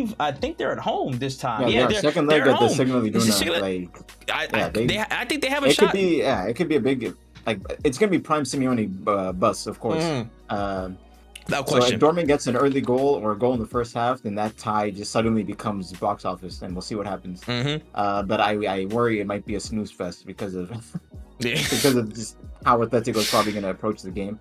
And I think they're at home this time. Yeah, second leg at the Signal Iduna. I think they have a shot. It could be a big, like, it's gonna be prime Simeone bus, of course. Without question. So if Dortmund gets an early goal or a goal in the first half, then that tie just suddenly becomes box office, and we'll see what happens. But I worry it might be a snooze fest because of just how Atletico is probably gonna approach the game.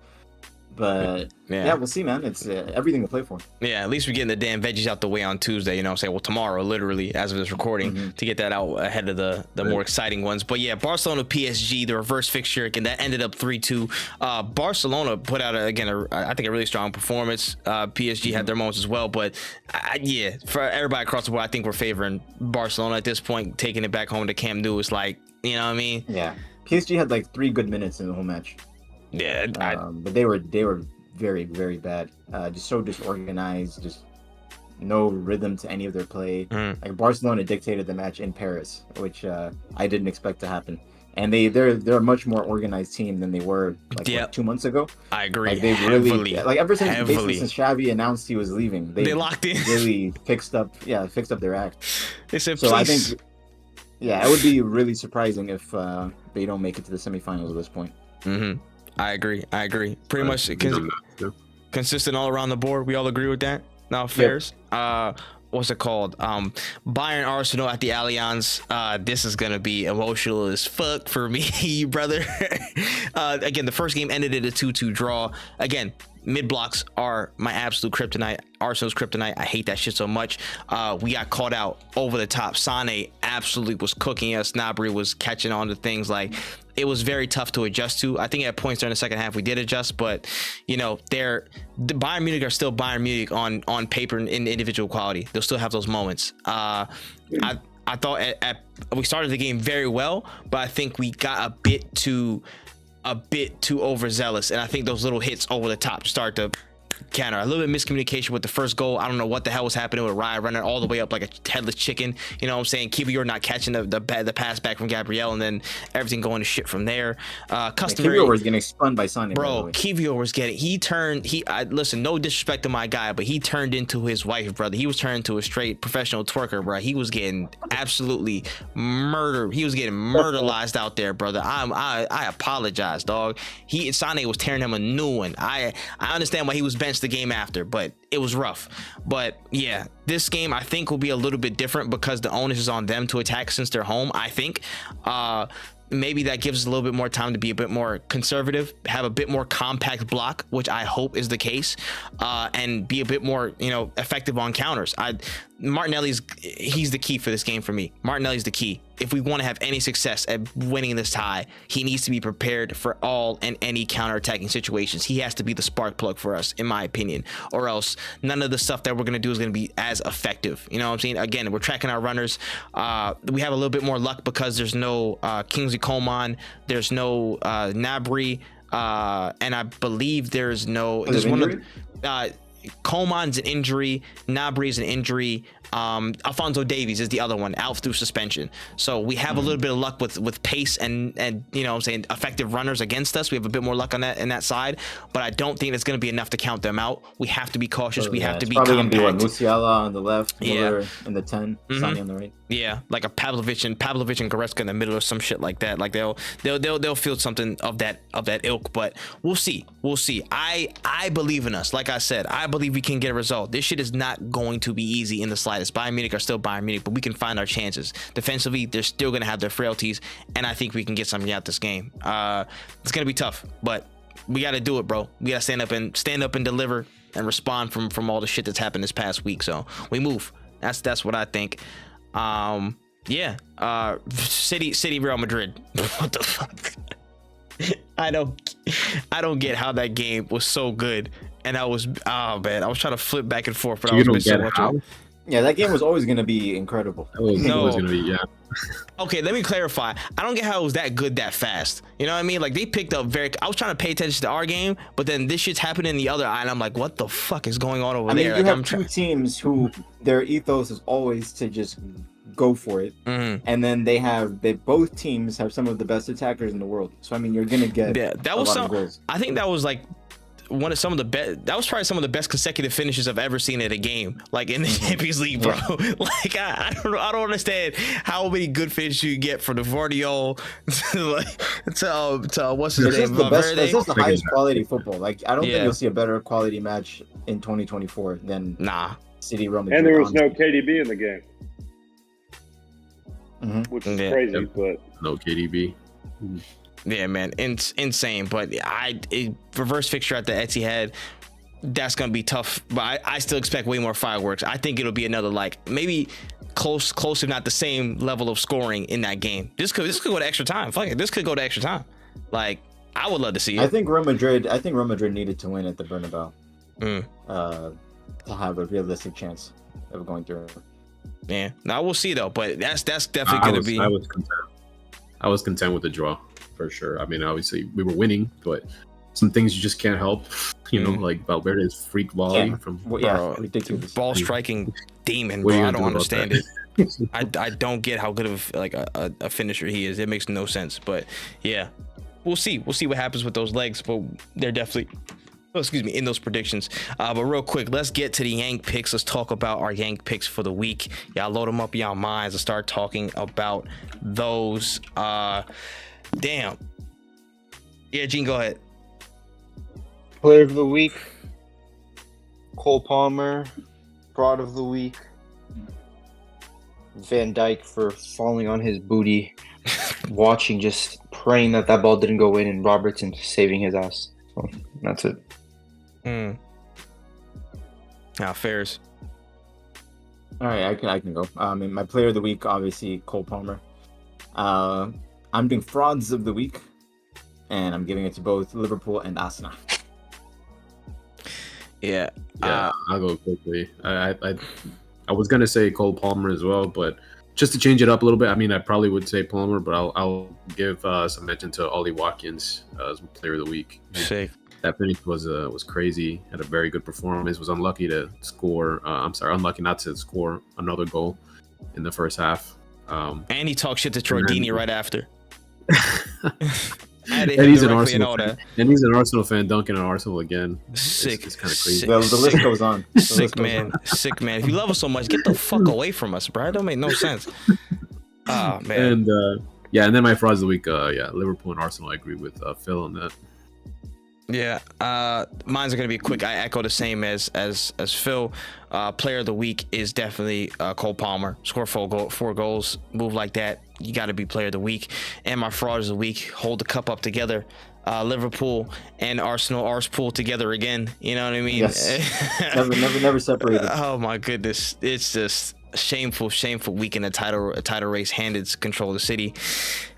But we'll see, man. It's everything to play for. Yeah, at least we're getting the damn veggies out the way on Tuesday. You know what I'm saying? Well, tomorrow, literally, as of this recording, to get that out ahead of the more exciting ones. But yeah, Barcelona PSG, the reverse fixture, and that ended up 3-2. Barcelona put out I think a really strong performance. PSG had their moments as well, but for everybody across the board, I think we're favoring Barcelona at this point. Taking it back home to Camp Nou is like, you know what I mean? Yeah, PSG had like 3 good minutes in the whole match. Yeah, but they were very, very bad. Just so disorganized, just no rhythm to any of their play. Like Barcelona dictated the match in Paris, which I didn't expect to happen. And they're a much more organized team than they were like 2 months ago. I agree. Like they really ever since Xavi announced he was leaving, they locked in. Really fixed up their act. They said, so please. I think it would be really surprising if they don't make it to the semifinals at this point. I agree. Pretty much consistent all around the board. We all agree with that. Now, fairs. Yep. What's it called? Bayern Arsenal at the Allianz. This is gonna be emotional as fuck for me, brother. Again, the first game ended in a 2-2 draw. Again, mid blocks are my absolute kryptonite. Arsenal's kryptonite. I hate that shit so much. We got caught out over the top. Sane absolutely was cooking us. Gnabry was catching on to things. Like, it was very tough to adjust to. I think at points during the second half we did adjust, but the Bayern Munich are still Bayern Munich on paper in individual quality. They'll still have those moments. I thought we started the game very well, but I think we got a bit too overzealous, and I think those little hits over the top start to counter. A little bit of miscommunication with the first goal. I don't know what the hell was happening with Raya running all the way up like a headless chicken. You know what I'm saying? Kiwior not catching the pass back from Gabriel, and then everything going to shit from there. Kiwior was getting spun by Sonny. Bro, Kiwior was getting. Listen, no disrespect to my guy, but he turned into his wife, brother. He was turned into a straight professional twerker, bro. He was getting absolutely murdered. He was getting murderized out there, brother. I apologize, dog. Sane was tearing him a new one. I understand why he was benched the game after, but it was rough. But yeah, this game I think will be a little bit different because the onus is on them to attack since they're home. I think maybe that gives us a little bit more time to be a bit more conservative, have a bit more compact block, which I hope is the case, and be a bit more effective on counters. Martinelli's the key for this game for me. Martinelli's the key. If we want to have any success at winning this tie, he needs to be prepared for all and any counterattacking situations. He has to be the spark plug for us, in my opinion, or else none of the stuff that we're going to do is going to be as effective. You know what I'm saying? Again, we're tracking our runners. We have a little bit more luck because there's no Kingsley Coman, there's no Gnabry, and I believe there's one of Coman's an injury, Gnabry's an injury. Alphonso Davies is the other one, out through suspension. So we have a little bit of luck with pace and you know what I'm saying, effective runners against us. We have a bit more luck on that side, but I don't think it's going to be enough to count them out. We have to be cautious. We have to be probably compact. going to be Musiala on the left, Miller in the 10, Sonny on the right. Yeah, like a Pavlovic and Goretzka in the middle or some shit like that. Like they'll field something of that ilk, but we'll see. I believe in us. Like I said, I believe we can get a result. This shit is not going to be easy in the slightest. Bayern Munich are still Bayern Munich, but we can find our chances. Defensively, they're still going to have their frailties, and I think we can get something out this game. It's going to be tough, but we got to do it, bro. We got to stand up and deliver and respond from all the shit that's happened this past week. So we move. That's what I think. City Real Madrid. What the fuck? I don't get how that game was so good, and I was trying to flip back and forth, but I was missing so much. Yeah, that game was always going to be incredible. It was always going to be, yeah. Okay, let me clarify. I don't get how it was that good that fast. You know what I mean? Like, they picked up I was trying to pay attention to our game, but then this shit's happening in the other eye, and I'm like, what the fuck is going on over there? I mean, you have two teams who their ethos is always to just go for it, and then both teams have some of the best attackers in the world. So I mean, you're gonna get a lot of goals. I think that was like one of some of the best. That was probably some of the best consecutive finishes I've ever seen at a game, like in the Champions League, bro. Like I don't understand how many good finishes you get from the Vardiol to what's his name? This is the highest quality football. Like I don't think you'll see a better quality match in 2024 than City Real Madrid. And there was no KDB in the game. Which is crazy, but no KDB. Yeah, man, insane. But reverse fixture at the Etihad, that's gonna be tough. But I still expect way more fireworks. I think it'll be another maybe close, if not the same level of scoring in that game. This could go to extra time. Fuck it, this could go to extra time. Like I would love to see it. I think Real Madrid needed to win at the Bernabeu to have a realistic chance of going through. Yeah, now we'll see though. But that's definitely gonna be. I was content with the draw for sure. I mean, obviously we were winning, but some things you just can't help. You know, like Valverde's freak volley from ridiculous ball striking demon, bro. I don't understand it. I don't get how good of a finisher he is. It makes no sense. But yeah, we'll see. We'll see what happens with those legs. But they're definitely. In those predictions. But real quick, let's get to the Yank Picks. Let's talk about our Yank Picks for the week. Y'all load them up in y'all minds and start talking about those. Damn. Yeah, Gene, go ahead. Player of the week, Cole Palmer. Fraud of the week, Van Dijk for falling on his booty, watching, just praying that ball didn't go in, and Robertson saving his ass. So that's it. Fairs. All right, I can go. My player of the week, obviously Cole Palmer. I'm doing frauds of the week, and I'm giving it to both Liverpool and Arsenal. Yeah. I'll go quickly. I was gonna say Cole Palmer as well, but just to change it up a little bit, I mean, I probably would say Palmer, but I'll give some mention to Ollie Watkins as player of the week. Sick. That finish was crazy. Had a very good performance. Was unlucky to score. Unlucky not to score another goal in the first half. And he talked shit to Troy Deeney right after. And he's an Arsenal fan. And he's an Arsenal fan dunking on Arsenal again. Sick. It's kind of crazy. Well, the list goes on. Sick man. If you love us so much, get the fuck away from us, bro. It don't make no sense. Oh man. And then my frauds of the week, Liverpool and Arsenal. I agree with Phil on that. Yeah, mine's gonna be quick. I echo the same as Phil. Player of the week is definitely Cole Palmer. Score 4 goals, move like that. You got to be player of the week. And my fraud of the week, hold the cup up together. Liverpool and Arsenal pulled together again. You know what I mean? Yes. never separated. Oh my goodness, it's just shameful week in a title race. Handed control of the city.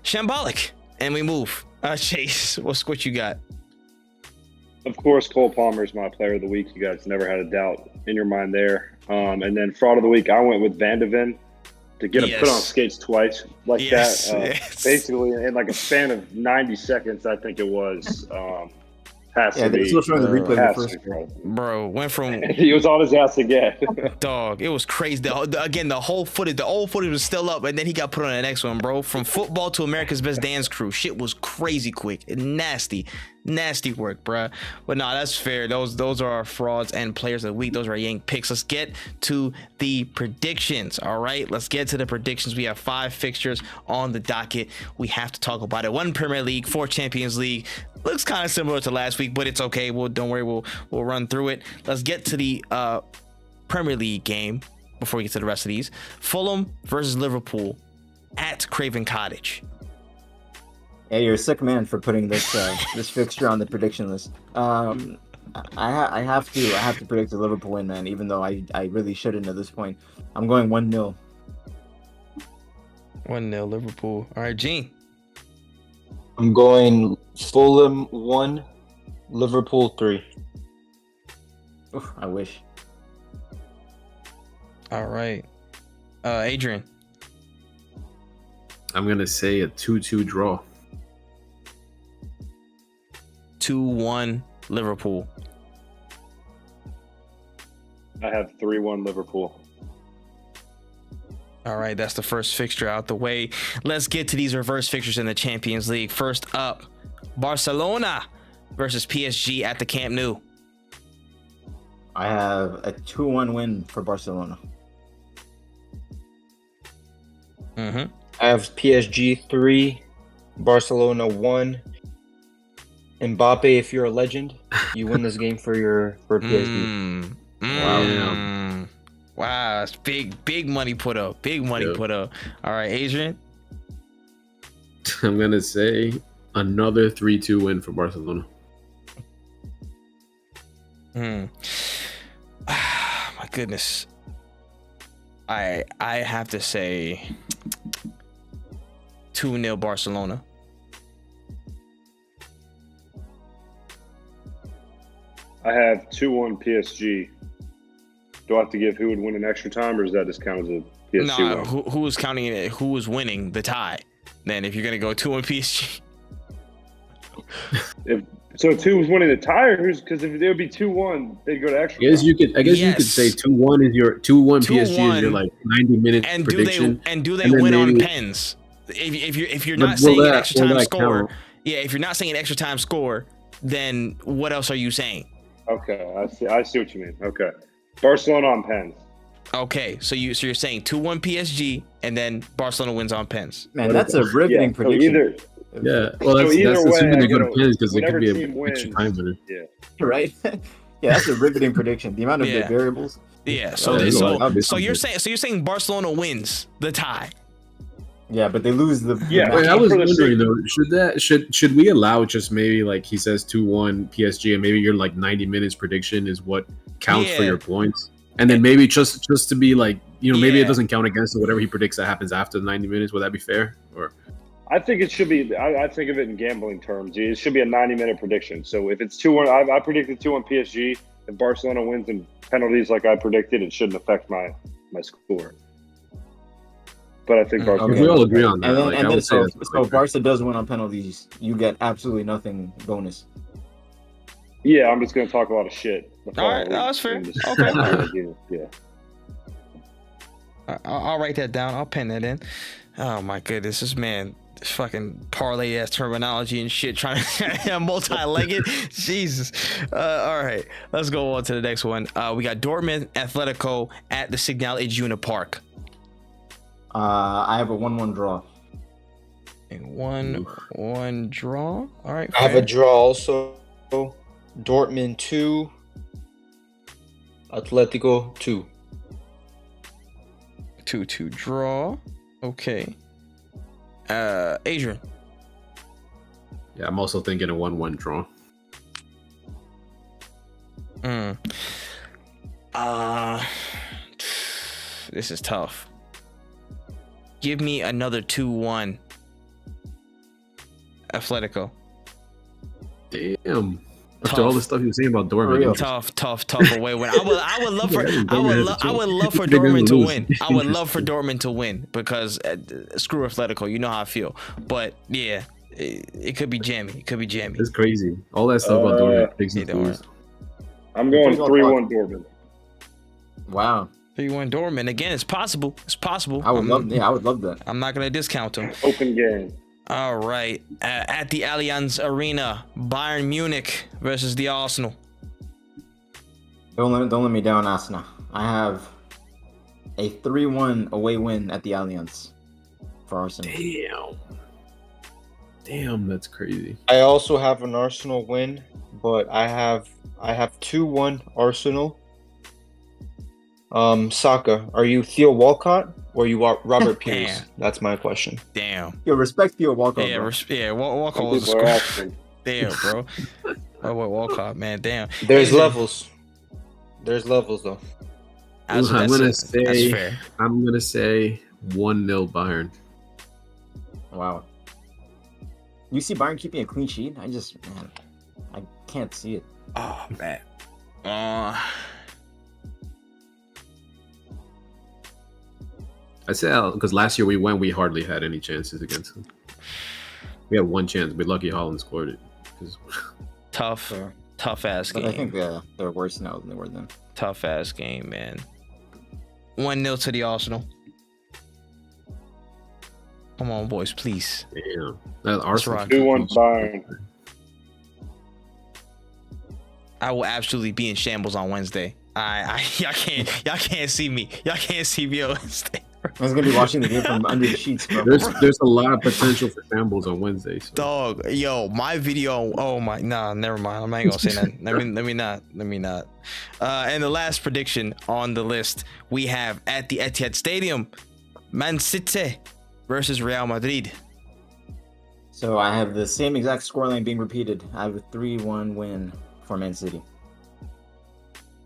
Shambolic, and we move. Chase, what you got? Of course, Cole Palmer is my player of the week. You guys never had a doubt in your mind there. And then fraud of the week, I went with Van de Ven to get him put on skates twice like that. Basically, in like a span of 90 seconds, I think it was, Has Yeah, to they're be. still showing the replay of Has the to first. be, bro. Bro, went from He was on his ass again. dog. It was crazy. Again, the whole footage, the old footage was still up, and then he got put on the next one, bro. From football to America's Best Dance Crew, shit was crazy quick and nasty work, bruh. But nah, that's fair. Those are our frauds and players of the week. Those are our Yank picks. Let's get to the predictions. All right, let's get to the predictions. We have 5 fixtures on the docket. We have to talk about it. 1 Premier League, 4 Champions League. Looks kind of similar to last week, but it's okay. Don't worry. We'll run through it. Let's get to the Premier League game before we get to the rest of these. Fulham versus Liverpool at Craven Cottage. Hey, you're a sick man for putting this this fixture on the prediction list. I have to predict the Liverpool win, man. Even though I really shouldn't at this point. I'm going 1-0. 1-0 Liverpool. All right, Gene. I'm going Fulham 1, Liverpool 3. Oof, I wish. All right, Adrian. I'm gonna say a 2-2 draw. 2-1 Liverpool. I have 3-1 Liverpool. All right, that's the first fixture out the way. Let's get to these reverse fixtures in the Champions League. First up, Barcelona versus PSG at the Camp Nou. I have a 2-1 win for Barcelona. Mm-hmm. I have PSG 3, Barcelona 1. Mbappe, if you're a legend, you win this game for PSG. Wow, it's big money put up. Big money put up. All right, Adrian. I'm gonna say another 3-2 win for Barcelona. My goodness. I have to say 2-0 Barcelona. I have 2-1 PSG. Do I have to give who would win in extra time, or does that just count as a PSG win? Who is counting it? Who is winning the tie? Then if you're gonna go 2-1 PSG. So 2 was winning the tie, or who's? Because if it would be 2-1, they'd go to extra. I guess time. you could say 2-1 is your 2-1 PSG is your like 90 minute And prediction. do they win on pens? If you're not saying an extra time score, if you're not saying an extra time score, then what else are you saying? Okay, I see what you mean. Okay, Barcelona on pens. Okay, so you're saying 2-1 PSG, and then Barcelona wins on pens. Man, that's a riveting prediction. Well, that's assuming they go to pens because it could be an extra time winner. Yeah. Right? Yeah, that's a riveting prediction. The amount of the variables. Yeah. So you're saying Barcelona wins the tie. Yeah, but they lose the. Yeah, Wait, I was wondering though, should we allow just maybe like he says 2-1 PSG and maybe your like 90 minutes prediction is what counts for your points, and then maybe just to be like maybe it doesn't count against it, whatever he predicts that happens after the 90 minutes. Would that be fair? Or I think it should be. I think of it in gambling terms. It should be a 90-minute prediction. So if it's 2-1, I predicted 2-1 PSG. If Barcelona wins in penalties like I predicted, it shouldn't affect my score. But I think Barcelona. We all agree on that. And then so if Barca does win on penalties, you get absolutely nothing bonus. Yeah, I'm just going to talk a lot of shit. All right, that's fair. Okay. Yeah. I'll write that down. I'll pen that in. Oh my goodness, this fucking parlay ass terminology and shit, trying to multi-legged. Jesus. All right, let's go on to the next one. We got Dortmund Atletico at the Signal Iduna Park. I have a 1-1 draw. And 1-1 draw. All right. I have a draw also. Dortmund 2, Atletico 2. 2-2 draw. Okay. Adrian. Yeah, I'm also thinking a 1-1 draw. This is tough. Give me another 2-1 Atletico. Damn. After all the stuff you were saying about Dortmund, tough away win. I would love for Dortmund to win. I would love for Dortmund to win because screw Atletico, you know how I feel. But yeah, It could be jammy. It could be jammy. It's crazy. All that stuff about Dortmund picks and Hey, don't worry. fools. I'm going 3-1 Dortmund. Wow. 3-1 Dortmund. Again, it's possible. It's possible. I would love that. I'm not gonna discount him. Open game. All right. At the Allianz Arena, Bayern Munich versus the Arsenal. Don't let me down, Asna. I have a 3-1 away win at the Allianz for Arsenal. Damn, that's crazy. I also have an Arsenal win, but I have 2-1 Arsenal. Saka, are you Theo Walcott or you are Robert Pires? That's my question. Damn. Yo, respect Theo Walcott. Yeah, bro. Walcott was a People are score. asking. Damn, bro. Oh, wait, Walcott, man, damn. There's Hey, levels. There's levels though. That's That's fair. I'm gonna say 1-0 Bayern. Wow. You see Bayern keeping a clean sheet? I can't see it. Oh man. I say because last year we hardly had any chances against them. We had one chance, but lucky Holland scored it. Tough ass But game. I think they're worse now than they were then. Tough ass game, man. 1-0 to the Arsenal. Come on, boys, please. Damn, that Arsenal. rock. 2-1 Bayern. I will absolutely be in shambles on Wednesday. Y'all can't see me. Y'all can't see me on Wednesday. I was gonna be watching the game from under the sheets, bro. There's a lot of potential for shambles on Wednesday. So. Dog, yo, my video. Oh my, nah, never mind. I'm not gonna say that. Let me not. And the last prediction on the list we have at the Etihad Stadium, Man City versus Real Madrid. So I have the same exact scoreline being repeated. I have a 3-1 win for Man City.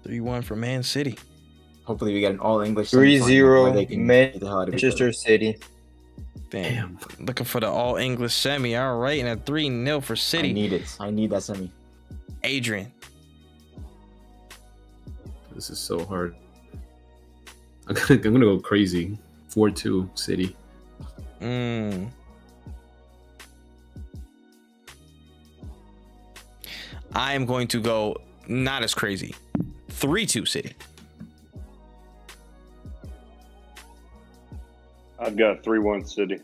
3-1 for Man City. Hopefully we get an all English 3-0 Manchester City. Damn. Looking for the all English semi. All right, and a 3-0 for City. I need it. I need that semi. Adrian. This is so hard. I'm gonna go crazy. 4-2 City. I am going to go not as crazy. 3-2 City. I've got 3-1 City.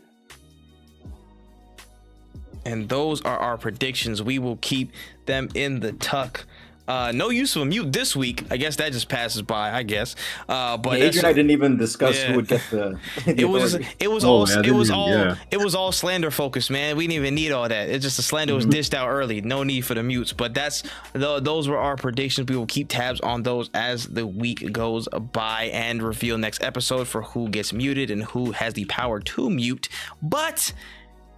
And those are our predictions. We will keep them in the tuck. No use of a mute this week. I guess that just passes by. I guess. But Adrian and I didn't even discuss who would get the. It was all slander focused, man. We didn't even need all that. It's just the slander was dished out early. No need for the mutes. But those were our predictions. We will keep tabs on those as the week goes by and reveal next episode for who gets muted and who has the power to mute. But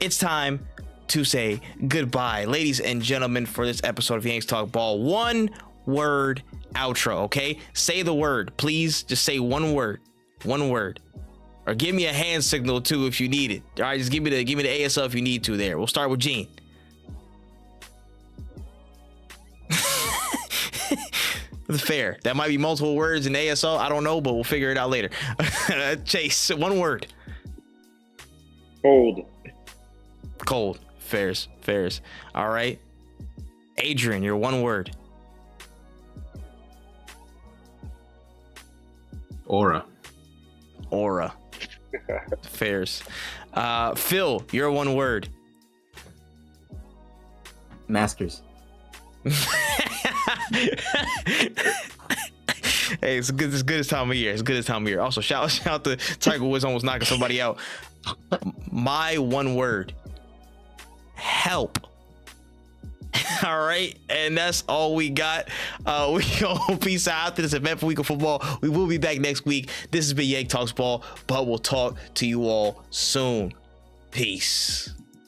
it's time to say goodbye, ladies and gentlemen, for this episode of Yanks Talk Ball. 1 word outro, okay? Say the word, please. Just say 1 word, or give me a hand signal too if you need it. All right, just give me the ASL if you need to. There, we'll start with Gene. It's fair. That might be multiple words in ASL. I don't know, but we'll figure it out later. Chase, 1 word. Cold. Fairs. All right. Adrian, your 1 word. Aura. Fairs. Phil, your 1 word. Masters. Hey, it's good as time of year. Also, shout out to Tiger Woods almost knocking somebody out. My 1 word. Help. All right, and that's all we got. We go peace out after this eventful week of football. We will be back next week. This has been Yank Talks Ball, but we'll talk to you all soon. Peace.